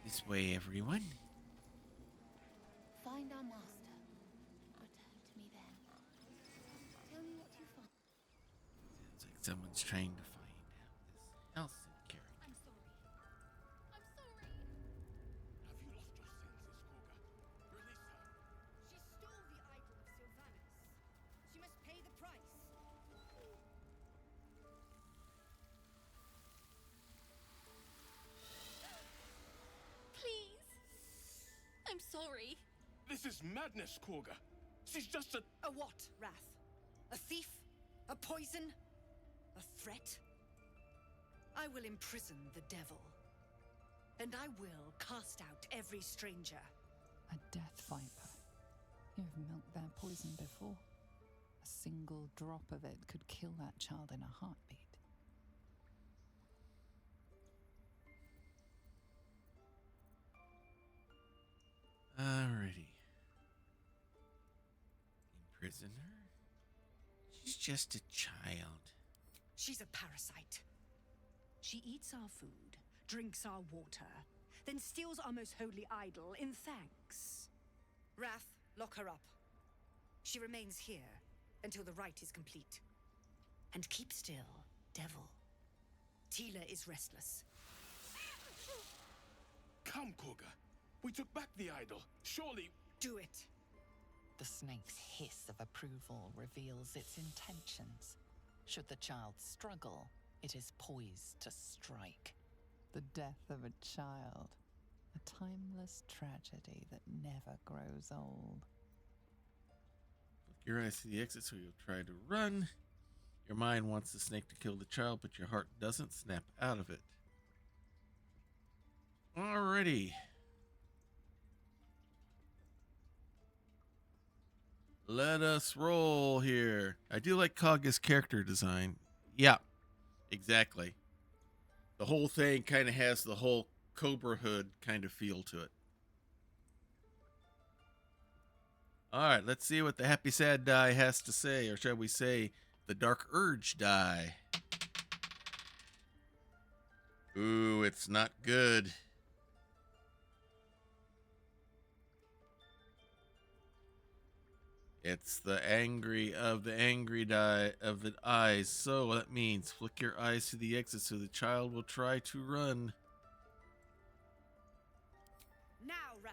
This way, everyone. Someone's trying to find this Elson character. I'm sorry. I'm sorry. Have you lost your senses, Korga? Release her. She stole the idol of Sylvanas. She must pay the price. Please. I'm sorry. This is madness, Korga. She's just a... A what, Wrath? A thief? A poison? A threat? I will imprison the devil. And I will cast out every stranger. A death viper. You've milked their poison before. A single drop of it could kill that child in a heartbeat. Alrighty. Imprison her? She's just a child. She's a parasite. She eats our food, drinks our water, then steals our most holy idol in thanks. Wrath, lock her up. She remains here until the rite is complete. And keep still, devil. Tila is restless. Come, Korga. We took back the idol. Surely... Do it. The snake's hiss of approval reveals its intentions. Should the child struggle, it is poised to strike. The death of a child. A timeless tragedy that never grows old. Look your eyes to the exit so you'll try to run. Your mind wants the snake to kill the child, but your heart doesn't. Snap out of it. Alrighty. Let us roll here. I do like Kaga's character design. Yeah, exactly. The whole thing kind of has the whole Cobra Hood kind of feel to it. Alright, let's see what the Happy Sad die has to say, or shall we say, the Dark Urge die. Ooh, it's not good. It's the angry die of the eyes. So that means flick your eyes to the exit so the child will try to run. Now, Wrath.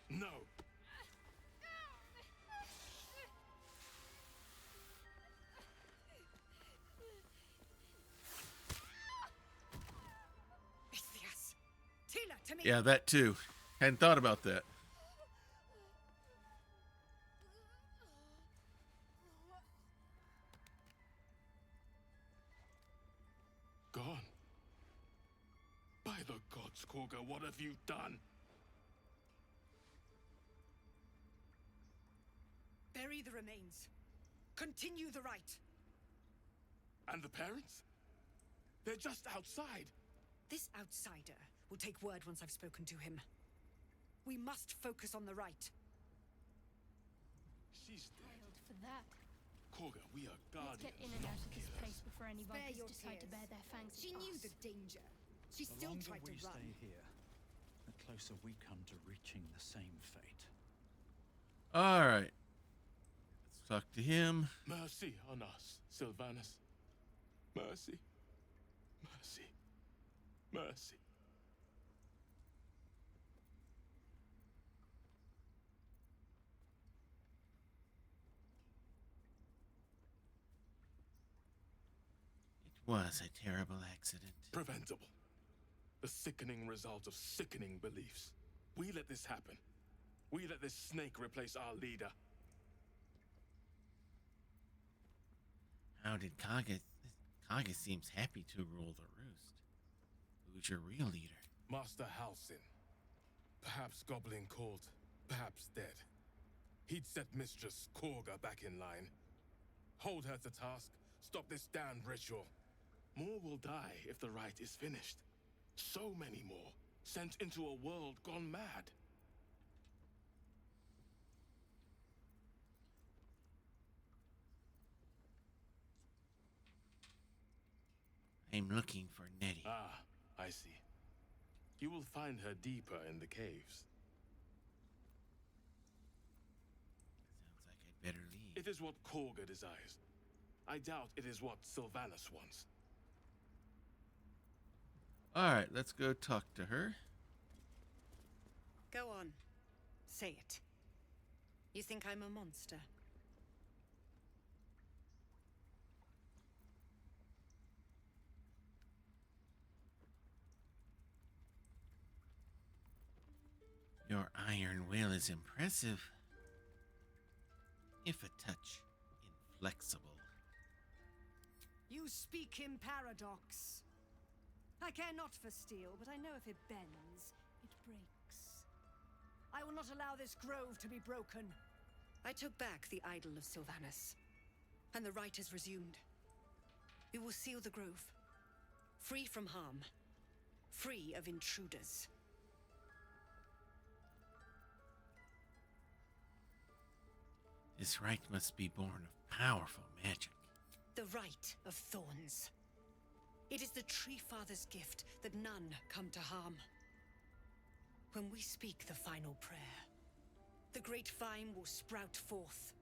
No. Ithias. Tila, to me. Yeah, that too. Hadn't thought about that. Gone. By the gods, Korga, what have you done? Bury the remains. Continue the rite. And the parents? They're just outside. This outsider will take word once I've spoken to him. We must focus on the rite. She's dead. Failed for that. Korga, we are Let's guardians, get in and not out of this killers. place before any Spare vipers your decide to tears. bare their fangs She at knew us. the danger. She The still longer tried to we run. stay here, the closer we come to reaching the same fate. Alright. Let's talk to him. Mercy on us, Sylvanas. Mercy. Mercy. Mercy. It was a terrible accident. Preventable. The sickening result of sickening beliefs. We let this happen. We let this snake replace our leader. How did Kaga... Kaga seems happy to rule the roost. Who's your real leader? Master Halsin. Perhaps goblin called, perhaps dead. He'd set Mistress Korga back in line. Hold her to task, stop this damned ritual. More will die if the rite is finished. So many more, sent into a world gone mad. I'm looking for Nettie. Ah, I see. You will find her deeper in the caves. It is what Kolga desires. I doubt it is what Sylvanus wants. Alright, let's go talk to her. Go on. Say it. You think I'm a monster? Your iron will is impressive, if a touch inflexible. You speak in paradox. I care not for steel, but I know if it bends, it breaks. I will not allow this grove to be broken. I took back the idol of Sylvanus, and the rite is resumed. We will seal the grove, free from harm, free of intruders. This rite must be born of powerful magic. The rite of thorns. It is the Tree Father's gift that none come to harm. When we speak the final prayer, the great vine will sprout forth.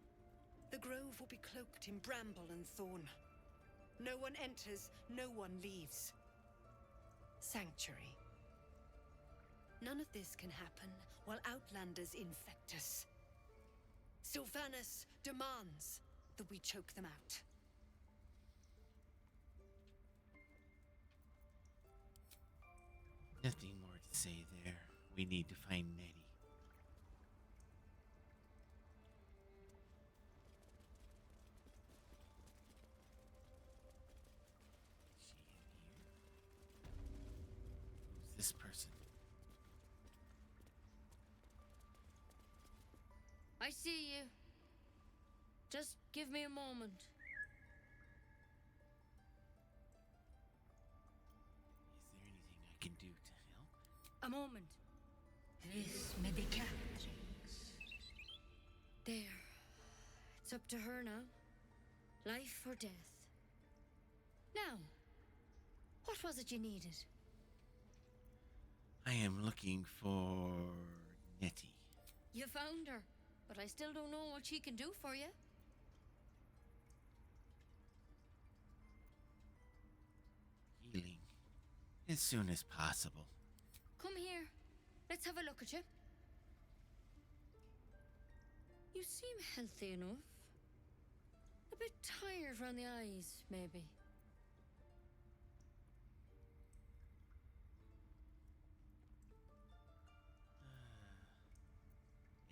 The grove will be cloaked in bramble and thorn. No one enters, no one leaves. Sanctuary. None of this can happen while outlanders infect us. Sylvanus demands that we choke them out. Nothing more to say there. We need to find Nettie. Who's this person? I see you. Just give me a moment. Is there anything I can do to help? A moment. This medicatrix. There. It's up to her now. Life or death. Now, what was it you needed? I am looking for Nettie. You found her, but I still don't know what she can do for you. Healing. As soon as possible. Come here. Let's have a look at you. You seem healthy enough. A bit tired around the eyes, maybe.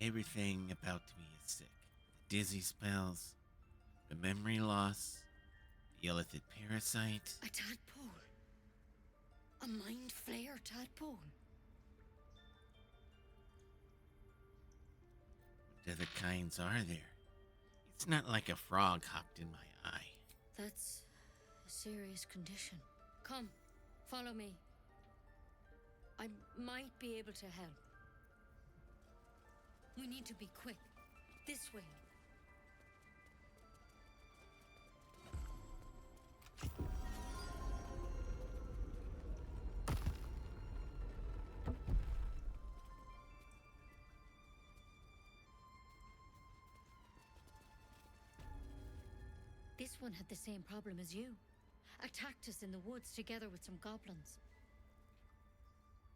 Everything about me is sick. The dizzy spells, the memory loss, the illithid parasite. A tadpole. A mind flayer tadpole. What other kinds are there? It's not like a frog hopped in my eye. That's a serious condition. Come, follow me. I might be able to help. We need to be quick. This way. This one had the same problem as you. Attacked us in the woods together with some goblins.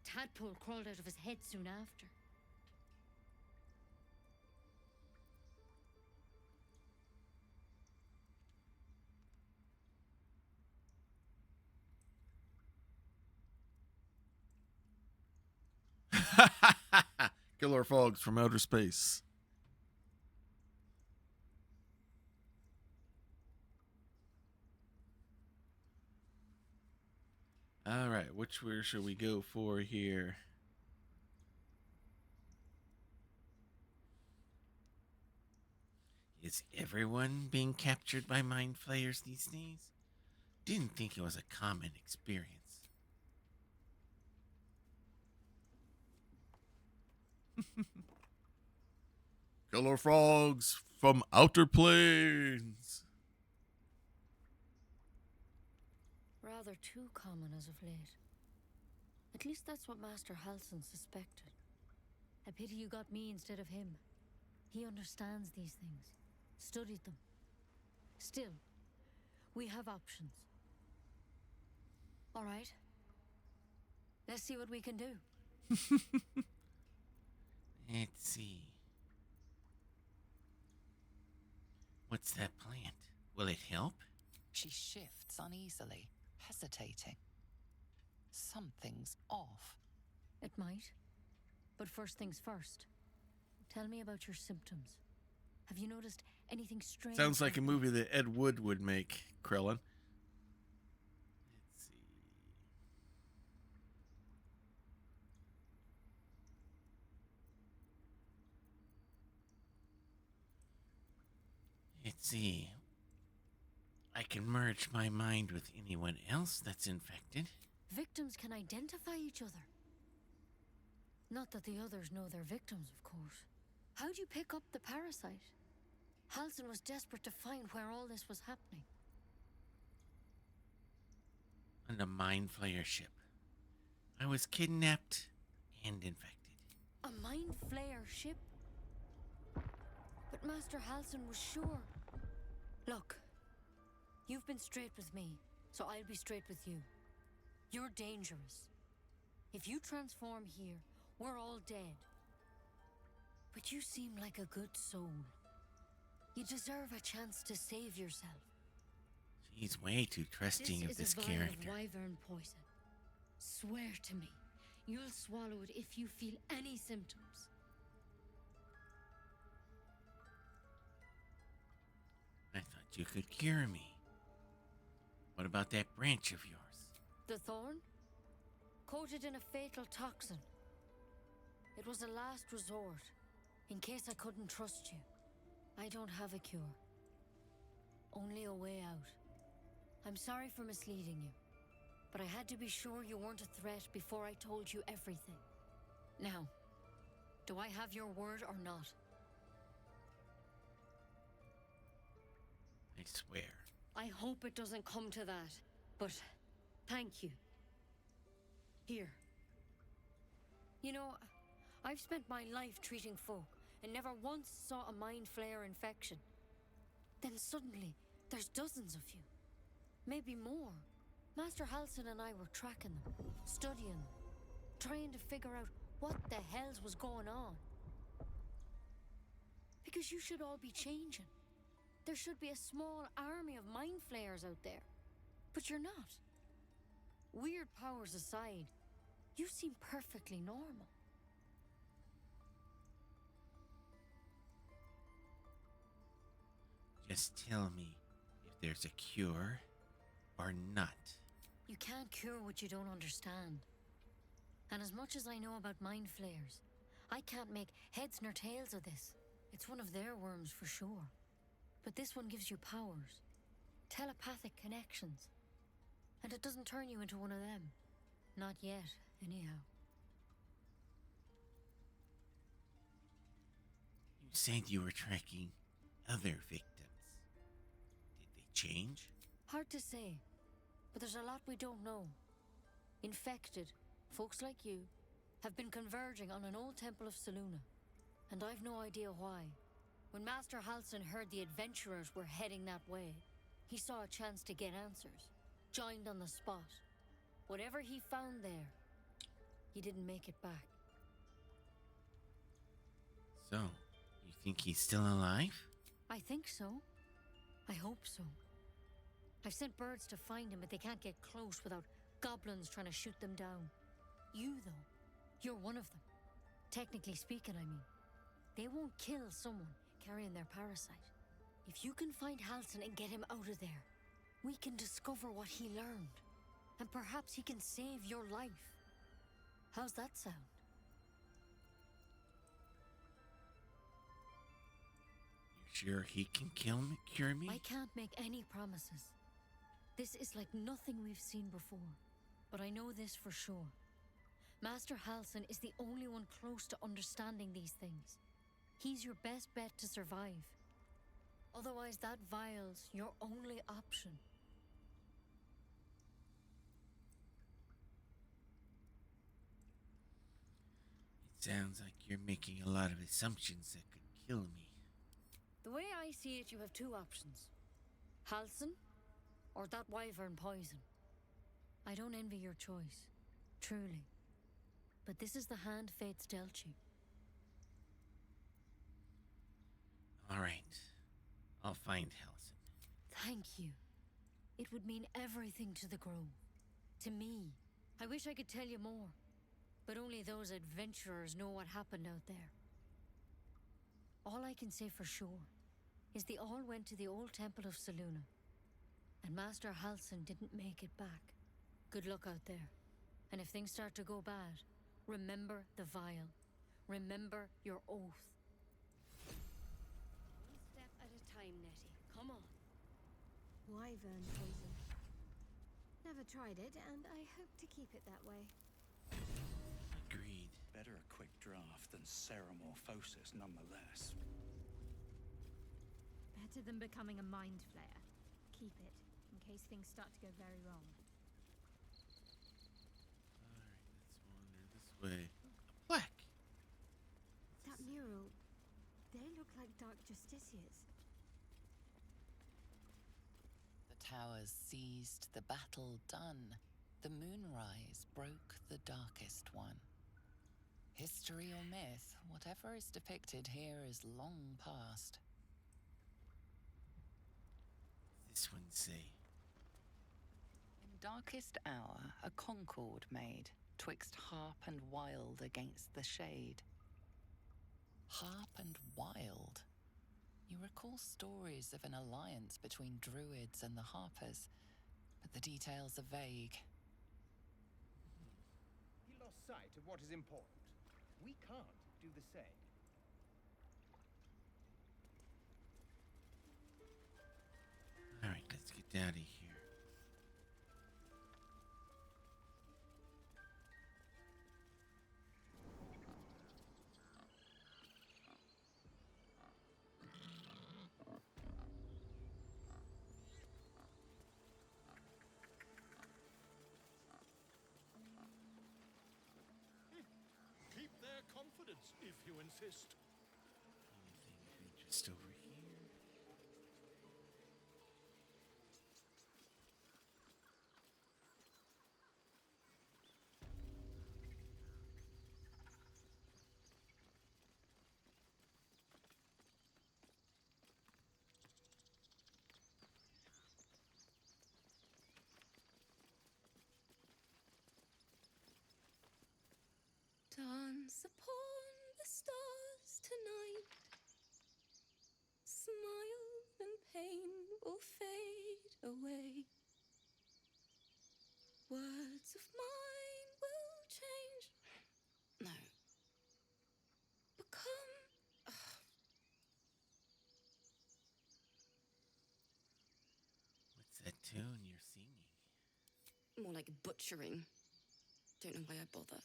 Tadpole crawled out of his head soon after. Killer frogs from outer space. All right, which way should we go for here? Is everyone being captured by mind flayers these days? Didn't think it was a common experience. Killer frogs from outer planes. Rather too common as of late. At least that's what Master Halson suspected. A pity you got me instead of him. He understands these things. studied them. Still, we have options. All right. Let's see what we can do. Let's see. What's that plant? Will it help? She shifts uneasily, hesitating. Something's off. It might. But first things first. Tell me about your symptoms. Have you noticed anything strange? Sounds like a movie that Ed Wood would make, Krellin. Let's see. Let's see. I can merge my mind with anyone else that's infected. Victims can identify each other. Not that the others know they're victims, of course. How'd you pick up the parasite? Halsin was desperate to find where all this was happening. On the Mind Flayer ship. I was kidnapped and infected. A Mind Flayer ship? But Master Halsin was sure. Look, you've been straight with me, so I'll be straight with you. You're dangerous. If you transform here, we're all dead. But you seem like a good soul. You deserve a chance to save yourself. She's way too trusting of this This is a character. vial of wyvern poison. Swear to me, you'll swallow it if you feel any symptoms. I thought you could cure me. What about that branch of yours? The thorn? Coated in a fatal toxin. It was a last resort, in case I couldn't trust you. I don't have a cure. Only a way out. I'm sorry for misleading you, but I had to be sure you weren't a threat before I told you everything. Now, do I have your word or not? I swear. I hope it doesn't come to that, but thank you. Here. You know, I've spent my life treating folk and never once saw a Mind Flayer infection. Then suddenly, there's dozens of you. Maybe more. Master Halsin and I were tracking them, studying them, trying to figure out what the hells was going on. Because you should all be changing. There should be a small army of Mind Flayers out there. But you're not. Weird powers aside, you seem perfectly normal. Just tell me if there's a cure or not. You can't cure what you don't understand. And as much as I know about Mind Flayers, I can't make heads nor tails of this. It's one of their worms for sure. But this one gives you powers. Telepathic connections. And it doesn't turn you into one of them. Not yet, anyhow. You said you were tracking other victims. Did they change? Hard to say. But there's a lot we don't know. Infected, folks like you, have been converging on an old temple of Selûne. And I've no idea why. When Master Halsin heard the adventurers were heading that way, he saw a chance to get answers. Joined on the spot. Whatever he found there, he didn't make it back. So, you think he's still alive? I think so. I hope so. I've sent birds to find him, but they can't get close without goblins trying to shoot them down. You, though, you're one of them. Technically speaking, I mean. They won't kill someone carrying their parasite. If you can find Halsin and get him out of there, we can discover what he learned. And perhaps he can save your life. How's that sound? You sure he can cure me? I can't make any promises. This is like nothing we've seen before. But I know this for sure. Master Halsin is the only one close to understanding these things. He's your best bet to survive. Otherwise, that vial's your only option. It sounds like you're making a lot of assumptions that could kill me. The The way I see it, you have two options. Halcyon, or that wyvern poison. I don't envy your choice, truly. But this is the hand fate's dealt you. All right. I'll find Halcyon. Thank you. It would mean everything to the Grove. To me. I wish I could tell you more. But only those adventurers know what happened out there. All I can say for sure is they all went to the old temple of Selûne. And Master Halcyon didn't make it back. Good luck out there. And if things start to go bad, remember the vial. Remember your oath. One step at a time, Nettie. Come on. Wyvern poison. Never tried it, and I hope to keep it that way. Agreed. Better a quick draft than ceramorphosis, nonetheless. Better than becoming a mind flayer. Keep it, in case things start to go very wrong. Alright, let's wander this way. A plaque! That mural, they look like Dark Justiciars. The towers seized, the battle done. The moonrise broke the darkest one. History or myth, whatever is depicted here is long past. This one say. In darkest hour, a concord made, twixt harp and wild against the shade. Harp and wild. You recall stories of an alliance between Druids and the Harpers, but the details are vague. He lost sight of what is important. We can't do the same. Alright, let's get out of here. Keep their confidence, if you insist. Anything just over here? Dance upon the stars tonight. Smile and pain will fade away. Words of mine will change. No. Become. What's that tune you're singing? More like butchering. Don't know why I bother.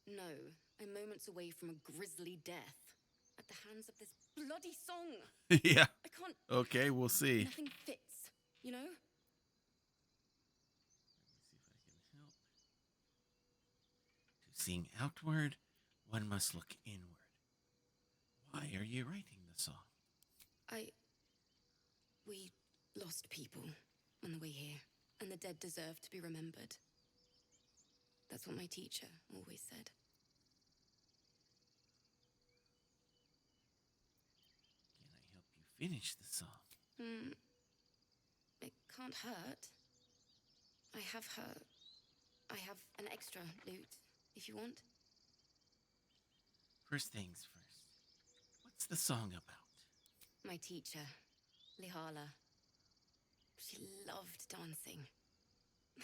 No, I'm moments away from a grisly death. At the hands of this bloody song. Yeah. I can't. Okay, we'll see. Nothing fits, you know? To sing outward, one must look inward. Why are you writing the song? We lost people on the way here, and the dead deserve to be remembered. That's what my teacher always said. Can I help you finish the song? It can't hurt. I have an extra lute, if you want. First things first. What's the song about? My teacher, Lihala. She loved dancing.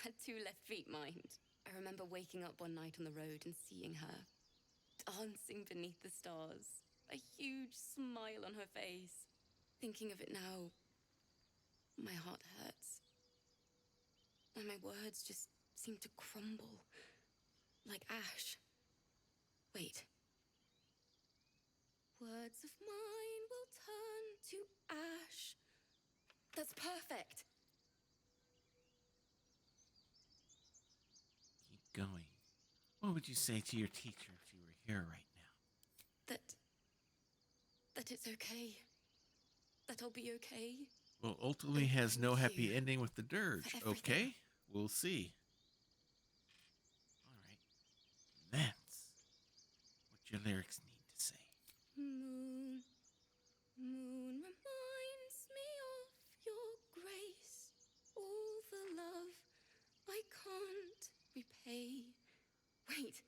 Had 2 left feet, mind. I remember waking up one night on the road and seeing her, dancing beneath the stars, a huge smile on her face. Thinking of it now, my heart hurts. And my words just seem to crumble, like ash. Wait. Words of mine will turn to ash. That's perfect. Keep going. What would you say to your teacher if she were here right now? That it's okay. That I'll be okay. Well, ultimately has no thank happy you ending with the dirge. for everything. Okay, we'll see. All right, that's what your lyrics need to say. Moon, moon reminds me of your grace. All the love I can't repay. Wait.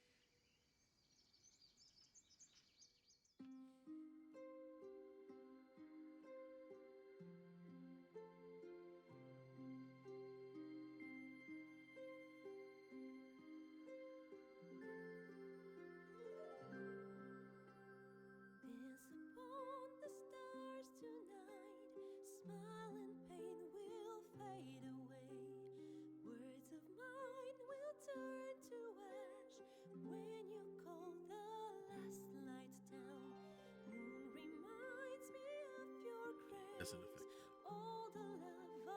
Dance upon the stars tonight. Smile and pain will fade away. Words of mine will turn to ash when you call the last lights down. Moon reminds me of your Doesn't grace. affect that. All the love I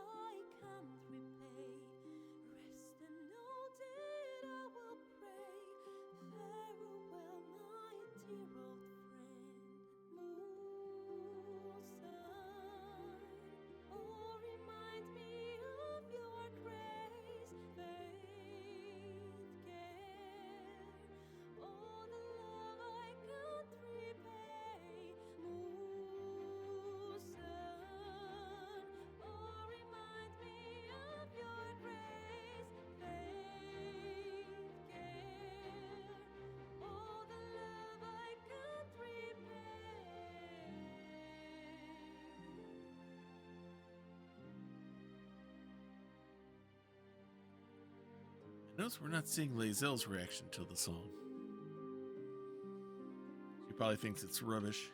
can't repay. Rest and know that I will pray. Farewell, my dear old friend. Moon, sun, oh, remind me of your grace. Faith, care, all the love I can't repay. Moon, sun, oh, remind me of your grace. Faith, care, all the love I can't repay. Notice we're not seeing Lae'zelle's reaction to the song. She probably thinks it's rubbish.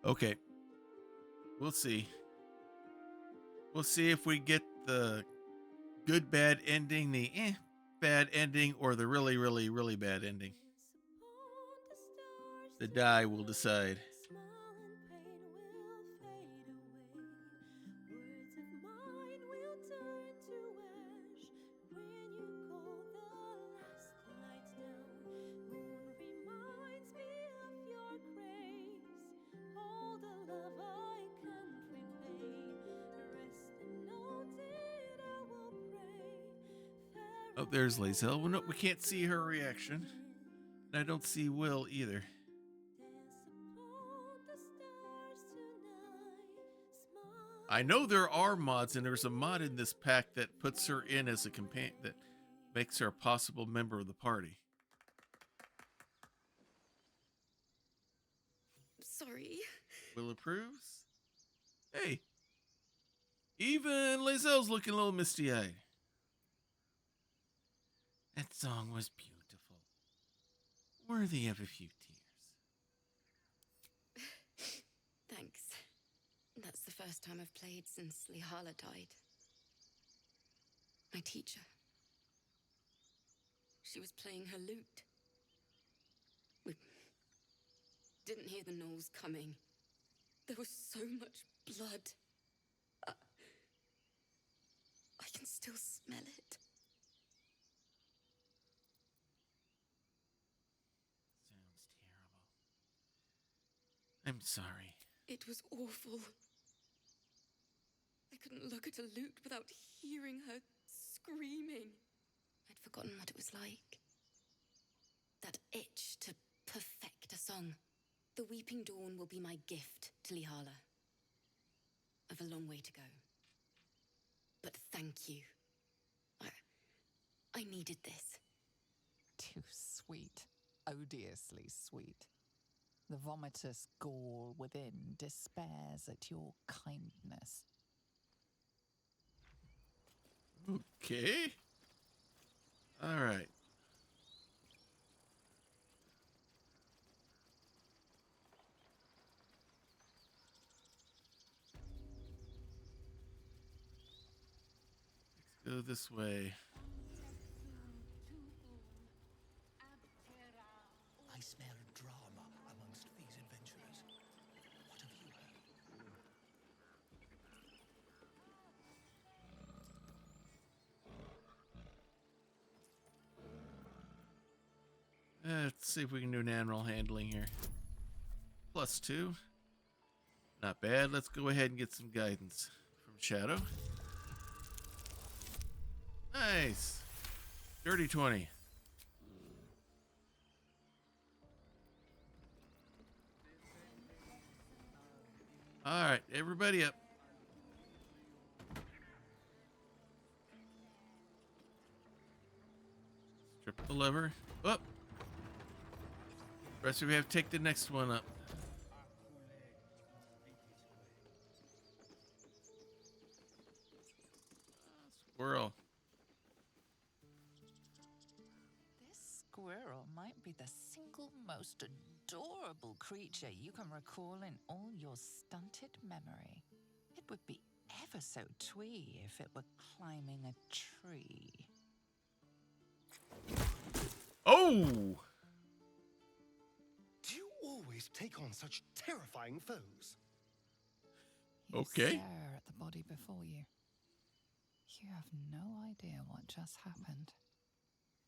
Okay. We'll see. We'll see if we get the good bad ending, the bad ending, or the really, really, really bad ending. The die will decide. Smile and pain will fade away. Words of mine will turn to ash when you call the last lights down. Moon reminds me of your grace. All the love I can't repay. Rest and know that I will pray. Oh, there's Lae'zelle. Well, no, we can't see her reaction. And I don't see Will either. I know there are mods, and there's a mod in this pack that puts her in as a companion, that makes her a possible member of the party. Sorry. Will approves. Hey, even Lae'zelle's looking a little misty-eyed. That song was beautiful, worthy of a few tears. Thanks. That's the first time I've played since Lihala died. My teacher. She was playing her lute. We didn't hear the gnolls coming. There was so much blood. I can still smell it. Sounds terrible. I'm sorry. It was awful. I couldn't look at a lute without hearing her screaming. I'd forgotten what it was like. That itch to perfect a song. The Weeping Dawn will be my gift to Lihala. I've a long way to go. But thank you. I needed this. Too sweet. Odiously sweet. The vomitous gall within despairs at your kindness. Okay. All right. Let's go this way. I smell drama amongst these adventurers. What have you heard? Let's see if we can do an animal handling here. +2. Not bad. Let's go ahead and get some guidance from Shadow. Nice. Dirty 20. All right, everybody up. Strip the lever. Up. Rest of you have to take the next one up. Squirrel. This squirrel might be the single most adorable creature you can recall in all your stunted memory. It would be ever so twee if it were climbing a tree. Oh! Do you always take on such terrifying foes? You Okay. stare at the body before you. You have no idea what just happened.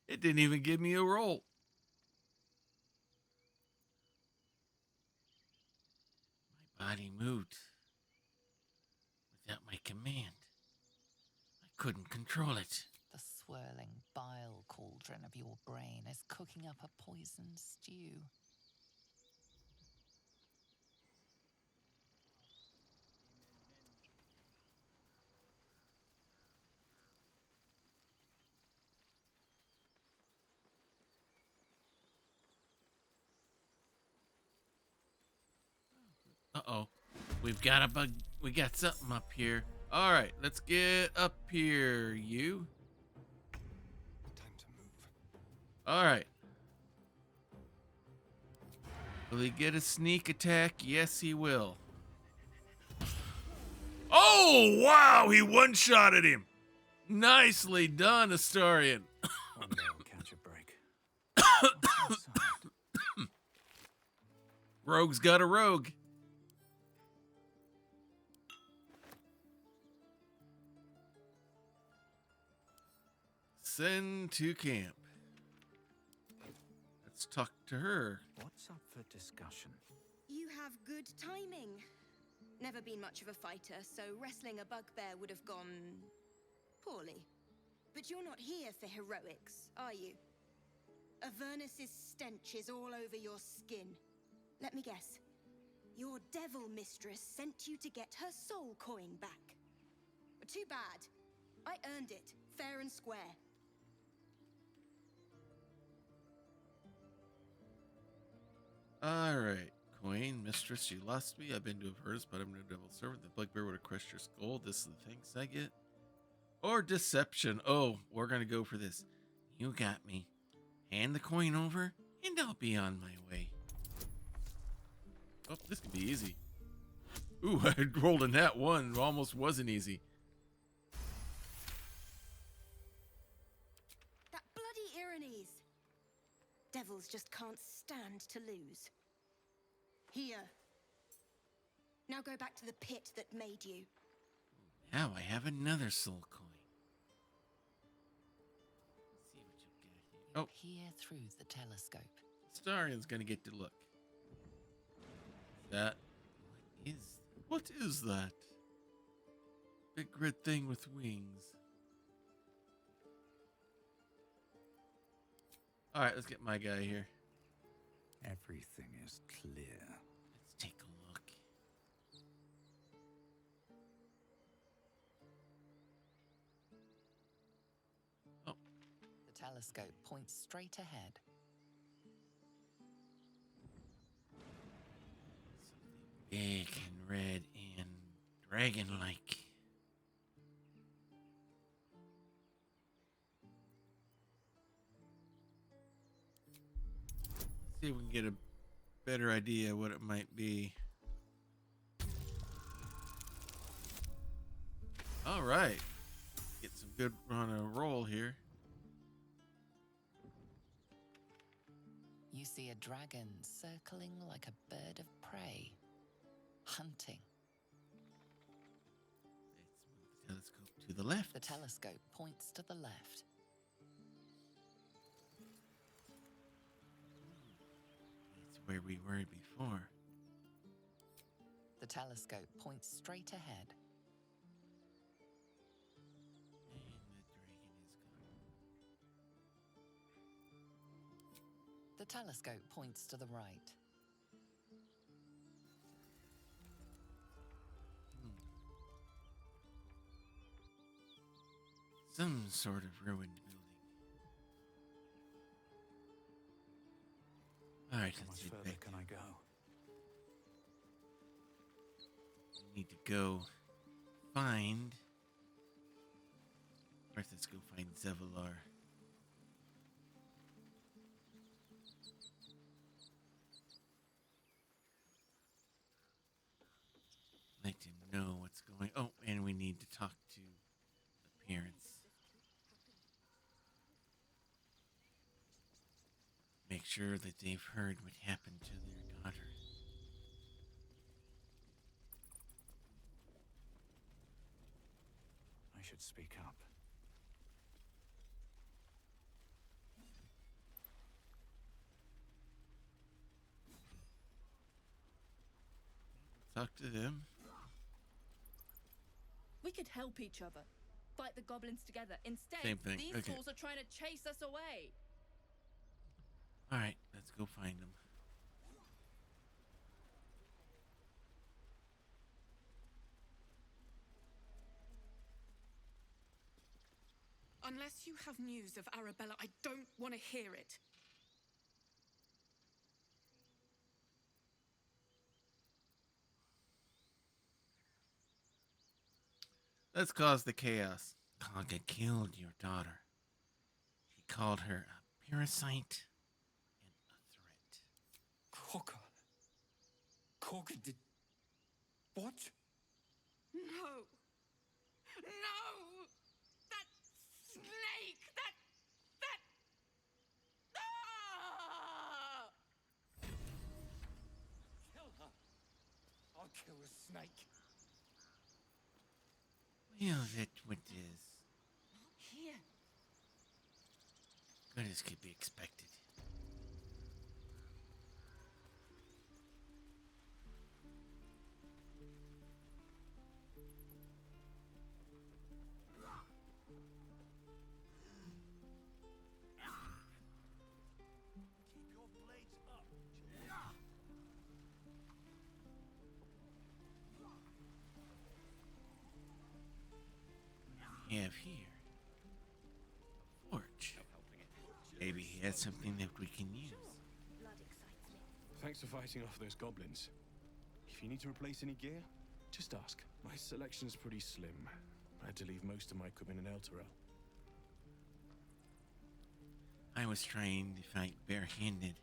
It didn't even give me a roll. My body moved without my command. I couldn't control it. The swirling bile cauldron of your brain is cooking up a poison stew. Uh-oh. We've got a bug. We got something up here. All right, let's get up here, you. Time to move. All right. Will he get a sneak attack? Yes, he will. Oh, wow! He one-shotted him. Nicely done, Astarion. One day I'll catch a break. Rogue's got a rogue. Send to camp. Let's talk to her. What's up for discussion? You have good timing. Never been much of a fighter, so wrestling a bugbear would have gone poorly. But you're not here for heroics, are you? Avernus's stench is all over your skin. Let me guess. Your devil mistress sent you to get her soul coin back. Too bad. I earned it, fair and square. All right, Queen, Mistress, you lost me. I've been to Avernus, but I'm no devil servant. The bugbear would have crushed your skull. This is the thanks I get. Or deception. Oh, we're going to go for this. You got me. Hand the coin over, and I'll be on my way. Oh, this could be easy. Ooh, I rolled a nat 1. Almost wasn't easy. That bloody Irenes. Devils just can't stand to lose. Here. Now go back to the pit that made you. Now I have another soul coin. Let's see what you got here. Oh, Peer through the telescope. Starion's gonna get to look. That what is that? Big red thing with wings. All right, let's get my guy here. Everything is clear. Let's take a look. Oh, The telescope points straight ahead. big and red and dragon-like. See if we can get a better idea what it might be. All right. Get some good on a roll here. You see a dragon circling like a bird of prey, hunting. Let's move the telescope to the left. The telescope points to the left. It's where we were before. The telescope points straight ahead. The telescope points to the right. Some sort of ruined building. All right, How let's much get further back. can I go? We need to go find. First, let's go find Zevalar. Let him know what's going. Oh, and we need to talk to the parents. Make sure that they've heard what happened to their daughter. I should speak up. Talk to them. We could help each other. Fight the goblins together. Instead, Same thing. these Okay. fools are trying to chase us away. All right, let's go find them. Unless you have news of Arabella, I don't want to hear it. Let's cause the chaos. Kaga killed your daughter. He called her a parasite and a threat. Kaga? Kaga did... what? No! No! That snake! That... Ah! Kill her! I'll kill the snake. Well, that's what is. Here. Good as could be expected. Keep your blades up. We have here a forge. Maybe he has something that we can use. Thanks for fighting off those goblins. If you need to replace any gear, just ask. My selection's pretty slim. I had to leave most of my equipment in Elturel. I was trained to fight barehanded.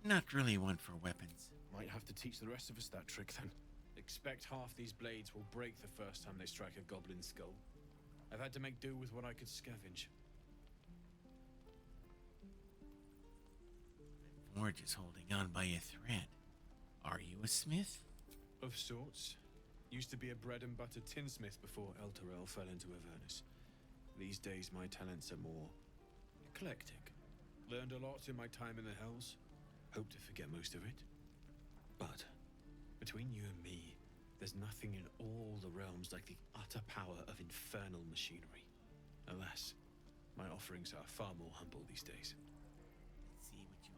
Not really one for weapons. Might have to teach the rest of us that trick then. Expect half these blades will break the first time they strike a goblin skull. I've had to make do with what I could scavenge. The forge is holding on by a thread. Are you a smith? Of sorts. Used to be a bread and butter tinsmith before Elturel fell into Avernus. These days my talents are more eclectic. Learned a lot in my time in the Hells. Hope to forget most of it. But between you and me, there's nothing in all the realms like the utter power of infernal machinery. Alas, my offerings are far more humble these days. Let's see what you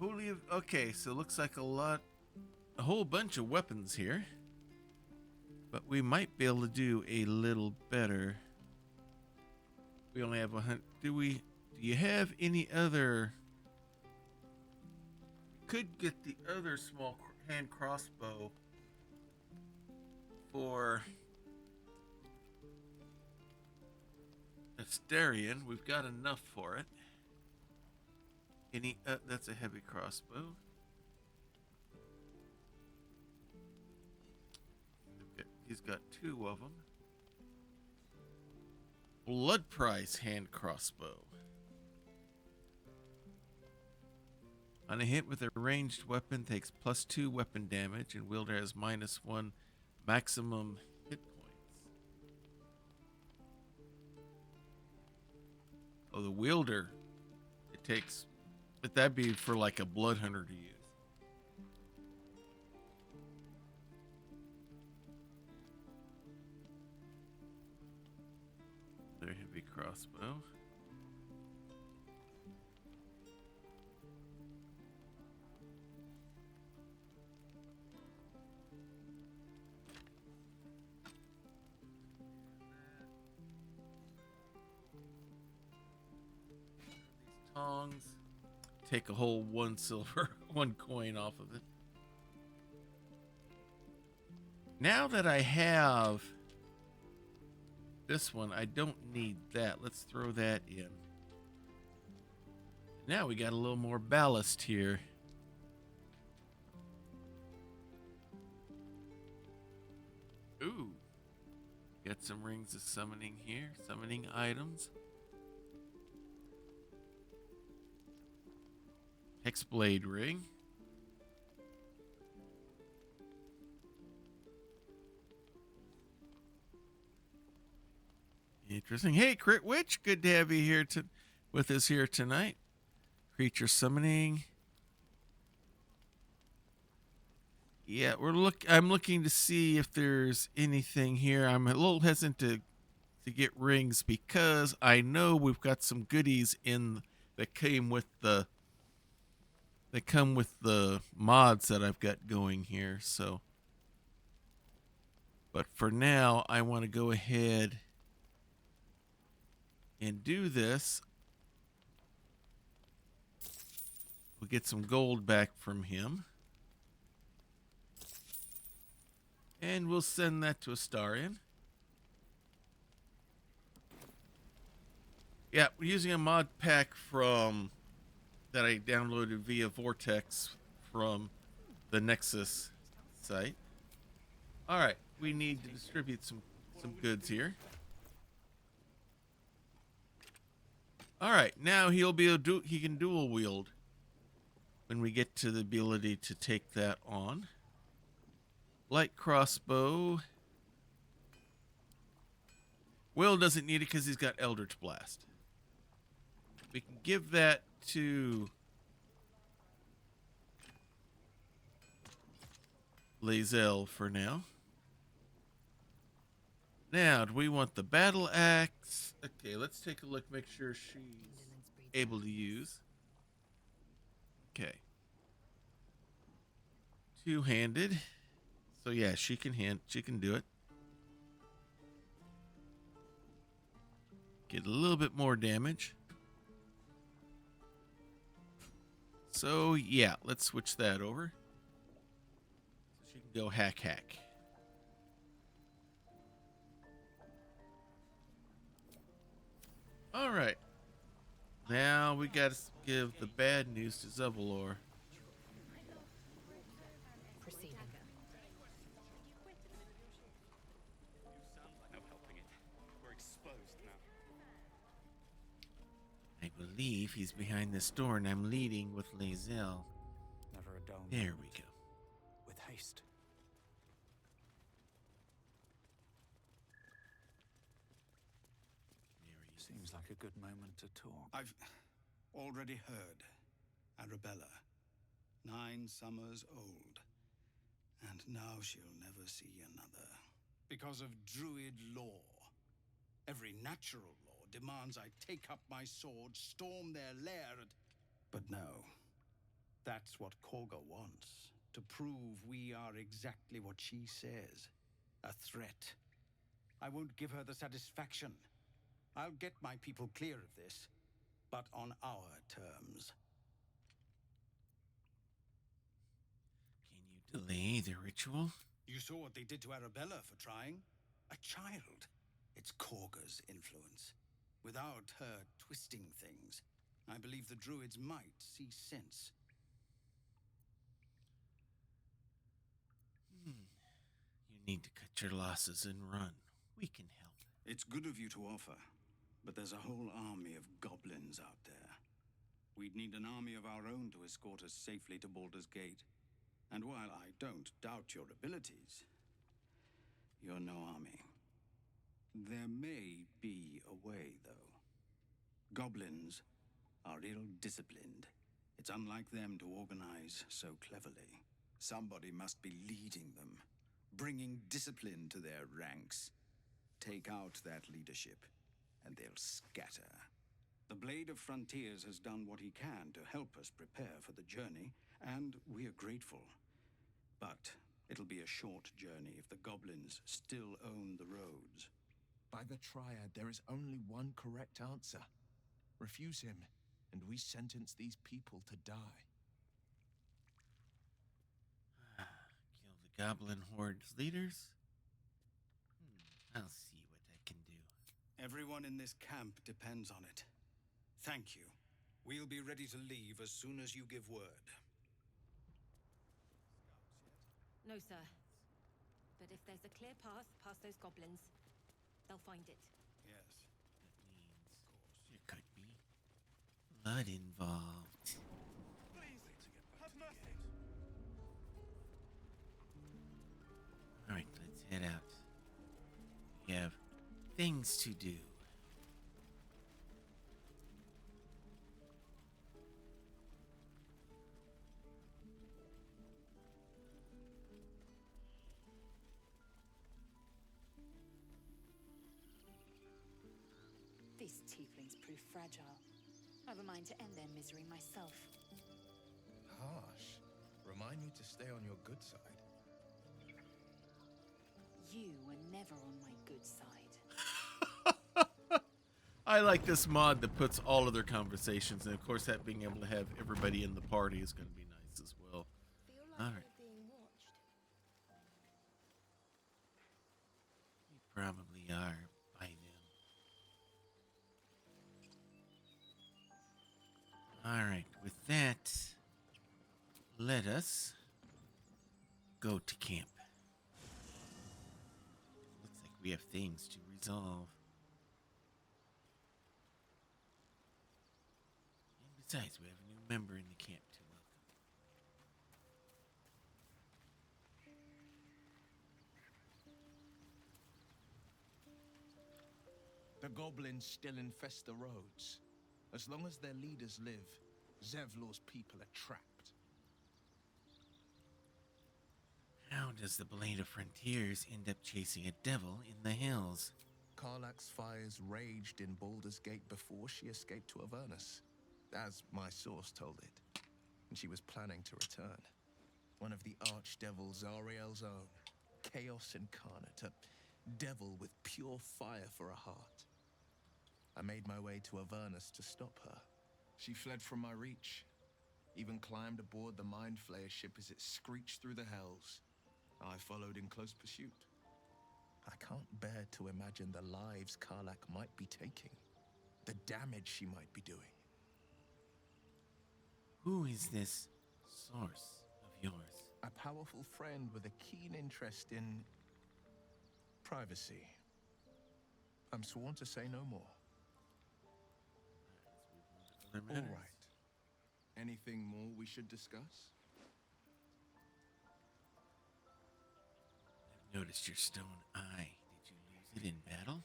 have. Holy, okay, so looks like a whole bunch of weapons here. But we might be able to do a little better. We only have 100. Do you have any other? Could get the other small hand crossbow for Asterion. We've got enough for it. Any? That's a heavy crossbow. He's got 2 of them. Blood Price hand crossbow. On a hit with a ranged weapon, takes +2 weapon damage, and wielder has -1 maximum hit points. Oh, the wielder, it takes, but that'd be for like a blood hunter to use. Their heavy crossbow. Tongs. Take a whole 1 silver, 1 coin off of it. Now that I have this one, I don't need that. Let's throw that in. Now we got a little more ballast here. Ooh. Got some rings of summoning here. Summoning items. Hexblade ring. Interesting. Hey, Crit Witch. Good to have you here with us here tonight. Creature summoning. Yeah, I'm looking to see if there's anything here. I'm a little hesitant to get rings because I know we've got some goodies in that come with the mods that I've got going here. So, but for now, I want to go ahead and do this. We'll get some gold back from him. And we'll send that to Astarion. Yeah, we're using a mod pack that I downloaded via Vortex from the Nexus site. All right, we need to distribute some goods here. All right, now he can dual wield when we get to the ability to take that on. Light crossbow. Will doesn't need it because he's got Eldritch Blast. We can give that to Lae'zel for now. Now, do we want the battle axe? Okay, let's take a look, make sure she's able to use. Okay. Two-handed. So yeah, she can do it. Get a little bit more damage. So yeah, let's switch that over. So she can go hack. All right. Now we got to give the bad news to Zevlor. I believe he's behind this door, and I'm leading with Lae'zel. Never a dull There moment. we go. With haste. Seems like a good moment to talk. I've already heard. Arabella, 9 summers old, and now she'll never see another. Because of Druid law. Every natural law demands I take up my sword, storm their lair, but no. That's what Korga wants. To prove we are exactly what she says. A threat. I won't give her the satisfaction. I'll get my people clear of this, but on our terms. Can you delay the ritual? You saw what they did to Arabella for trying. A child. It's Korga's influence. Without her twisting things, I believe the Druids might see sense. You need to cut your losses and run. We can help. It's good of you to offer. But there's a whole army of goblins out there. We'd need an army of our own to escort us safely to Baldur's Gate. And while I don't doubt your abilities, you're no army. There may be a way, though. Goblins are ill-disciplined. It's unlike them to organize so cleverly. Somebody must be leading them, bringing discipline to their ranks. Take out that leadership, and they'll scatter. The Blade of Frontiers has done what he can to help us prepare for the journey, and we are grateful. But it'll be a short journey if the goblins still own the roads. By the Triad, there is only one correct answer. Refuse him, and we sentence these people to die. Kill the goblin horde's leaders? I'll see what I can do. Everyone in this camp depends on it. Thank you. We'll be ready to leave as soon as you give word. No, sir. But if there's a clear path past those goblins, they'll find it. Yes. That means there could be blood involved. Have mercy. Alright, let's head out. We have things to do. These tieflings prove fragile. I've a mind to end their misery myself. Harsh. Remind me to stay on your good side. You were never on my good side. I like this mod that puts all of their conversations, and of course that being able to have everybody in the party is going to be nice as well. Feel like Alright. you're being watched. We probably are by now. Alright, with that, let us go to camp. Looks like we have things to resolve. And besides, we have a new member in the camp to welcome. The goblins still infest the roads. As long as their leaders live, Zevlor's people are trapped. How does the Blade of Frontiers end up chasing a devil in the hills? Karlach's fires raged in Baldur's Gate before she escaped to Avernus, as my source told it. And she was planning to return. One of the archdevil Zariel's own. Chaos incarnate, a devil with pure fire for a heart. I made my way to Avernus to stop her. She fled from my reach, even climbed aboard the Mind Flayer ship as it screeched through the hells. I followed in close pursuit. I can't bear to imagine the lives Karlach might be taking, the damage she might be doing. Who is this source of yours? A powerful friend with a keen interest in privacy. I'm sworn to say no more. Other All matters? right. Anything more we should discuss? I've noticed your stone eye. Did you lose it in battle?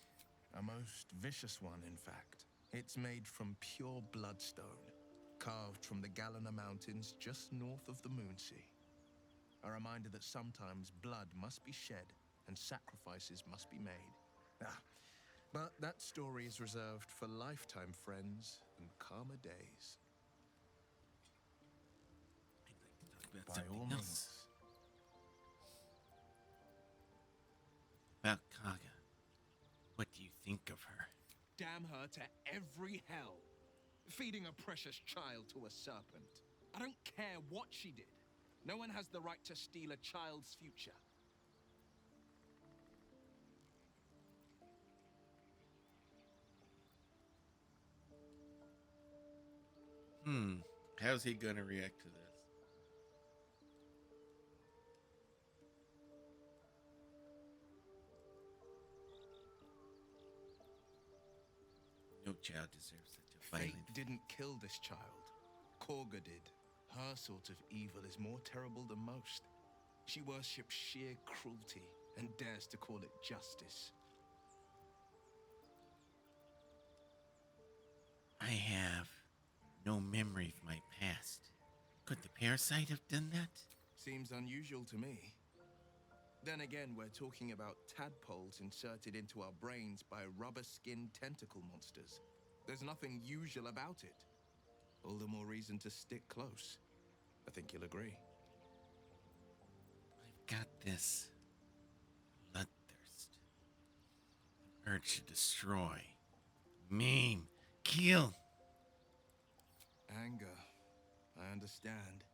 A most vicious one, in fact. It's made from pure bloodstone, carved from the Galena Mountains just north of the Moonsea. A reminder that sometimes blood must be shed and sacrifices must be made. But that story is reserved for lifetime friends and calmer days. I'd like to talk about By something all else. means. About Kaga. What do you think of her? Damn her to every hell. Feeding a precious child to a serpent. I don't care what she did. No one has the right to steal a child's future. How's he gonna react to this? child deserves such a Fate violent didn't kill this child. Korga did. Her sort of evil is more terrible than most. She worships sheer cruelty and dares to call it justice. I have no memory of my past. Could the parasite have done that? Seems unusual to me. Then again, we're talking about tadpoles inserted into our brains by rubber-skinned tentacle monsters. There's nothing usual about it. All the more reason to stick close. I think you'll agree. I've got this bloodthirst. An urge to destroy, maim, kill. Anger. I understand.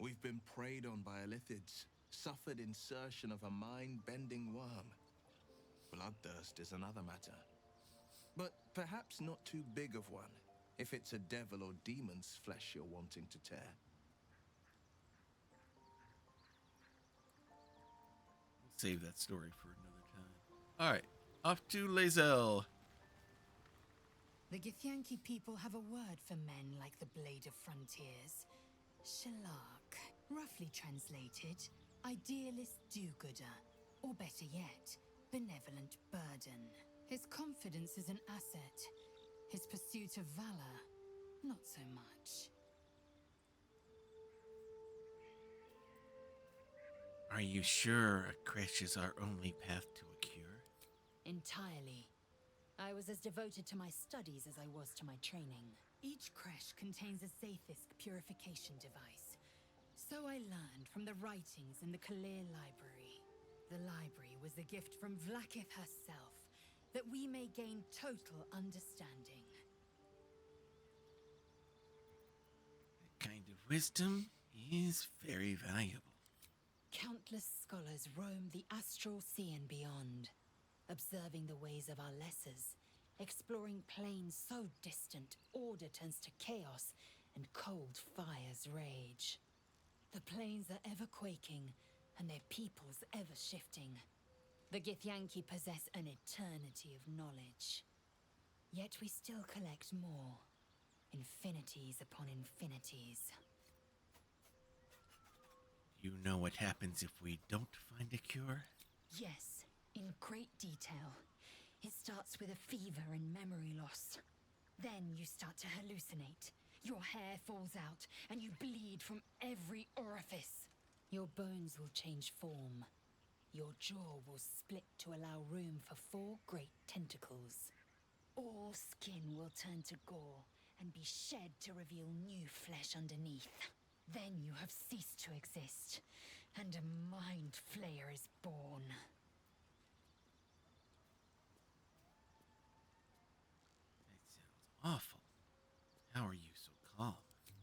We've been preyed on by elithids, suffered insertion of a mind-bending worm. Bloodthirst is another matter. But perhaps not too big of one, if it's a devil or demon's flesh you're wanting to tear. We'll save that story for another time. Alright, off to Lae'zel. The Githyanki people have a word for men like the Blade of Frontiers. Shalak. Roughly translated, idealist do-gooder. Or better yet, benevolent burden. His confidence is an asset. His pursuit of valor, not so much. Are you sure a creche is our only path to a cure? Entirely. I was as devoted to my studies as I was to my training. Each creche contains a Zaith'isk purification device. So I learned from the writings in the Kalir Library. The library was a gift from Vlaakith herself, that we may gain total understanding. That kind of wisdom is very valuable. Countless scholars roam the astral sea and beyond, observing the ways of our lessers, exploring planes so distant order turns to chaos and cold fires rage. The planes are ever quaking, and their peoples ever shifting. The Githyanki possess an eternity of knowledge. Yet we still collect more. Infinities upon infinities. You know what happens if we don't find a cure? Yes, in great detail. It starts with a fever and memory loss. Then you start to hallucinate. Your hair falls out, and you bleed from every orifice. Your bones will change form. Your jaw will split to allow room for 4 great tentacles. All skin will turn to gore and be shed to reveal new flesh underneath. Then you have ceased to exist, and a mind flayer is born. Awful. How are you so calm?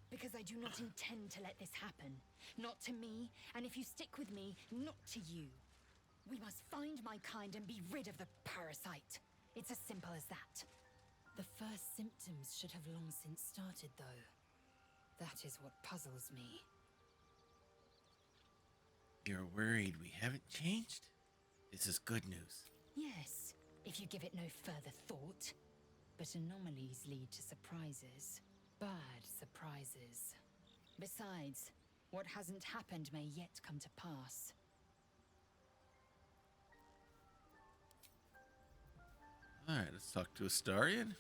Because I do not intend to let this happen. Not to me, and if you stick with me, not to you. We must find my kind and be rid of the parasite. It's as simple as that. The first symptoms should have long since started, though. That is what puzzles me. You're worried we haven't changed? This is good news. Yes, if you give it no further thought. But anomalies lead to surprises. Bad surprises. Besides, what hasn't happened may yet come to pass. Alright, let's talk to Astarion.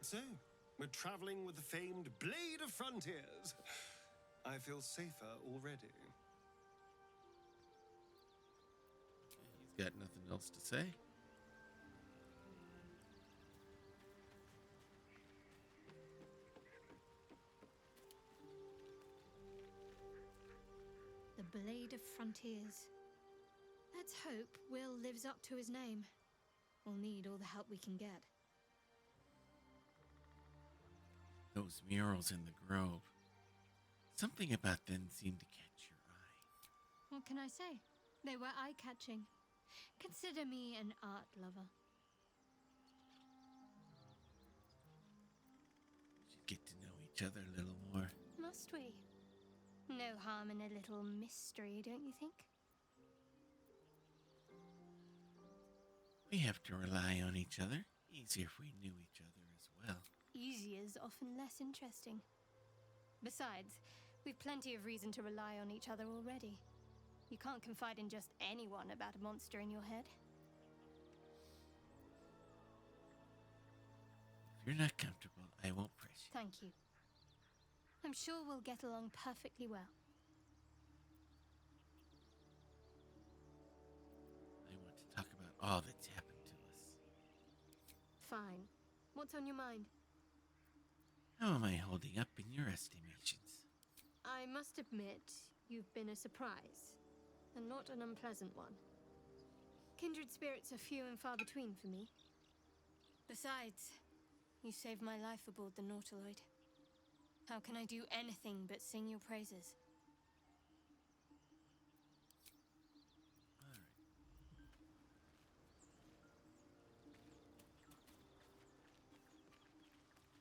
So, we're traveling with the famed Blade of Frontiers. I feel safer already. He's got nothing else to say. The Blade of Frontiers. Let's hope Will lives up to his name. We'll need all the help we can get. Those murals in the grove. Something about them seemed to catch your eye. What can I say? They were eye-catching. Consider me an art lover. We should get to know each other a little more. Must we? No harm in a little mystery, don't you think? We have to rely on each other, Easier if we knew each other as well. Easier's often less interesting. Besides, we've plenty of reason to rely on each other already. You can't confide in just anyone about a monster in your head. If you're not comfortable, I won't press you. Thank you. I'm sure we'll get along perfectly well. I want to talk about all that's happened to us. Fine. What's on your mind? How am I holding up in your estimations? I must admit, you've been a surprise, and not an unpleasant one. Kindred spirits are few and far between for me. Besides, you saved my life aboard the Nautiloid. How can I do anything but sing your praises?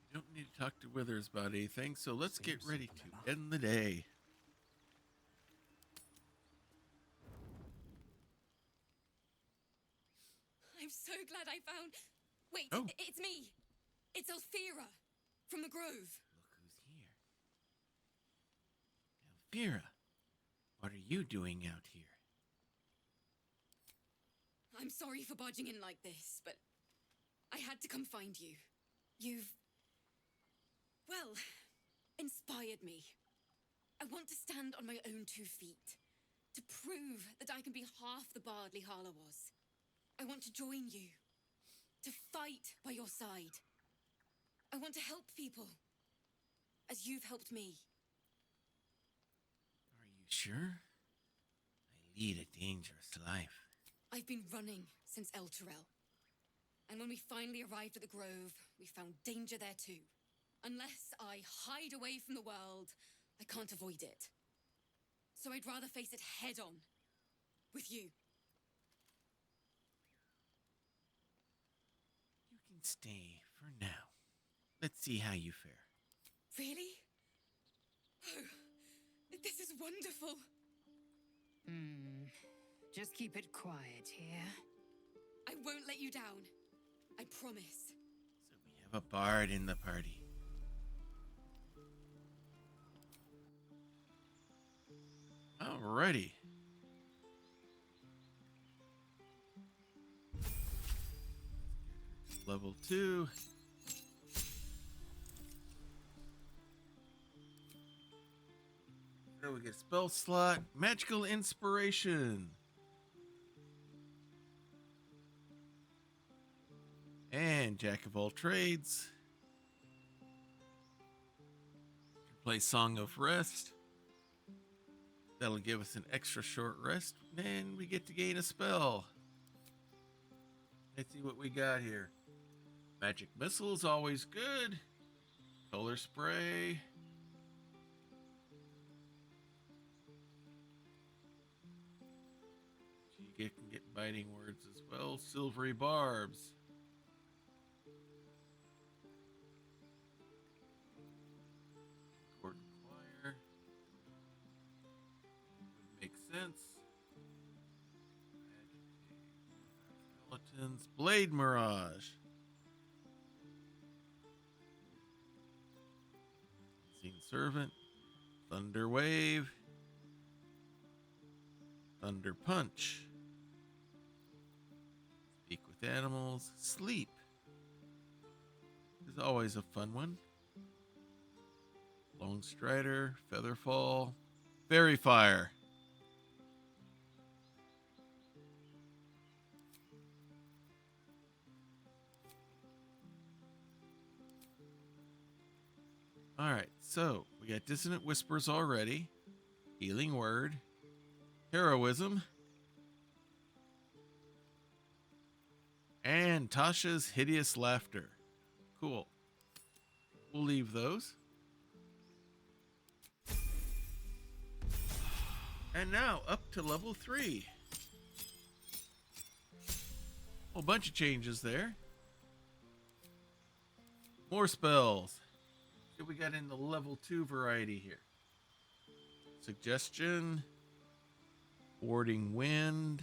We don't need to talk to Withers about anything, so let's get ready to end the day. I'm so glad I found... Wait, Oh. It's me. It's Elfira from the Grove. Elfira, what are you doing out here? I'm sorry for barging in like this, but I had to come find you. You've... well, inspired me. I want to stand on my own 2 feet, to prove that I can be half the bard Lihala was. I want to join you, to fight by your side. I want to help people, as you've helped me. Are you sure? I lead a dangerous life. I've been running since Elturel. And when we finally arrived at the Grove, we found danger there too. Unless I hide away from the world, I can't avoid it. So I'd rather face it head on, with you. You can stay for now. Let's see how you fare. Really? Oh, this is wonderful. Just keep it quiet here. I won't let you down. I promise. So we have a bard in the party. Alrighty. Level 2. So we get spell slot, magical inspiration. And jack of all trades. Play Song of Rest. That'll give us an extra short rest. And we get to gain a spell. Let's see what we got here. Magic Missile is always good. Color Spray. You can get biting words as well. Silvery Barbs. Court Choir. Would make sense. Skeletons. Blade Mirage. Unseen Servant. Thunder Wave. Thunder Punch. Speak with Animals. Sleep is always a fun one. Long Strider. Featherfall. Fairy Fire. Alright, so we got Dissonant Whispers already. Healing Word. Heroism. And Tasha's Hideous Laughter. Cool. We'll leave those. And now up to level 3. Whole bunch of changes there. More spells. What we got in the level 2 variety here? Suggestion. Warding Wind.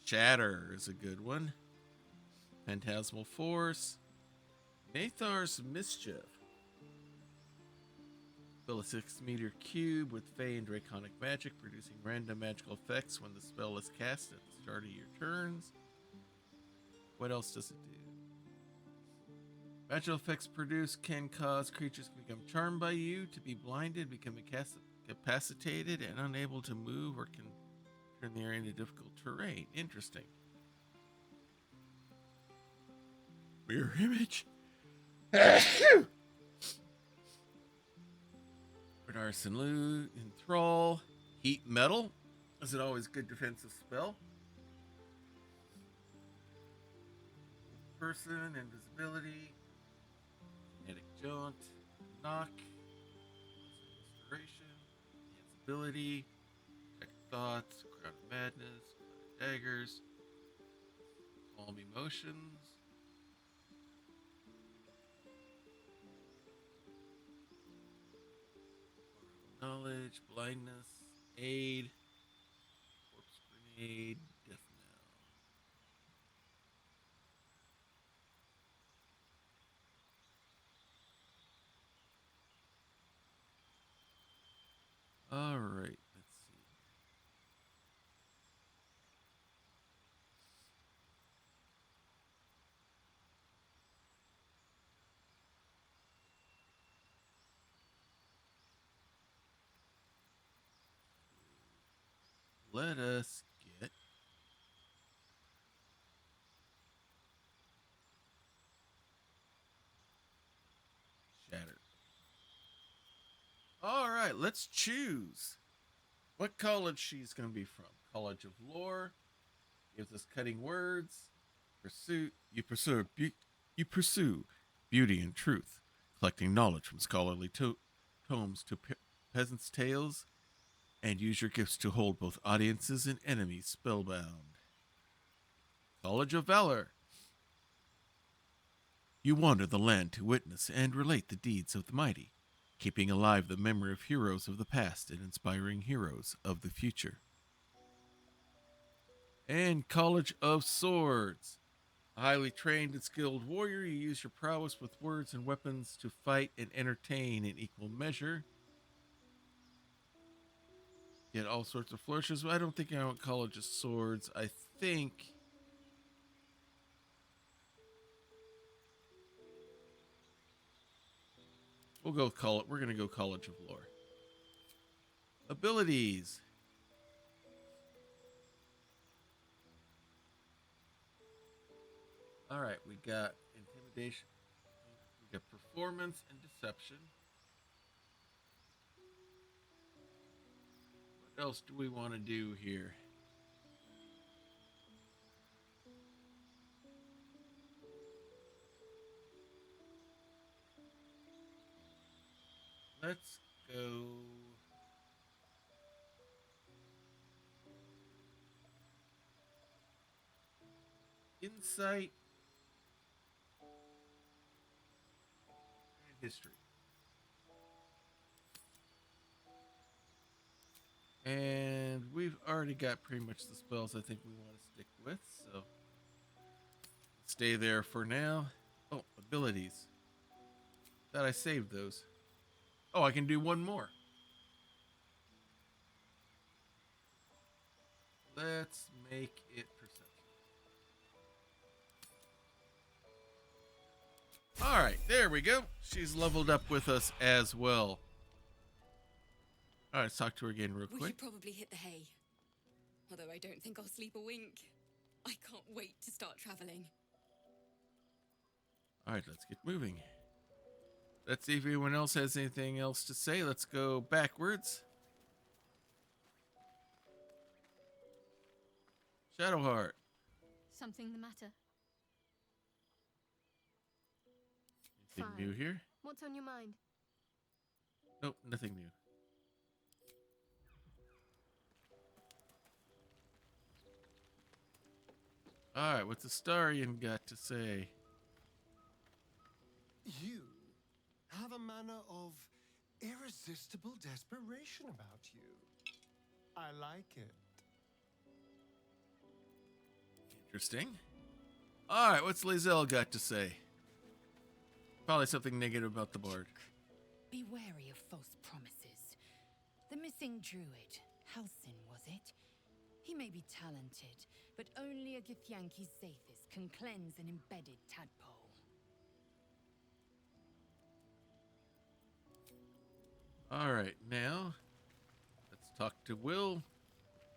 Shatter is a good one. Phantasmal Force, Nathar's Mischief. Fill a 6-meter cube with Fey and Draconic magic, producing random magical effects when the spell is cast at the start of your turns. What else does it do? Magical effects produced can cause creatures to become charmed by you, to be blinded, become incapacitated, and unable to move, or can turn the area into difficult terrain. Interesting. Mirror image. Arson Loot, Enthrall, Heat Metal. Is it always good defensive spell? Person, Invisibility, Kinetic Jaunt, Knock, Restoration, Ability, Protect Thoughts, Crown of Madness, Cloud of Daggers, Calm Emotions. Knowledge, Blindness, Aid, Corpse Grenade, Death Knell. Alright, let's see. Let us get Shattered. Alright, let's choose what college she's going to be from. College of Lore gives us cutting words. You pursue beauty and truth, collecting knowledge from scholarly tomes to peasants' tales, and use your gifts to hold both audiences and enemies spellbound. College of Valor. You wander the land to witness and relate the deeds of the mighty, keeping alive the memory of heroes of the past and inspiring heroes of the future. And College of Swords. A highly trained and skilled warrior, you use your prowess with words and weapons to fight and entertain in equal measure. Get all sorts of flourishes. I don't think I want College of Swords. I think we're going to go College of Lore. Abilities. All right, we got intimidation. We got performance and deception. What else do we want to do here? Let's go insight and history. And we've already got pretty much the spells I think we want to stick with, so stay there for now. Oh, abilities. Thought I saved those. Oh, I can do one more. Let's make it perception. Alright, there we go. She's leveled up with us as well. Alright, let's talk to her again real We quick. should probably hit the hay. Although I don't think I'll sleep a wink. I can't wait to start traveling. Alright, let's get moving. Let's see if anyone else has anything else to say. Let's go backwards. Shadowheart. Something the matter? Anything new here? What's on your mind? Nope, nothing new. Alright, what's the Starian got to say? You have a manner of irresistible desperation about you. I like it. Interesting. All right, what's Lazelle got to say? Probably something negative about the bard. Be wary of false promises. The missing druid, Halsin was it? He may be talented, but only a Githyanki Zathis can cleanse an embedded tadpole. All right, now let's talk to Will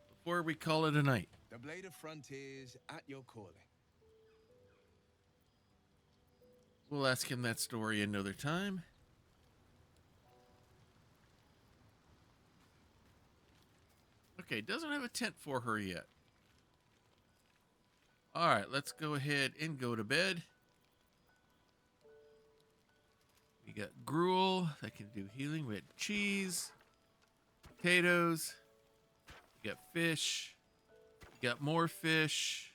before we call it a night. The Blade of Frontiers at your calling. We'll ask him that story another time. Okay, doesn't have a tent for her yet. All right, let's go ahead and go to bed. We got gruel that can do healing. We got cheese, potatoes. We got fish. We got more fish.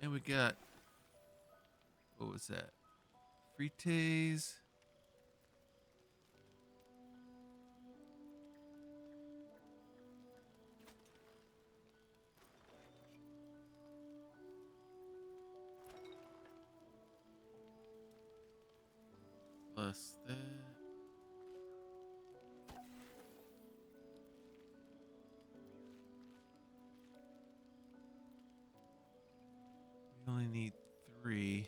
And we got, what was that? Frites. Plus that. We only need 3.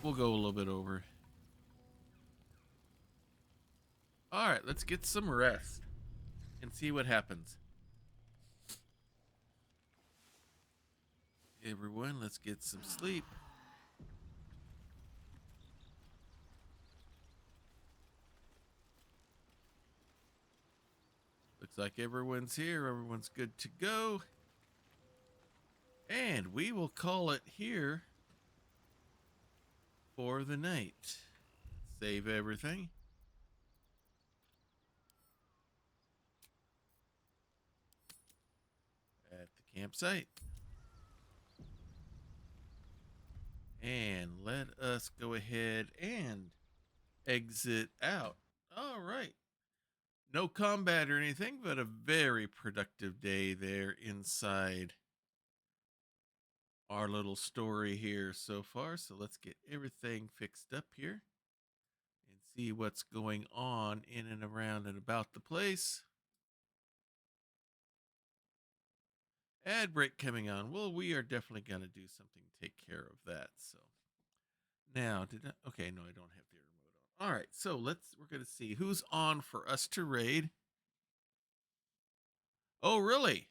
We'll go a little bit over. All right, let's get some rest and see what happens. Everyone, let's get some sleep. Looks like everyone's here. Everyone's good to go. And we will call it here for the night. Save everything. At the campsite. And let us go ahead and exit out. All right. No combat or anything, but a very productive day there inside our little story here so far. So let's get everything fixed up here and see what's going on in and around and about the place. Ad break coming on. Well, we are definitely going to do something to take care of that. So now, okay, no, I don't have the remote on. All right, so we're going to see who's on for us to raid. Oh, really?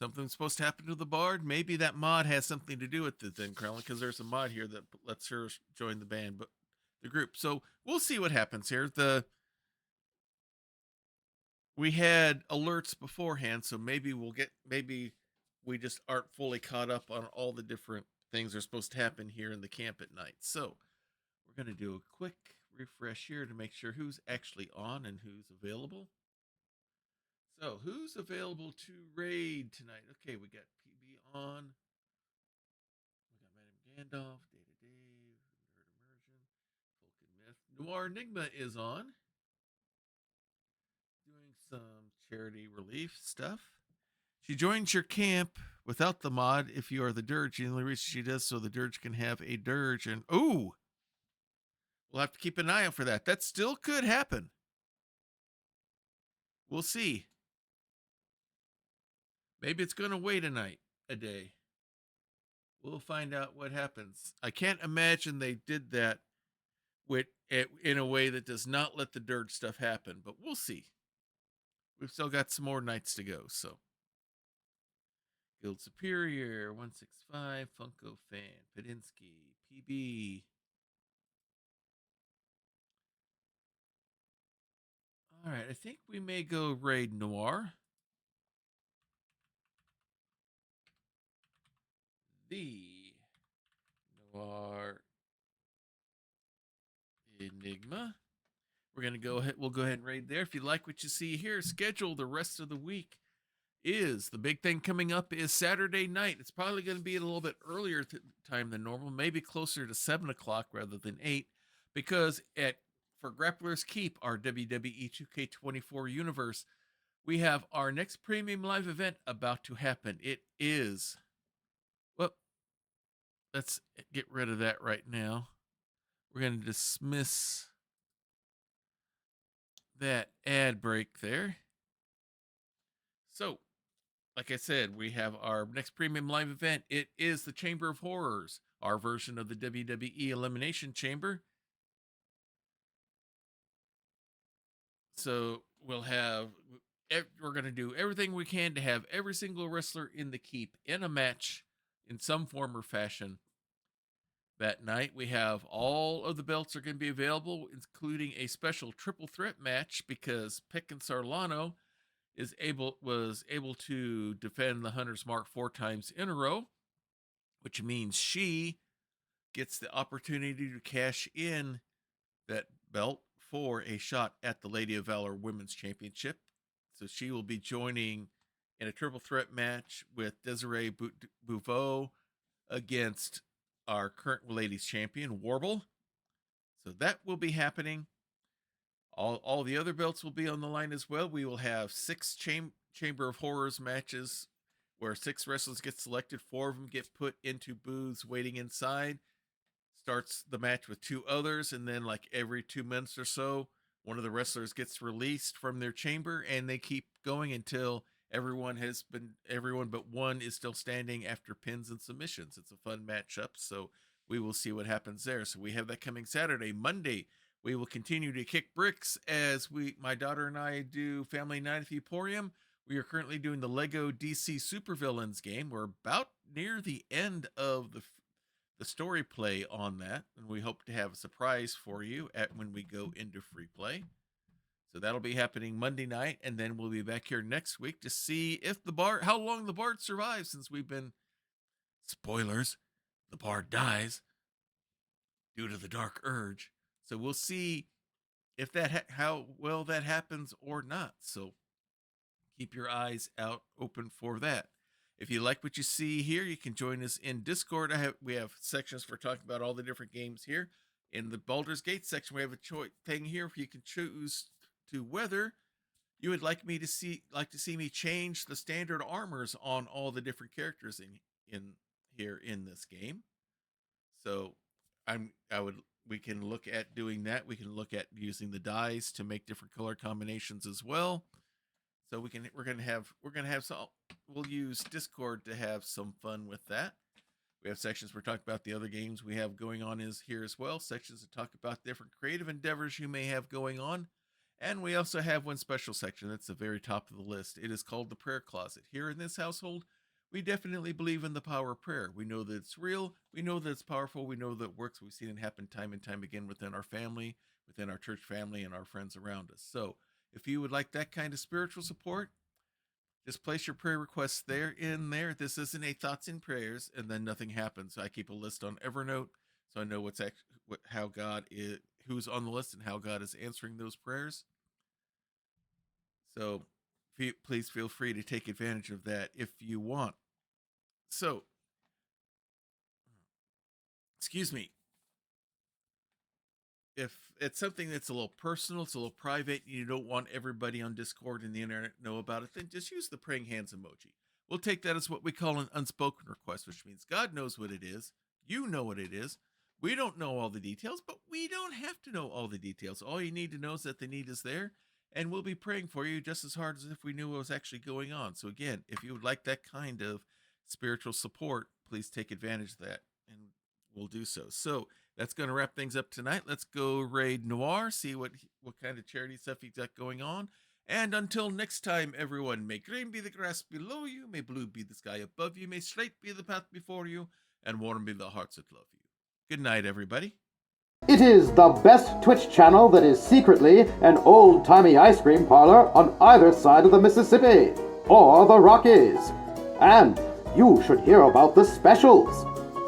Something's supposed to happen to the bard? Maybe that mod has something to do with it then, Krellin, because there's a mod here that lets her join the band, but the group. So we'll see what happens here. We had alerts beforehand, so maybe we just aren't fully caught up on all the different things that are supposed to happen here in the camp at night. So we're going to do a quick refresh here to make sure who's actually on and who's available. So who's available to raid tonight? Okay, we got PB on. We got Madame Gandalf, Data Dave, Nerd Immersion, Folk and Myth. Noir Enigma is on. Doing some charity relief stuff. She joins your camp without the mod if you are the dirge. The only reason she does so the dirge can have a dirge. And ooh, we'll have to keep an eye out for that. That still could happen. We'll see. Maybe it's going to wait a day. We'll find out what happens. I can't imagine they did that in a way that does not let the dirge stuff happen, but we'll see. We've still got some more nights to go, so. Guild Superior, 165, Funko Fan, Pedinsky, PB. All right, I think we may go raid Noir. The Noir Enigma. We're going to go ahead. We'll go ahead and raid there. If you like what you see here, schedule the rest of the week. The big thing coming up is Saturday night. It's probably going to be at a little bit earlier time than normal, maybe closer to 7 o'clock rather than 8, because for Grappler's Keep, our WWE 2K24 universe, we have our next premium live event about to happen. It is, well, let's get rid of that right now. We're going to dismiss that ad break there. So, like I said, we have our next premium live event. It is the Chamber of Horrors, our version of the WWE Elimination Chamber. So we're going to do everything we can to have every single wrestler in the keep in a match in some form or fashion. That night, we have all of the belts are going to be available, including a special triple threat match because Peckin Sarlano was able to defend the Hunter's Mark 4 times in a row, which means she gets the opportunity to cash in that belt for a shot at the Lady of Valor Women's Championship. So she will be joining in a triple threat match with Desiree Bouveau against our current ladies champion, Warble. So that will be happening. All the other belts will be on the line as well. We will have 6 Chamber of Horrors matches where 6 wrestlers get selected. 4 of them get put into booths waiting inside. Starts the match with 2 others, and then like every 2 minutes or so, one of the wrestlers gets released from their chamber, and they keep going until everyone but one is still standing after pins and submissions. It's a fun matchup, so we will see what happens there. So we have that coming Saturday. Monday, we will continue to kick bricks as my daughter and I do Family Night at the Emporium. We are currently doing the Lego DC Supervillains game. We're about near the end of the story play on that, and we hope to have a surprise for you when we go into free play. So that'll be happening Monday night, and then we'll be back here next week to see if how long the Bard survives, since we've been, spoilers, the Bard dies due to the Dark Urge. So we'll see if how well that happens or not. So keep your eyes open for that. If you like what you see here, you can join us in Discord. We have sections for talking about all the different games here. In the Baldur's Gate section, we have a thing here if you can choose to whether you would like to see me change the standard armors on all the different characters in here in this game. So we can look at doing that. We can look at using the dies to make different color combinations as well. So we'll use Discord to have some fun with that. We have sections where we talk about the other games we have going on here as well. Sections that talk about different creative endeavors you may have going on. And we also have one special section that's the very top of the list. It is called the Prayer Closet. Here in this household, we definitely believe in the power of prayer. We know that it's real. We know that it's powerful. We know that it works. We've seen it happen time and time again within our family, within our church family, and our friends around us. So if you would like that kind of spiritual support, just place your prayer requests there. This isn't a thoughts and prayers, and then nothing happens. I keep a list on Evernote, so I know how God is, who's on the list, and how God is answering those prayers. So please feel free to take advantage of that if you want. So, excuse me. If it's something that's a little personal, it's a little private, and you don't want everybody on Discord and the internet to know about it, then just use the praying hands emoji. We'll take that as what we call an unspoken request, which means God knows what it is. You know what it is. We don't know all the details, but we don't have to know all the details. All you need to know is that the need is there, and we'll be praying for you just as hard as if we knew what was actually going on. So again, if you would like that kind of spiritual support, please take advantage of that, and we'll do so. So that's going to wrap things up tonight. Let's go raid Noir, see what kind of charity stuff he's got going on. And until next time, everyone, may green be the grass below you, may blue be the sky above you, may straight be the path before you, and warm be the hearts that love you. Good night, everybody. It is the best Twitch channel that is secretly an old-timey ice cream parlor on either side of the Mississippi, or the Rockies. And you should hear about the specials.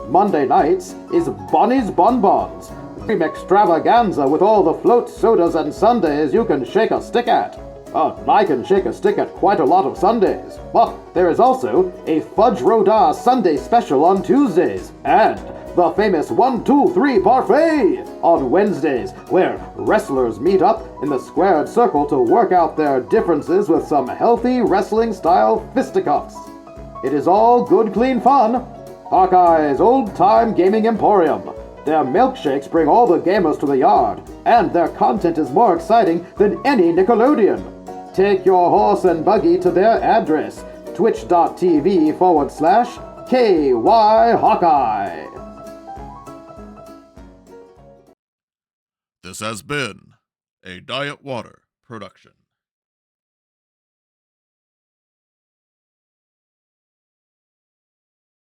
Monday nights is Bonnie's Bonbons, cream extravaganza with all the float sodas and sundaes you can shake a stick at. I can shake a stick at quite a lot of Sundays, but there is also a Fudge Rodin Sunday special on Tuesdays, and the famous 1-2-3 parfait on Wednesdays, where wrestlers meet up in the squared circle to work out their differences with some healthy wrestling-style fisticuffs. It is all good, clean fun. Hawkeye's old-time gaming emporium. Their milkshakes bring all the gamers to the yard, and their content is more exciting than any Nickelodeon. Take your horse and buggy to their address, twitch.tv/KY Hawkeye. This has been a Diet Water production.